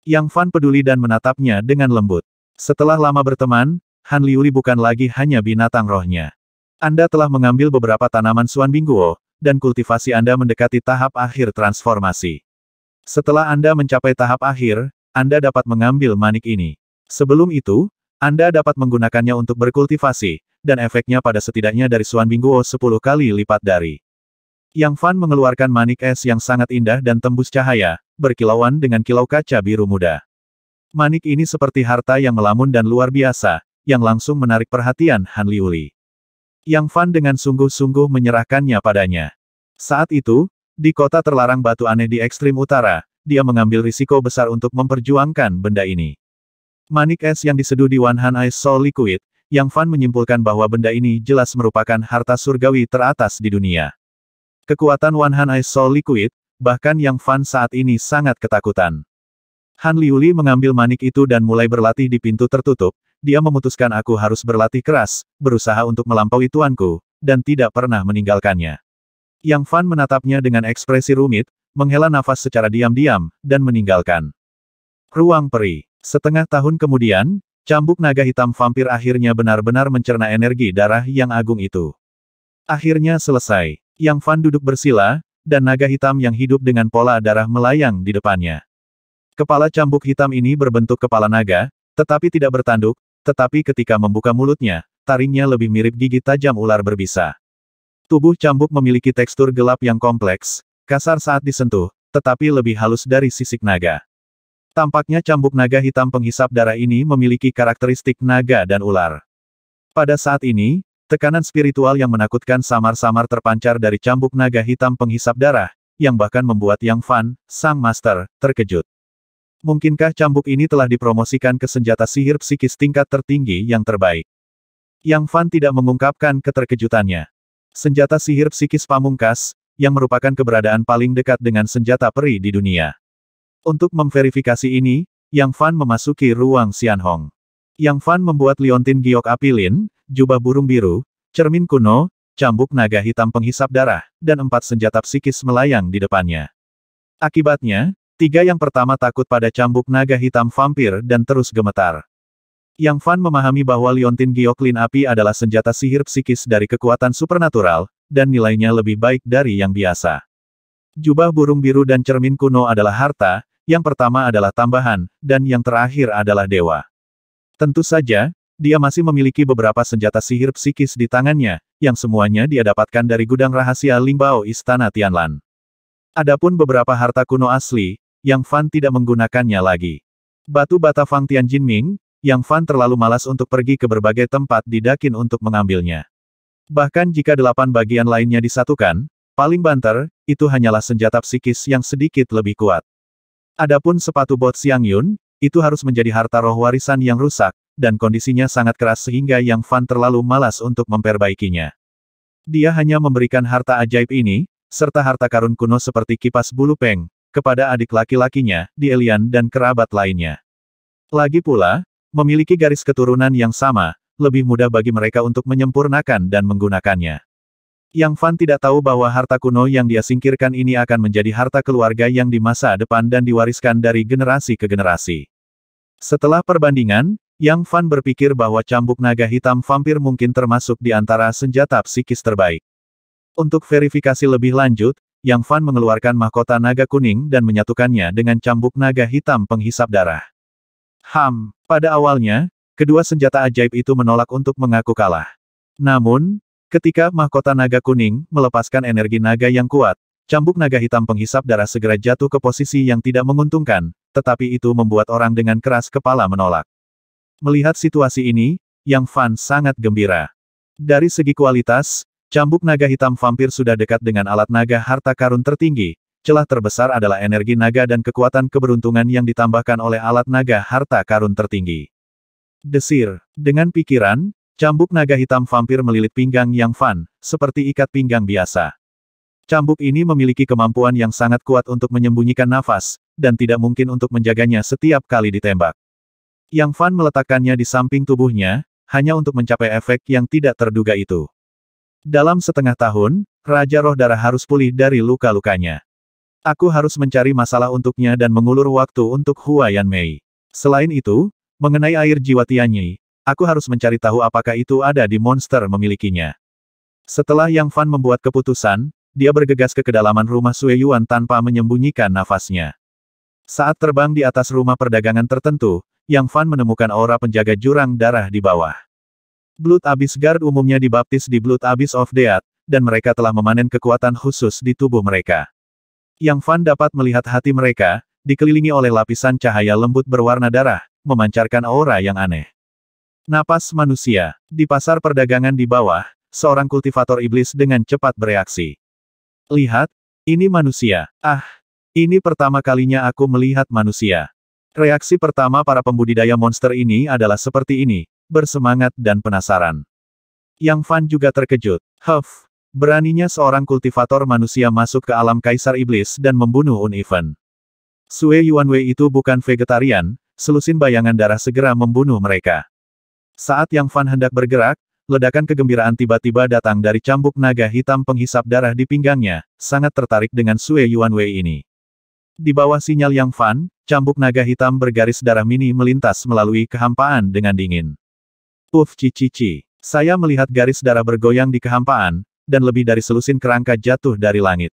Yang Fan peduli dan menatapnya dengan lembut. Setelah lama berteman, Han Liuli bukan lagi hanya binatang rohnya. Anda telah mengambil beberapa tanaman Xuan Bingguo, dan kultivasi Anda mendekati tahap akhir transformasi. Setelah Anda mencapai tahap akhir, Anda dapat mengambil manik ini. Sebelum itu, Anda dapat menggunakannya untuk berkultivasi, dan efeknya pada setidaknya dari Xuan Bingguo 10 kali lipat dari. Yang Fan mengeluarkan manik es yang sangat indah dan tembus cahaya, berkilauan dengan kilau kaca biru muda. Manik ini seperti harta yang melamun dan luar biasa, yang langsung menarik perhatian Han Liuli. Yang Fan dengan sungguh-sungguh menyerahkannya padanya. Saat itu, di kota terlarang batu aneh di ekstrim utara, dia mengambil risiko besar untuk memperjuangkan benda ini. Manik es yang diseduh di Wan Han Ice Soul Liquid, Yang Fan menyimpulkan bahwa benda ini jelas merupakan harta surgawi teratas di dunia. Kekuatan Wan Han Ice Soul Liquid, bahkan Yang Fan saat ini sangat ketakutan. Han Liuli mengambil manik itu dan mulai berlatih di pintu tertutup. Dia memutuskan aku harus berlatih keras, berusaha untuk melampaui tuanku, dan tidak pernah meninggalkannya. Yang Fan menatapnya dengan ekspresi rumit, menghela nafas secara diam-diam, dan meninggalkan ruang peri. Setengah tahun kemudian, cambuk naga hitam vampir akhirnya benar-benar mencerna energi darah yang agung itu. Akhirnya selesai. Yang Fan duduk bersila, dan naga hitam yang hidup dengan pola darah melayang di depannya. Kepala cambuk hitam ini berbentuk kepala naga, tetapi tidak bertanduk, tetapi ketika membuka mulutnya, taringnya lebih mirip gigi tajam ular berbisa. Tubuh cambuk memiliki tekstur gelap yang kompleks, kasar saat disentuh, tetapi lebih halus dari sisik naga. Tampaknya cambuk naga hitam penghisap darah ini memiliki karakteristik naga dan ular. Pada saat ini, tekanan spiritual yang menakutkan samar-samar terpancar dari cambuk naga hitam penghisap darah, yang bahkan membuat Yang Fan, sang master, terkejut. Mungkinkah cambuk ini telah dipromosikan ke senjata sihir psikis tingkat tertinggi yang terbaik? Yang Fan tidak mengungkapkan keterkejutannya. Senjata sihir psikis pamungkas, yang merupakan keberadaan paling dekat dengan senjata peri di dunia. Untuk memverifikasi ini, Yang Fan memasuki ruang Xianhong. Yang Fan membuat liontin giok api lin, jubah burung biru, cermin kuno, cambuk naga hitam penghisap darah, dan 4 senjata psikis melayang di depannya. Akibatnya, 3 yang pertama takut pada cambuk naga hitam vampir dan terus gemetar. Yang Fan memahami bahwa liontin giok lin api adalah senjata sihir psikis dari kekuatan supernatural, dan nilainya lebih baik dari yang biasa. Jubah burung biru dan cermin kuno adalah harta, yang pertama adalah tambahan, dan yang terakhir adalah dewa. Tentu saja, dia masih memiliki beberapa senjata sihir psikis di tangannya, yang semuanya dia dapatkan dari gudang rahasia Lingbao Istana Tianlan. Adapun beberapa harta kuno asli, Yang Fan tidak menggunakannya lagi. Batu bata Fang Tianjinming, Yang Fan terlalu malas untuk pergi ke berbagai tempat di Dakin untuk mengambilnya. Bahkan jika 8 bagian lainnya disatukan, paling banter, itu hanyalah senjata psikis yang sedikit lebih kuat. Adapun sepatu bot Xiang Yun, itu harus menjadi harta roh warisan yang rusak, dan kondisinya sangat keras sehingga Yang Fan terlalu malas untuk memperbaikinya. Dia hanya memberikan harta ajaib ini, serta harta karun kuno seperti kipas bulu peng, kepada adik laki-lakinya, Dielian dan kerabat lainnya. Lagi pula, memiliki garis keturunan yang sama, lebih mudah bagi mereka untuk menyempurnakan dan menggunakannya. Yang Fan tidak tahu bahwa harta kuno yang dia singkirkan ini akan menjadi harta keluarga yang di masa depan dan diwariskan dari generasi ke generasi. Setelah perbandingan, Yang Fan berpikir bahwa cambuk naga hitam vampir mungkin termasuk di antara senjata psikis terbaik. Untuk verifikasi lebih lanjut, Yang Fan mengeluarkan mahkota naga kuning dan menyatukannya dengan cambuk naga hitam penghisap darah. Pada awalnya, kedua senjata ajaib itu menolak untuk mengaku kalah. Namun, ketika mahkota naga kuning melepaskan energi naga yang kuat, cambuk naga hitam penghisap darah segera jatuh ke posisi yang tidak menguntungkan, tetapi itu membuat orang dengan keras kepala menolak. Melihat situasi ini, Yang Fan sangat gembira. Dari segi kualitas, cambuk naga hitam vampir sudah dekat dengan alat naga harta karun tertinggi. Celah terbesar adalah energi naga dan kekuatan keberuntungan yang ditambahkan oleh alat naga harta karun tertinggi. Desir. Dengan pikiran, cambuk naga hitam vampir melilit pinggang Yang Fan, seperti ikat pinggang biasa. Cambuk ini memiliki kemampuan yang sangat kuat untuk menyembunyikan nafas, dan tidak mungkin untuk menjaganya setiap kali ditembak. Yang Fan meletakkannya di samping tubuhnya, hanya untuk mencapai efek yang tidak terduga itu. Dalam setengah tahun, Raja Roh Darah harus pulih dari luka-lukanya. Aku harus mencari masalah untuknya dan mengulur waktu untuk Hua Yanmei. Selain itu, Mengenai air jiwa Tianyi, aku harus mencari tahu apakah itu ada di monster memilikinya. Setelah Yang Fan membuat keputusan, dia bergegas ke kedalaman rumah Sue Yuan tanpa menyembunyikan nafasnya. Saat terbang di atas rumah perdagangan tertentu, Yang Fan menemukan aura penjaga jurang darah di bawah. Blood Abyss Guard umumnya dibaptis di Blood Abyss of Death, dan mereka telah memanen kekuatan khusus di tubuh mereka. Yang Fan dapat melihat hati mereka, dikelilingi oleh lapisan cahaya lembut berwarna darah, memancarkan aura yang aneh. Napas manusia. Di pasar perdagangan di bawah, seorang kultivator iblis dengan cepat bereaksi. Lihat, ini manusia. Ah, ini pertama kalinya aku melihat manusia. Reaksi pertama para pembudidaya monster ini adalah seperti ini, bersemangat dan penasaran. Yang Fan juga terkejut. Huff, beraninya seorang kultivator manusia masuk ke alam Kaisar Iblis dan membunuh Uneven. Sue Yuanwei itu bukan vegetarian, selusin bayangan darah segera membunuh mereka. Saat Yang Fan hendak bergerak, ledakan kegembiraan tiba-tiba datang dari cambuk naga hitam penghisap darah di pinggangnya, sangat tertarik dengan Sue Yuanwei ini. Di bawah sinyal Yang Fan, cambuk naga hitam bergaris darah mini melintas melalui kehampaan dengan dingin. Puff cici. Saya melihat garis darah bergoyang di kehampaan, dan lebih dari selusin kerangka jatuh dari langit.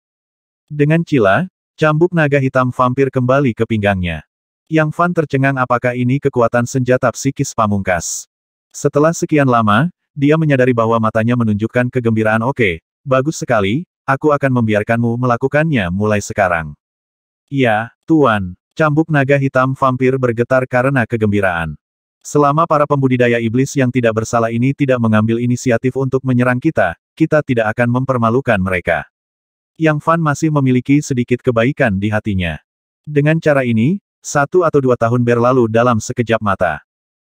Dengan cila, cambuk naga hitam vampir kembali ke pinggangnya. Yang Fan tercengang apakah ini kekuatan senjata psikis pamungkas. Setelah sekian lama, dia menyadari bahwa matanya menunjukkan kegembiraan. Oke, bagus sekali, aku akan membiarkanmu melakukannya mulai sekarang. Ya, Tuan. Cambuk naga hitam vampir bergetar karena kegembiraan. Selama para pembudidaya iblis yang tidak bersalah ini tidak mengambil inisiatif untuk menyerang kita, kita tidak akan mempermalukan mereka. Yang Fan masih memiliki sedikit kebaikan di hatinya. Dengan cara ini, 1 atau 2 tahun berlalu dalam sekejap mata.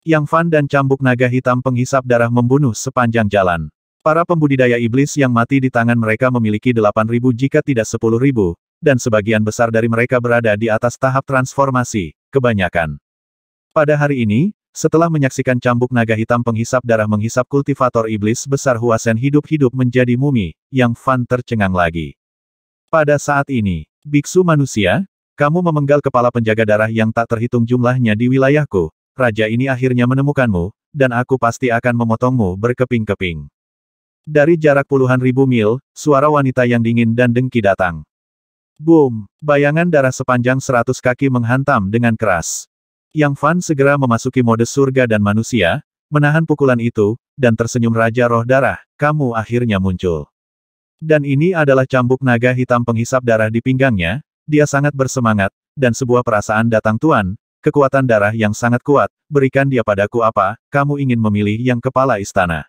Yang Fan dan cambuk naga hitam penghisap darah membunuh sepanjang jalan. Para pembudidaya iblis yang mati di tangan mereka memiliki 8.000 jika tidak 10.000, dan sebagian besar dari mereka berada di atas tahap transformasi, kebanyakan. Pada hari ini, setelah menyaksikan cambuk naga hitam penghisap darah menghisap kultivator iblis besar Huasen hidup-hidup menjadi mumi, Yang Fan tercengang lagi. Pada saat ini, biksu manusia, kamu memenggal kepala penjaga darah yang tak terhitung jumlahnya di wilayahku. Raja ini akhirnya menemukanmu, dan aku pasti akan memotongmu berkeping-keping. Dari jarak puluhan ribu mil, suara wanita yang dingin dan dengki datang. Boom! Bayangan darah sepanjang 100 kaki menghantam dengan keras. Yang Fan segera memasuki mode surga dan manusia, menahan pukulan itu, dan tersenyum Raja Roh Darah, kamu akhirnya muncul. Dan ini adalah cambuk naga hitam penghisap darah di pinggangnya, dia sangat bersemangat, dan sebuah perasaan datang Tuan, kekuatan darah yang sangat kuat, berikan dia padaku apa, kamu ingin memilih yang kepala istana.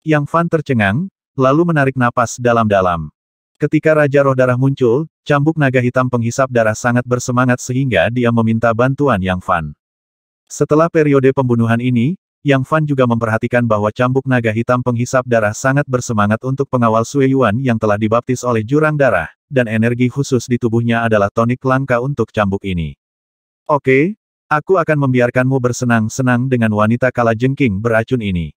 Yang Fan tercengang, lalu menarik napas dalam-dalam. Ketika Raja Roh Darah muncul, cambuk naga hitam penghisap darah sangat bersemangat sehingga dia meminta bantuan Yang Fan. Setelah periode pembunuhan ini, Yang Fan juga memperhatikan bahwa cambuk naga hitam penghisap darah sangat bersemangat untuk pengawal Sue Yuan yang telah dibaptis oleh jurang darah, dan energi khusus di tubuhnya adalah tonik langka untuk cambuk ini. Oke, aku akan membiarkanmu bersenang-senang dengan wanita kalajengking beracun ini.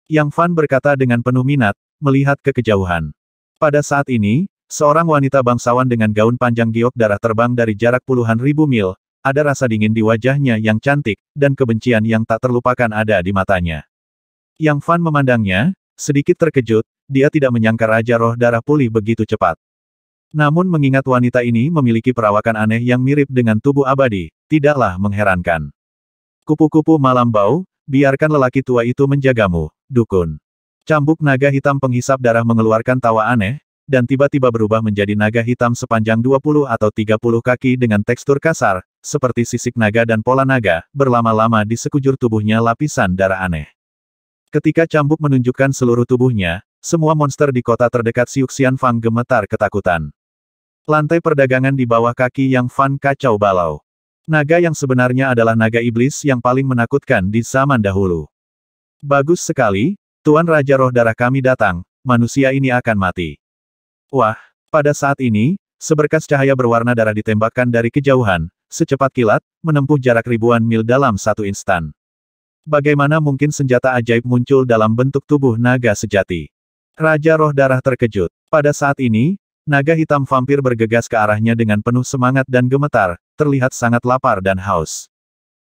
Yang Fan berkata dengan penuh minat, melihat ke kejauhan. Pada saat ini, seorang wanita bangsawan dengan gaun panjang giok darah terbang dari jarak puluhan ribu mil, ada rasa dingin di wajahnya yang cantik, dan kebencian yang tak terlupakan ada di matanya. Yang Fan memandangnya, sedikit terkejut, dia tidak menyangka Raja Roh Darah pulih begitu cepat. Namun mengingat wanita ini memiliki perawakan aneh yang mirip dengan tubuh abadi, tidaklah mengherankan. Kupu-kupu malam bau, biarkan lelaki tua itu menjagamu, dukun. Cambuk naga hitam penghisap darah mengeluarkan tawa aneh, dan tiba-tiba berubah menjadi naga hitam sepanjang 20 atau 30 kaki dengan tekstur kasar, seperti sisik naga dan pola naga, berlama-lama di sekujur tubuhnya lapisan darah aneh. Ketika cambuk menunjukkan seluruh tubuhnya, semua monster di kota terdekat Siuxian Fang gemetar ketakutan. Lantai perdagangan di bawah kaki Yang Fan kacau balau. Naga yang sebenarnya adalah naga iblis yang paling menakutkan di zaman dahulu. Bagus sekali. Tuan Raja Roh Darah kami datang, manusia ini akan mati. Wah, pada saat ini, seberkas cahaya berwarna darah ditembakkan dari kejauhan, secepat kilat, menempuh jarak ribuan mil dalam satu instan. Bagaimana mungkin senjata ajaib muncul dalam bentuk tubuh naga sejati? Raja Roh Darah terkejut. Pada saat ini, naga hitam vampir bergegas ke arahnya dengan penuh semangat dan gemetar, terlihat sangat lapar dan haus.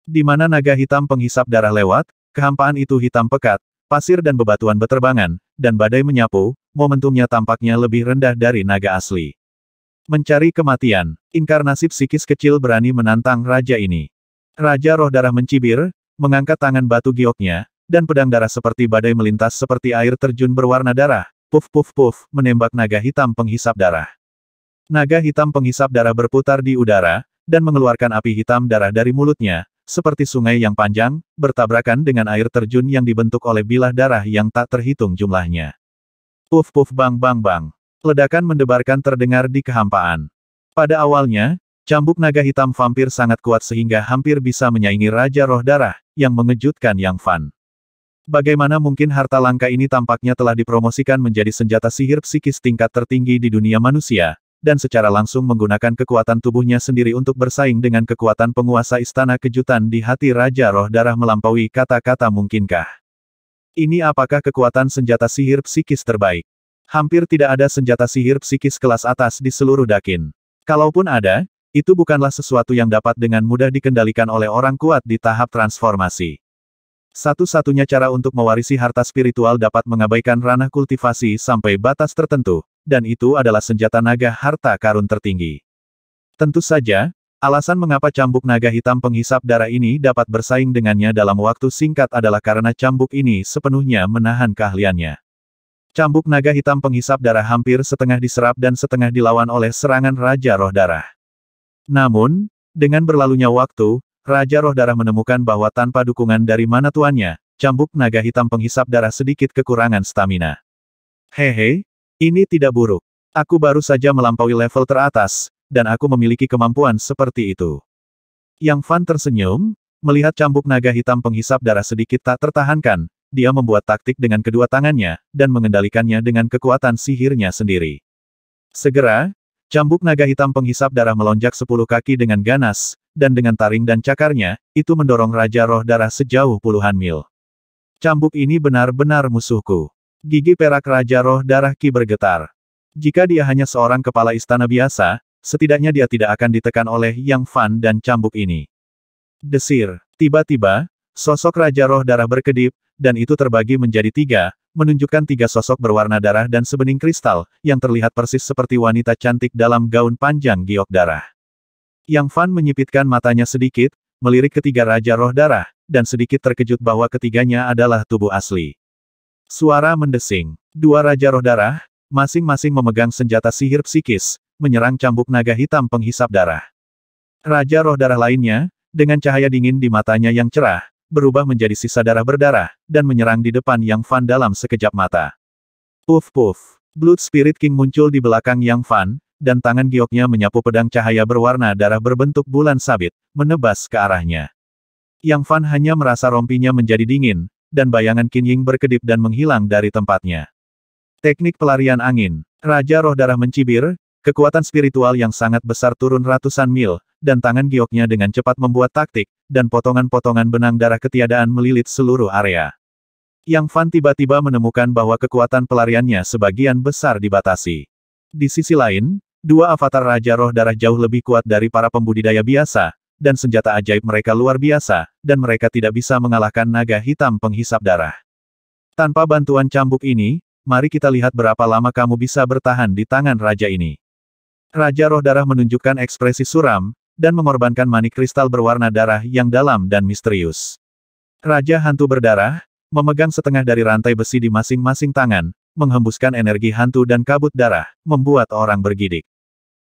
Di mana naga hitam penghisap darah lewat, kehampaan itu hitam pekat, pasir dan bebatuan beterbangan, dan badai menyapu, momentumnya tampaknya lebih rendah dari naga asli. Mencari kematian, inkarnasi psikis kecil berani menantang raja ini. Raja Roh Darah mencibir, mengangkat tangan batu gioknya, dan pedang darah seperti badai melintas seperti air terjun berwarna darah, puf puf puf, menembak naga hitam penghisap darah. Naga hitam penghisap darah berputar di udara, dan mengeluarkan api hitam darah dari mulutnya, seperti sungai yang panjang, bertabrakan dengan air terjun yang dibentuk oleh bilah darah yang tak terhitung jumlahnya. Puf puf bang bang bang. Ledakan mendebarkan terdengar di kehampaan. Pada awalnya, cambuk naga hitam vampir sangat kuat sehingga hampir bisa menyaingi Raja Roh Darah, yang mengejutkan Yang Fan. Bagaimana mungkin harta langka ini tampaknya telah dipromosikan menjadi senjata sihir psikis tingkat tertinggi di dunia manusia, dan secara langsung menggunakan kekuatan tubuhnya sendiri untuk bersaing dengan kekuatan penguasa istana kejutan di hati Raja Roh Darah melampaui kata-kata mungkinkah. Ini apakah kekuatan senjata sihir psikis terbaik? Hampir tidak ada senjata sihir psikis kelas atas di seluruh Dakin. Kalaupun ada, itu bukanlah sesuatu yang dapat dengan mudah dikendalikan oleh orang kuat di tahap transformasi. Satu-satunya cara untuk mewarisi harta spiritual dapat mengabaikan ranah kultivasi sampai batas tertentu, dan itu adalah senjata naga harta karun tertinggi. Tentu saja, alasan mengapa cambuk naga hitam penghisap darah ini dapat bersaing dengannya dalam waktu singkat adalah karena cambuk ini sepenuhnya menahan keahliannya. Cambuk naga hitam penghisap darah hampir setengah diserap dan setengah dilawan oleh serangan Raja Roh Darah. Namun, dengan berlalunya waktu, Raja Roh Darah menemukan bahwa tanpa dukungan dari mana tuannya, cambuk naga hitam penghisap darah sedikit kekurangan stamina. Hehe, ini tidak buruk. Aku baru saja melampaui level teratas, dan aku memiliki kemampuan seperti itu. Yang Fan tersenyum, melihat cambuk naga hitam penghisap darah sedikit tak tertahankan. Dia membuat taktik dengan kedua tangannya, dan mengendalikannya dengan kekuatan sihirnya sendiri. Segera, cambuk naga hitam penghisap darah melonjak 10 kaki dengan ganas, dan dengan taring dan cakarnya, itu mendorong Raja Roh Darah sejauh puluhan mil. Cambuk ini benar-benar musuhku. Gigi perak Raja Roh Darah Ki bergetar. Jika dia hanya seorang kepala istana biasa, setidaknya dia tidak akan ditekan oleh Yang Fan dan cambuk ini. Desir. Tiba-tiba, sosok Raja Roh Darah berkedip, dan itu terbagi menjadi 3, menunjukkan 3 sosok berwarna darah dan sebening kristal, yang terlihat persis seperti wanita cantik dalam gaun panjang giok darah. Yang Fan menyipitkan matanya sedikit, melirik ketiga Raja Roh Darah, dan sedikit terkejut bahwa ketiganya adalah tubuh asli. Suara mendesing. 2 Raja Roh Darah, masing-masing memegang senjata sihir psikis, menyerang cambuk naga hitam penghisap darah. Raja Roh Darah lainnya, dengan cahaya dingin di matanya yang cerah, berubah menjadi sisa darah berdarah, dan menyerang di depan Yang Fan dalam sekejap mata. Puff puff. Blood Spirit King muncul di belakang Yang Fan, dan tangan gioknya menyapu pedang cahaya berwarna darah berbentuk bulan sabit, menebas ke arahnya. Yang Fan hanya merasa rompinya menjadi dingin, dan bayangan Qin Ying berkedip dan menghilang dari tempatnya. Teknik pelarian angin. Raja Roh Darah mencibir, kekuatan spiritual yang sangat besar turun ratusan mil, dan tangan gioknya dengan cepat membuat taktik, dan potongan-potongan benang darah ketiadaan melilit seluruh area. Yang Fan tiba-tiba menemukan bahwa kekuatan pelariannya sebagian besar dibatasi. Di sisi lain, 2 avatar Raja Roh Darah jauh lebih kuat dari para pembudidaya biasa, dan senjata ajaib mereka luar biasa, dan mereka tidak bisa mengalahkan naga hitam penghisap darah. Tanpa bantuan cambuk ini, mari kita lihat berapa lama kamu bisa bertahan di tangan raja ini. Raja Roh Darah menunjukkan ekspresi suram, dan mengorbankan manik kristal berwarna darah yang dalam dan misterius. Raja Hantu Berdarah, memegang setengah dari rantai besi di masing-masing tangan, menghembuskan energi hantu dan kabut darah, membuat orang bergidik.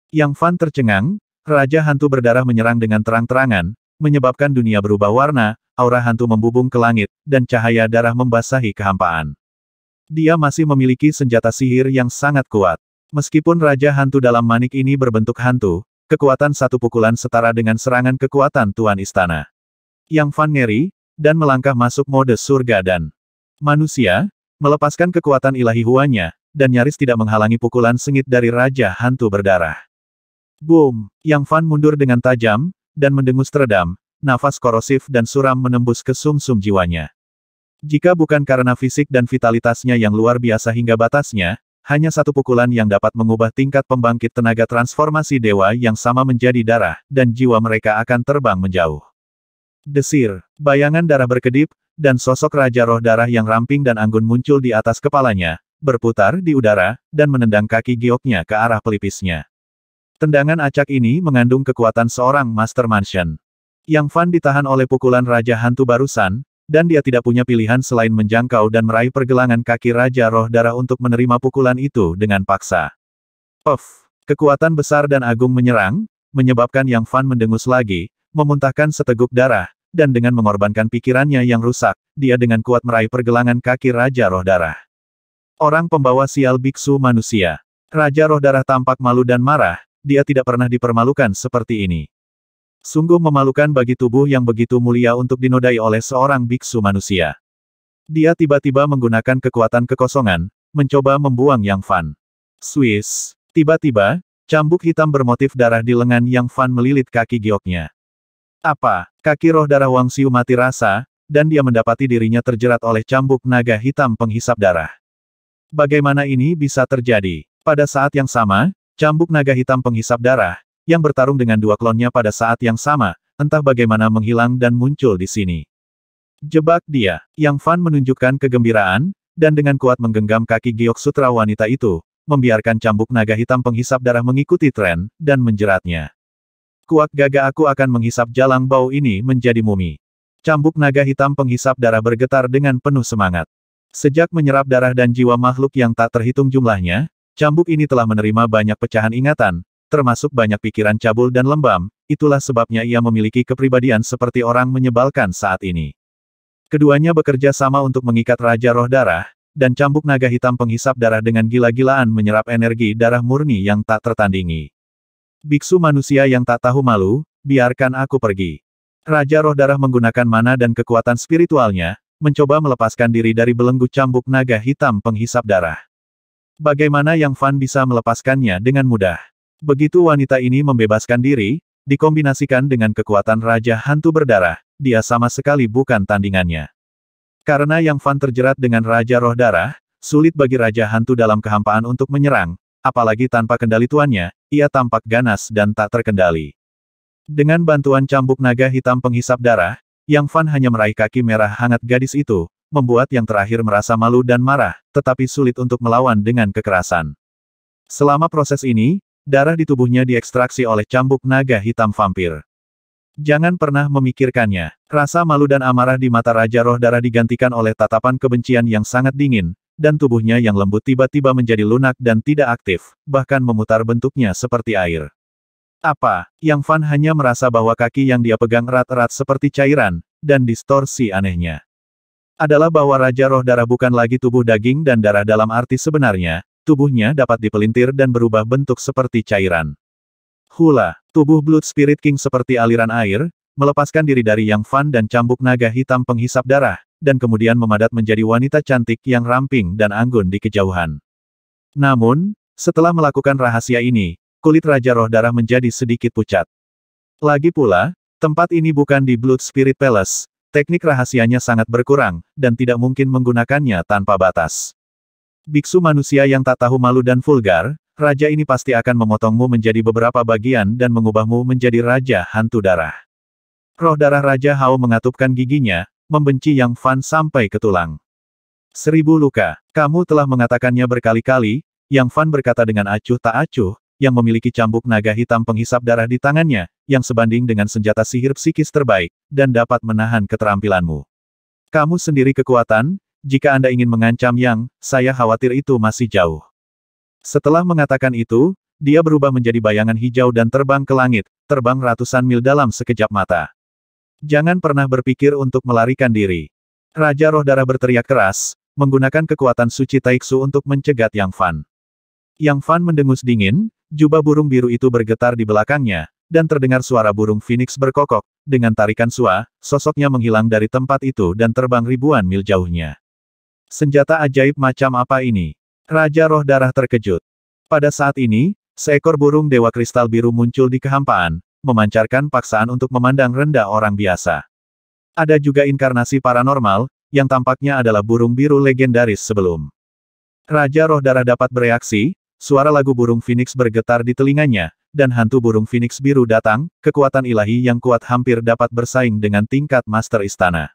Yang Fan tercengang, Raja Hantu Berdarah menyerang dengan terang-terangan, menyebabkan dunia berubah warna, aura hantu membubung ke langit, dan cahaya darah membasahi kehampaan. Dia masih memiliki senjata sihir yang sangat kuat. Meskipun Raja Hantu dalam manik ini berbentuk hantu, kekuatan satu pukulan setara dengan serangan kekuatan Tuan Istana. Yang Fan ngeri, dan melangkah masuk mode surga dan manusia, melepaskan kekuatan ilahi huanya, dan nyaris tidak menghalangi pukulan sengit dari Raja Hantu Berdarah. Boom! Yang Fan mundur dengan tajam, dan mendengus teredam, nafas korosif dan suram menembus ke sumsum jiwanya. Jika bukan karena fisik dan vitalitasnya yang luar biasa hingga batasnya, hanya satu pukulan yang dapat mengubah tingkat pembangkit tenaga transformasi dewa yang sama menjadi darah, dan jiwa mereka akan terbang menjauh. Desir, bayangan darah berkedip, dan sosok Raja Roh Darah yang ramping dan anggun muncul di atas kepalanya, berputar di udara, dan menendang kaki gioknya ke arah pelipisnya. Tendangan acak ini mengandung kekuatan seorang Master Mansion. Yang Fan ditahan oleh pukulan Raja Hantu barusan, dan dia tidak punya pilihan selain menjangkau dan meraih pergelangan kaki Raja Roh Darah untuk menerima pukulan itu dengan paksa. Puff! Kekuatan besar dan agung menyerang, menyebabkan Yang Fan mendengus lagi, memuntahkan seteguk darah, dan dengan mengorbankan pikirannya yang rusak, dia dengan kuat meraih pergelangan kaki Raja Roh Darah. Orang pembawa sial biksu manusia. Raja Roh Darah tampak malu dan marah, dia tidak pernah dipermalukan seperti ini. Sungguh memalukan bagi tubuh yang begitu mulia untuk dinodai oleh seorang biksu manusia. Dia tiba-tiba menggunakan kekuatan kekosongan, mencoba membuang Yang Fan. Swiss. Tiba-tiba, cambuk hitam bermotif darah di lengan Yang Fan melilit kaki gioknya. Apa? Kaki roh darah Wang Xiu mati rasa, dan dia mendapati dirinya terjerat oleh cambuk naga hitam penghisap darah. Bagaimana ini bisa terjadi? Pada saat yang sama, cambuk naga hitam penghisap darah, yang bertarung dengan dua klonnya pada saat yang sama, entah bagaimana menghilang dan muncul di sini. Jebak dia. Yang Fan menunjukkan kegembiraan, dan dengan kuat menggenggam kaki giok sutra wanita itu, membiarkan cambuk naga hitam penghisap darah mengikuti tren, dan menjeratnya. Kuak gagah aku akan menghisap jalang bau ini menjadi mumi. Cambuk naga hitam penghisap darah bergetar dengan penuh semangat. Sejak menyerap darah dan jiwa makhluk yang tak terhitung jumlahnya, cambuk ini telah menerima banyak pecahan ingatan, termasuk banyak pikiran cabul dan lembam, itulah sebabnya ia memiliki kepribadian seperti orang menyebalkan saat ini. Keduanya bekerja sama untuk mengikat Raja Roh Darah, dan cambuk naga hitam penghisap darah dengan gila-gilaan menyerap energi darah murni yang tak tertandingi. Biksu manusia yang tak tahu malu, biarkan aku pergi. Raja Roh Darah menggunakan mana dan kekuatan spiritualnya, mencoba melepaskan diri dari belenggu cambuk naga hitam penghisap darah. Bagaimana Yang Fan bisa melepaskannya dengan mudah? Begitu wanita ini membebaskan diri, dikombinasikan dengan kekuatan Raja Hantu berdarah, dia sama sekali bukan tandingannya. Karena Yang Fan terjerat dengan Raja Roh Darah, sulit bagi Raja Hantu dalam kehampaan untuk menyerang, apalagi tanpa kendali tuannya, ia tampak ganas dan tak terkendali. Dengan bantuan cambuk naga hitam penghisap darah, Yang Fan hanya meraih kaki merah hangat gadis itu, membuat yang terakhir merasa malu dan marah, tetapi sulit untuk melawan dengan kekerasan. Selama proses ini, darah di tubuhnya diekstraksi oleh cambuk naga hitam vampir. Jangan pernah memikirkannya. Rasa malu dan amarah di mata Raja Roh Darah digantikan oleh tatapan kebencian yang sangat dingin, dan tubuhnya yang lembut tiba-tiba menjadi lunak dan tidak aktif, bahkan memutar bentuknya seperti air. Apa? Yang Fan hanya merasa bahwa kaki yang dia pegang erat-erat seperti cairan, dan distorsi anehnya adalah bahwa Raja Roh Darah bukan lagi tubuh daging dan darah dalam arti sebenarnya, tubuhnya dapat dipelintir dan berubah bentuk seperti cairan. Hula, tubuh Blood Spirit King seperti aliran air, melepaskan diri dari Yang Fan dan cambuk naga hitam penghisap darah, dan kemudian memadat menjadi wanita cantik yang ramping dan anggun di kejauhan. Namun, setelah melakukan rahasia ini, kulit Raja Roh Darah menjadi sedikit pucat. Lagi pula, tempat ini bukan di Blood Spirit Palace, teknik rahasianya sangat berkurang, dan tidak mungkin menggunakannya tanpa batas. Biksu manusia yang tak tahu malu dan vulgar, Raja ini pasti akan memotongmu menjadi beberapa bagian dan mengubahmu menjadi Raja Hantu Darah. Roh Darah Raja Hao mengatupkan giginya, membenci Yang Fan sampai ke tulang. 1000 luka, kamu telah mengatakannya berkali-kali, Yang Fan berkata dengan acuh tak acuh, yang memiliki cambuk naga hitam penghisap darah di tangannya, yang sebanding dengan senjata sihir psikis terbaik, dan dapat menahan keterampilanmu. Kamu sendiri kekuatan, jika Anda ingin mengancam Yang, saya khawatir itu masih jauh. Setelah mengatakan itu, dia berubah menjadi bayangan hijau dan terbang ke langit, terbang ratusan mil dalam sekejap mata. Jangan pernah berpikir untuk melarikan diri. Raja Roh Darah berteriak keras, menggunakan kekuatan suci Taiksu untuk mencegat Yang Fan. Yang Fan mendengus dingin, jubah burung biru itu bergetar di belakangnya, dan terdengar suara burung Phoenix berkokok, dengan tarikan sua, sosoknya menghilang dari tempat itu dan terbang ribuan mil jauhnya. Senjata ajaib macam apa ini? Raja Roh Darah terkejut. Pada saat ini, seekor burung dewa kristal biru muncul di kehampaan, memancarkan paksaan untuk memandang rendah orang biasa. Ada juga inkarnasi paranormal, yang tampaknya adalah burung biru legendaris sebelum. Raja Roh Darah dapat bereaksi, suara lagu burung Phoenix bergetar di telinganya, dan hantu burung Phoenix biru datang, kekuatan ilahi yang kuat hampir dapat bersaing dengan tingkat Master Istana.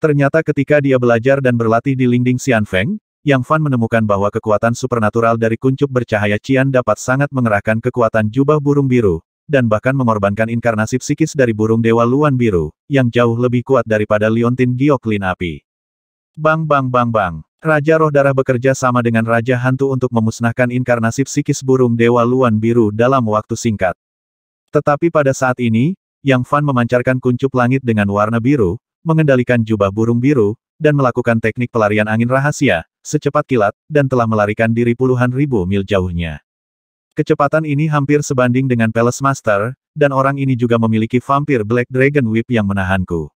Ternyata ketika dia belajar dan berlatih di Lingding Xianfeng, Yang Fan menemukan bahwa kekuatan supernatural dari kuncup bercahaya Qian dapat sangat mengerahkan kekuatan jubah burung biru, dan bahkan mengorbankan inkarnasi psikis dari burung dewa Luan biru, yang jauh lebih kuat daripada Liontin Giok Lin api. Bang bang bang bang. Raja Roh Darah bekerja sama dengan Raja Hantu untuk memusnahkan inkarnasi psikis burung dewa Luan biru dalam waktu singkat. Tetapi pada saat ini, Yang Fan memancarkan kuncup langit dengan warna biru, mengendalikan jubah burung biru, dan melakukan teknik pelarian angin rahasia, secepat kilat, dan telah melarikan diri puluhan ribu mil jauhnya. Kecepatan ini hampir sebanding dengan Palace Master, dan orang ini juga memiliki vampir Black Dragon Whip yang menahanku.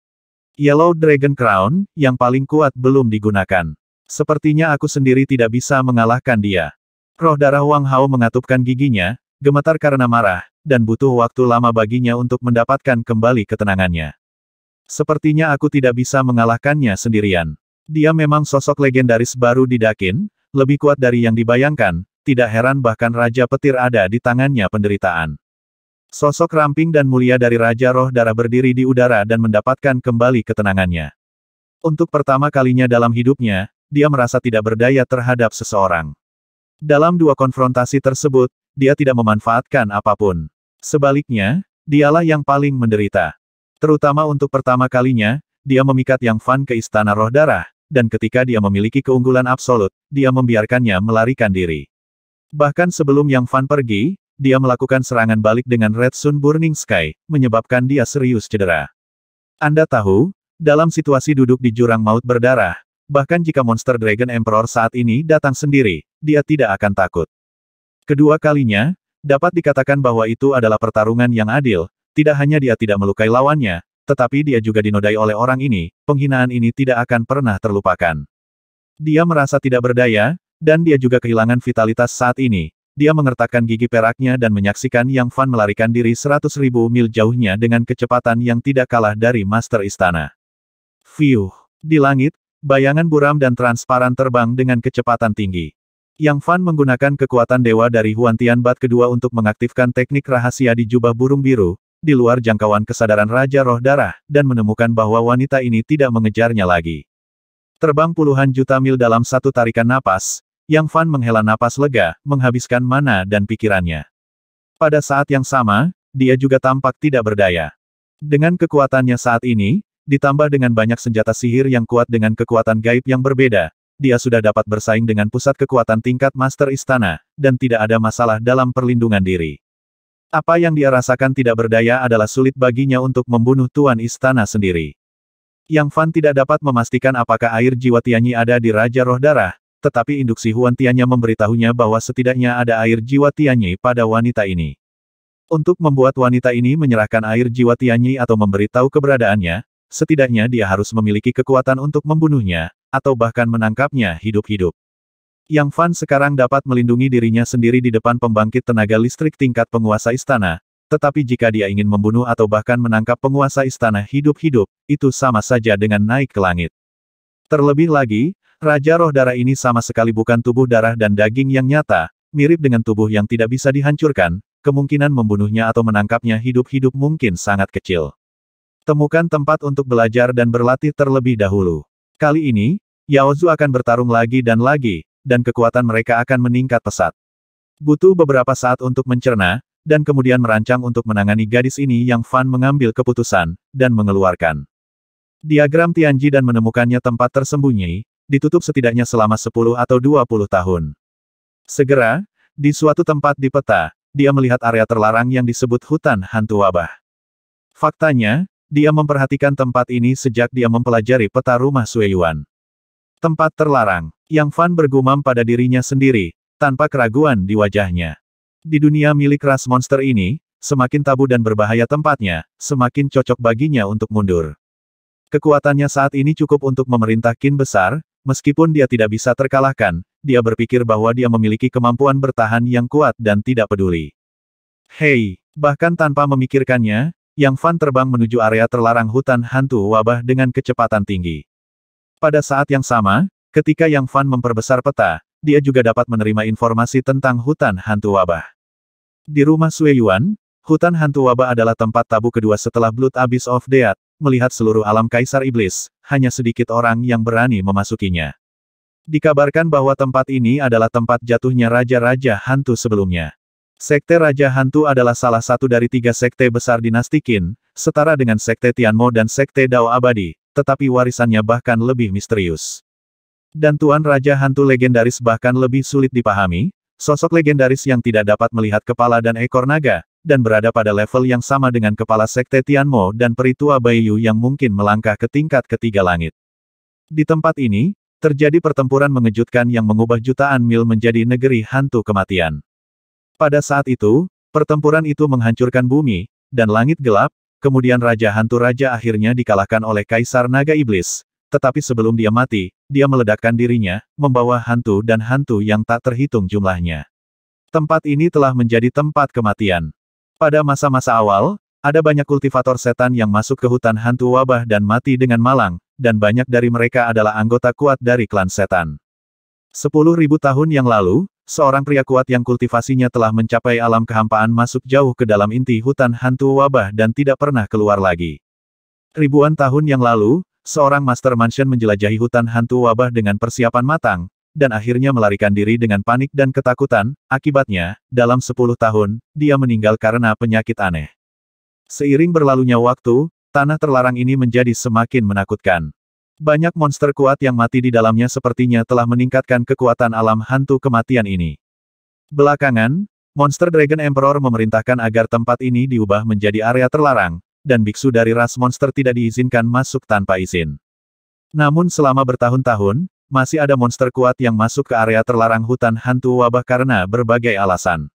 Yellow Dragon Crown, yang paling kuat belum digunakan. Sepertinya aku sendiri tidak bisa mengalahkan dia. Roh darah Wang Hao mengatupkan giginya, gemetar karena marah, dan butuh waktu lama baginya untuk mendapatkan kembali ketenangannya. Sepertinya aku tidak bisa mengalahkannya sendirian. Dia memang sosok legendaris baru di Dakin, lebih kuat dari yang dibayangkan, tidak heran bahkan Raja Petir ada di tangannya penderitaan. Sosok ramping dan mulia dari Raja Roh Darah berdiri di udara dan mendapatkan kembali ketenangannya. Untuk pertama kalinya dalam hidupnya, dia merasa tidak berdaya terhadap seseorang. Dalam dua konfrontasi tersebut, dia tidak memanfaatkan apapun. Sebaliknya, dialah yang paling menderita. Terutama untuk pertama kalinya, dia memikat Yang Fan ke Istana Roh Darah, dan ketika dia memiliki keunggulan absolut, dia membiarkannya melarikan diri. Bahkan sebelum Yang Fan pergi, dia melakukan serangan balik dengan Red Sun Burning Sky, menyebabkan dia serius cedera. Anda tahu, dalam situasi duduk di jurang maut berdarah, bahkan jika monster Dragon Emperor saat ini datang sendiri, dia tidak akan takut. Kedua kalinya, dapat dikatakan bahwa itu adalah pertarungan yang adil, tidak hanya dia tidak melukai lawannya, tetapi dia juga dinodai oleh orang ini, penghinaan ini tidak akan pernah terlupakan. Dia merasa tidak berdaya, dan dia juga kehilangan vitalitas saat ini. Dia mengertakkan gigi peraknya dan menyaksikan Yang Fan melarikan diri 100.000 mil jauhnya dengan kecepatan yang tidak kalah dari Master Istana. Fiuh! Di langit, bayangan buram dan transparan terbang dengan kecepatan tinggi. Yang Fan menggunakan kekuatan dewa dari Huan Tianbat kedua untuk mengaktifkan teknik rahasia di jubah burung biru, di luar jangkauan kesadaran Raja Roh Darah, dan menemukan bahwa wanita ini tidak mengejarnya lagi. Terbang puluhan juta mil dalam satu tarikan napas, Yang Fan menghela napas lega, menghabiskan mana dan pikirannya. Pada saat yang sama, dia juga tampak tidak berdaya. Dengan kekuatannya saat ini, ditambah dengan banyak senjata sihir yang kuat dengan kekuatan gaib yang berbeda, dia sudah dapat bersaing dengan pusat kekuatan tingkat Master Istana, dan tidak ada masalah dalam perlindungan diri. Apa yang dia rasakan tidak berdaya adalah sulit baginya untuk membunuh Tuan Istana sendiri. Yang Fan tidak dapat memastikan apakah air jiwa Tianyi ada di Raja Roh Darah, tetapi induksi Huan Tianyi memberitahunya bahwa setidaknya ada air jiwa Tianyi pada wanita ini. Untuk membuat wanita ini menyerahkan air jiwa Tianyi atau memberitahu keberadaannya, setidaknya dia harus memiliki kekuatan untuk membunuhnya, atau bahkan menangkapnya hidup-hidup. Yang Fan sekarang dapat melindungi dirinya sendiri di depan pembangkit tenaga listrik tingkat penguasa istana, tetapi jika dia ingin membunuh atau bahkan menangkap penguasa istana hidup-hidup, itu sama saja dengan naik ke langit. Terlebih lagi, Raja Roh Darah ini sama sekali bukan tubuh darah dan daging yang nyata, mirip dengan tubuh yang tidak bisa dihancurkan, kemungkinan membunuhnya atau menangkapnya hidup-hidup mungkin sangat kecil. Temukan tempat untuk belajar dan berlatih terlebih dahulu. Kali ini, Yao Zhu akan bertarung lagi, dan kekuatan mereka akan meningkat pesat. Butuh beberapa saat untuk mencerna, dan kemudian merancang untuk menangani gadis ini. Yang Fan mengambil keputusan, dan mengeluarkan diagram Tianji dan menemukannya tempat tersembunyi, ditutup setidaknya selama 10 atau 20 tahun. Segera, di suatu tempat di peta, dia melihat area terlarang yang disebut hutan hantu wabah. Faktanya, dia memperhatikan tempat ini sejak dia mempelajari peta rumah Sueyuan. Tempat terlarang. Yang Fan bergumam pada dirinya sendiri, tanpa keraguan di wajahnya. Di dunia milik ras monster ini, semakin tabu dan berbahaya tempatnya, semakin cocok baginya untuk mundur. Kekuatannya saat ini cukup untuk memerintah Qin besar, meskipun dia tidak bisa terkalahkan, dia berpikir bahwa dia memiliki kemampuan bertahan yang kuat dan tidak peduli. Hei, bahkan tanpa memikirkannya, Yang Fan terbang menuju area terlarang hutan hantu wabah dengan kecepatan tinggi. Pada saat yang sama, ketika Yang Fan memperbesar peta, dia juga dapat menerima informasi tentang hutan hantu wabah. Di rumah Sui Yuan, hutan hantu wabah adalah tempat tabu kedua setelah Blood Abyss of Death. Melihat seluruh alam Kaisar Iblis, hanya sedikit orang yang berani memasukinya. Dikabarkan bahwa tempat ini adalah tempat jatuhnya raja-raja hantu sebelumnya. Sekte Raja Hantu adalah salah satu dari 3 sekte besar dinasti Qin, setara dengan Sekte Tianmo dan Sekte Dao Abadi, tetapi warisannya bahkan lebih misterius. Dan Tuan Raja Hantu legendaris bahkan lebih sulit dipahami, sosok legendaris yang tidak dapat melihat kepala dan ekor naga, dan berada pada level yang sama dengan kepala Sekte Tianmo dan Peritua Baiyu yang mungkin melangkah ke tingkat ketiga langit. Di tempat ini, terjadi pertempuran mengejutkan yang mengubah jutaan mil menjadi negeri hantu kematian. Pada saat itu, pertempuran itu menghancurkan bumi, dan langit gelap, kemudian Raja Hantu Raja akhirnya dikalahkan oleh Kaisar Naga Iblis, tetapi sebelum dia mati, dia meledakkan dirinya, membawa hantu dan hantu yang tak terhitung jumlahnya. Tempat ini telah menjadi tempat kematian. Pada masa-masa awal, ada banyak kultivator setan yang masuk ke hutan hantu wabah dan mati dengan malang, dan banyak dari mereka adalah anggota kuat dari klan setan. 10.000 tahun yang lalu, seorang pria kuat yang kultivasinya telah mencapai alam kehampaan masuk jauh ke dalam inti hutan hantu wabah dan tidak pernah keluar lagi. Ribuan tahun yang lalu, seorang Master Mansion menjelajahi hutan hantu wabah dengan persiapan matang, dan akhirnya melarikan diri dengan panik dan ketakutan. Akibatnya, dalam 10 tahun, dia meninggal karena penyakit aneh. Seiring berlalunya waktu, tanah terlarang ini menjadi semakin menakutkan. Banyak monster kuat yang mati di dalamnya sepertinya telah meningkatkan kekuatan alam hantu kematian ini. Belakangan, Monster Dragon Emperor memerintahkan agar tempat ini diubah menjadi area terlarang, dan biksu dari ras monster tidak diizinkan masuk tanpa izin. Namun selama bertahun-tahun, masih ada monster kuat yang masuk ke area terlarang hutan hantu wabah karena berbagai alasan.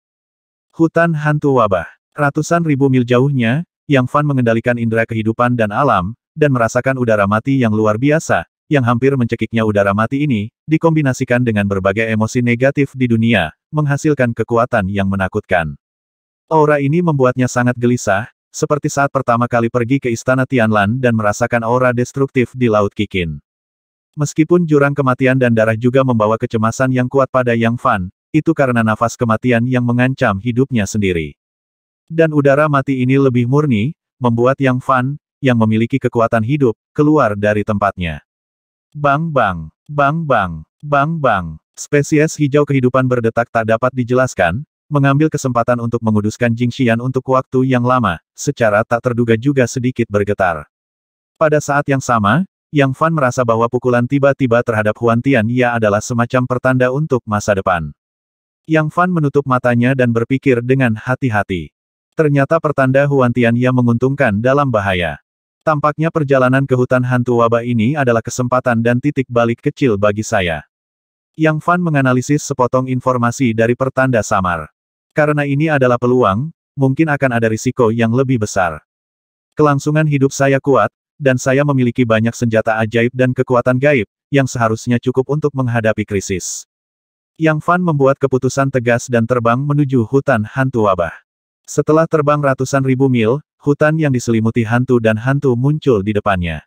Hutan hantu wabah. Ratusan ribu mil jauhnya, Yang Fan mengendalikan indera kehidupan dan alam, dan merasakan udara mati yang luar biasa, yang hampir mencekiknya. Udara mati ini, dikombinasikan dengan berbagai emosi negatif di dunia, menghasilkan kekuatan yang menakutkan. Aura ini membuatnya sangat gelisah, seperti saat pertama kali pergi ke Istana Tianlan dan merasakan aura destruktif di Laut Qiqin. Meskipun jurang kematian dan darah juga membawa kecemasan yang kuat pada Yang Fan, itu karena nafas kematian yang mengancam hidupnya sendiri. Dan udara mati ini lebih murni, membuat Yang Fan, yang memiliki kekuatan hidup, keluar dari tempatnya. Bang bang, bang bang, bang bang. Spesies hijau kehidupan berdetak tak dapat dijelaskan, mengambil kesempatan untuk menguduskan Jingxian untuk waktu yang lama, secara tak terduga juga sedikit bergetar. Pada saat yang sama, Yang Fan merasa bahwa pukulan tiba-tiba terhadap Huan Tianya adalah semacam pertanda untuk masa depan. Yang Fan menutup matanya dan berpikir dengan hati-hati. Ternyata pertanda Huan Tianya menguntungkan dalam bahaya. Tampaknya perjalanan ke hutan hantu wabah ini adalah kesempatan dan titik balik kecil bagi saya. Yang Fan menganalisis sepotong informasi dari pertanda samar. Karena ini adalah peluang, mungkin akan ada risiko yang lebih besar. Kelangsungan hidup saya kuat, dan saya memiliki banyak senjata ajaib dan kekuatan gaib, yang seharusnya cukup untuk menghadapi krisis. Yang Fan membuat keputusan tegas dan terbang menuju hutan hantu wabah. Setelah terbang ratusan ribu mil, hutan yang diselimuti hantu dan hantu muncul di depannya.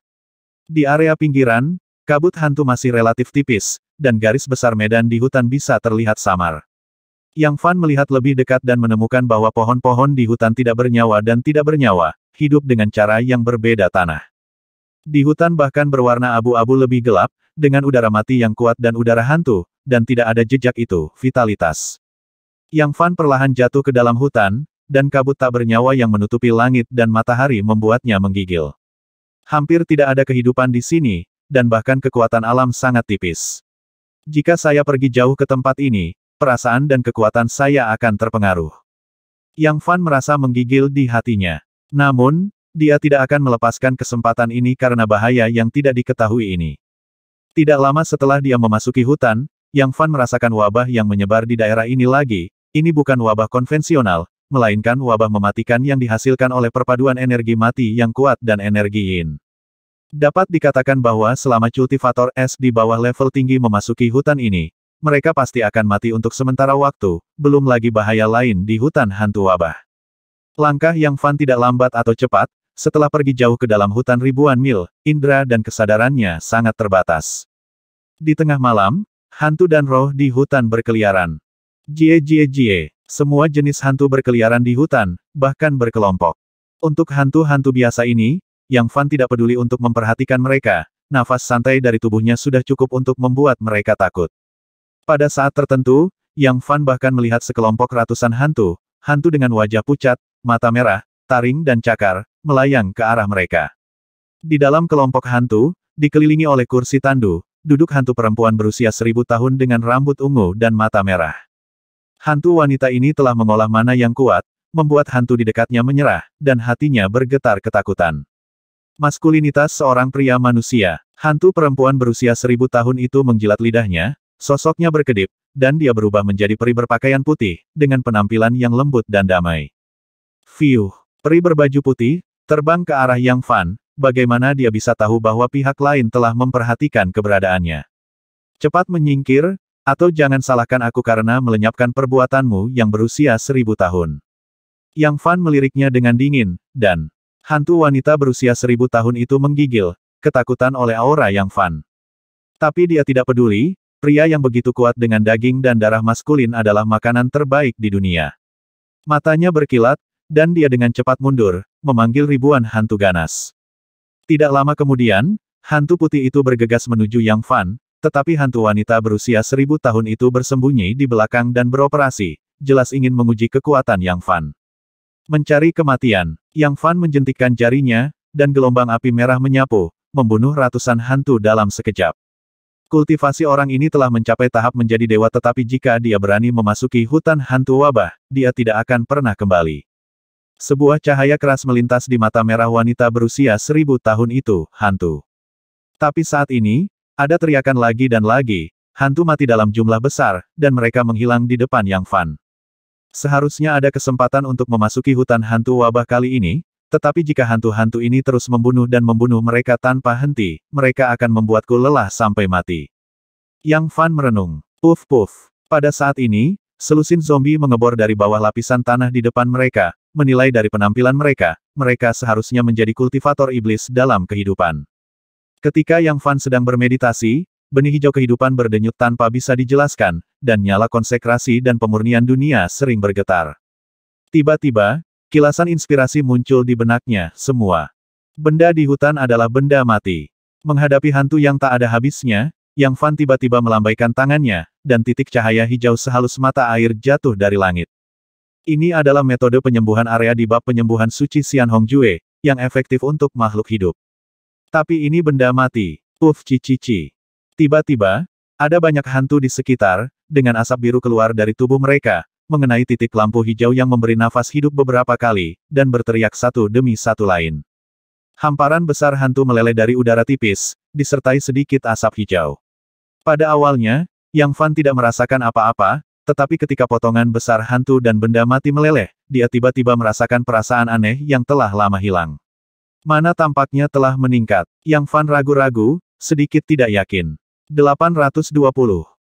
Di area pinggiran, kabut hantu masih relatif tipis, dan garis besar medan di hutan bisa terlihat samar. Yang Fan melihat lebih dekat dan menemukan bahwa pohon-pohon di hutan tidak bernyawa dan tidak bernyawa, hidup dengan cara yang berbeda tanah. Di hutan bahkan berwarna abu-abu lebih gelap, dengan udara mati yang kuat dan udara hantu, dan tidak ada jejak itu, vitalitas. Yang Fan perlahan jatuh ke dalam hutan, dan kabut tak bernyawa yang menutupi langit dan matahari membuatnya menggigil. Hampir tidak ada kehidupan di sini, dan bahkan kekuatan alam sangat tipis. Jika saya pergi jauh ke tempat ini, perasaan dan kekuatan saya akan terpengaruh. Yang Fan merasa menggigil di hatinya. Namun, dia tidak akan melepaskan kesempatan ini karena bahaya yang tidak diketahui ini. Tidak lama setelah dia memasuki hutan, Yang Fan merasakan wabah yang menyebar di daerah ini lagi. Ini bukan wabah konvensional, melainkan wabah mematikan yang dihasilkan oleh perpaduan energi mati yang kuat dan energi yin. Dapat dikatakan bahwa selama cultivator es di bawah level tinggi memasuki hutan ini, mereka pasti akan mati untuk sementara waktu, belum lagi bahaya lain di hutan hantu wabah. Langkah Yang Fan tidak lambat atau cepat. Setelah pergi jauh ke dalam hutan ribuan mil, indera dan kesadarannya sangat terbatas. Di tengah malam, hantu dan roh di hutan berkeliaran. Jie jie jie. Semua jenis hantu berkeliaran di hutan, bahkan berkelompok. Untuk hantu-hantu biasa ini, Yang Fan tidak peduli untuk memperhatikan mereka, nafas santai dari tubuhnya sudah cukup untuk membuat mereka takut. Pada saat tertentu, Yang Fan bahkan melihat sekelompok ratusan hantu dengan wajah pucat, mata merah, taring dan cakar, melayang ke arah mereka. Di dalam kelompok hantu, dikelilingi oleh kursi tandu, duduk hantu perempuan berusia 1000 tahun dengan rambut ungu dan mata merah. Hantu wanita ini telah mengolah mana yang kuat, membuat hantu di dekatnya menyerah, dan hatinya bergetar ketakutan. Maskulinitas seorang pria manusia. Hantu perempuan berusia 1000 tahun itu menjilat lidahnya, sosoknya berkedip, dan dia berubah menjadi peri berpakaian putih, dengan penampilan yang lembut dan damai. Fiuh, peri berbaju putih, terbang ke arah Yang Fan, bagaimana dia bisa tahu bahwa pihak lain telah memperhatikan keberadaannya. Cepat menyingkir, atau jangan salahkan aku karena melenyapkan perbuatanmu yang berusia 1000 tahun. Yang Fan meliriknya dengan dingin, dan hantu wanita berusia 1000 tahun itu menggigil, ketakutan oleh aura Yang Fan. Tapi dia tidak peduli, pria yang begitu kuat dengan daging dan darah maskulin adalah makanan terbaik di dunia. Matanya berkilat, dan dia dengan cepat mundur, memanggil ribuan hantu ganas. Tidak lama kemudian, hantu putih itu bergegas menuju Yang Fan, tetapi hantu wanita berusia 1000 tahun itu bersembunyi di belakang dan beroperasi, jelas ingin menguji kekuatan Yang Fan. Mencari kematian, Yang Fan menjentikkan jarinya, dan gelombang api merah menyapu, membunuh ratusan hantu dalam sekejap. Kultivasi orang ini telah mencapai tahap menjadi dewa tetapi jika dia berani memasuki hutan hantu wabah, dia tidak akan pernah kembali. Sebuah cahaya keras melintas di mata merah wanita berusia 1000 tahun itu, hantu. Tapi saat ini, ada teriakan lagi dan lagi, hantu mati dalam jumlah besar, dan mereka menghilang di depan Yang Fan. Seharusnya ada kesempatan untuk memasuki hutan hantu wabah kali ini, tetapi jika hantu-hantu ini terus membunuh dan membunuh mereka tanpa henti, mereka akan membuatku lelah sampai mati. Yang Fan merenung. Puf puf. Pada saat ini, selusin zombie mengebor dari bawah lapisan tanah di depan mereka, menilai dari penampilan mereka, mereka seharusnya menjadi kultivator iblis dalam kehidupan. Ketika Yang Fan sedang bermeditasi, benih hijau kehidupan berdenyut tanpa bisa dijelaskan, dan nyala konsekrasi dan pemurnian dunia sering bergetar. Tiba-tiba, kilasan inspirasi muncul di benaknya, semua. Benda di hutan adalah benda mati. Menghadapi hantu yang tak ada habisnya, Yang Fan tiba-tiba melambaikan tangannya, dan titik cahaya hijau sehalus mata air jatuh dari langit. Ini adalah metode penyembuhan area di bab penyembuhan suci Xian Hongjue, yang efektif untuk makhluk hidup. Tapi ini benda mati. Puf cici. Tiba-tiba, ada banyak hantu di sekitar, dengan asap biru keluar dari tubuh mereka, mengenai titik lampu hijau yang memberi nafas hidup beberapa kali, dan berteriak satu demi satu lain. Hamparan besar hantu meleleh dari udara tipis, disertai sedikit asap hijau. Pada awalnya, Yang Fan tidak merasakan apa-apa, tetapi ketika potongan besar hantu dan benda mati meleleh, dia tiba-tiba merasakan perasaan aneh yang telah lama hilang. Mana tampaknya telah meningkat. Yang Fan ragu-ragu, sedikit tidak yakin. 820.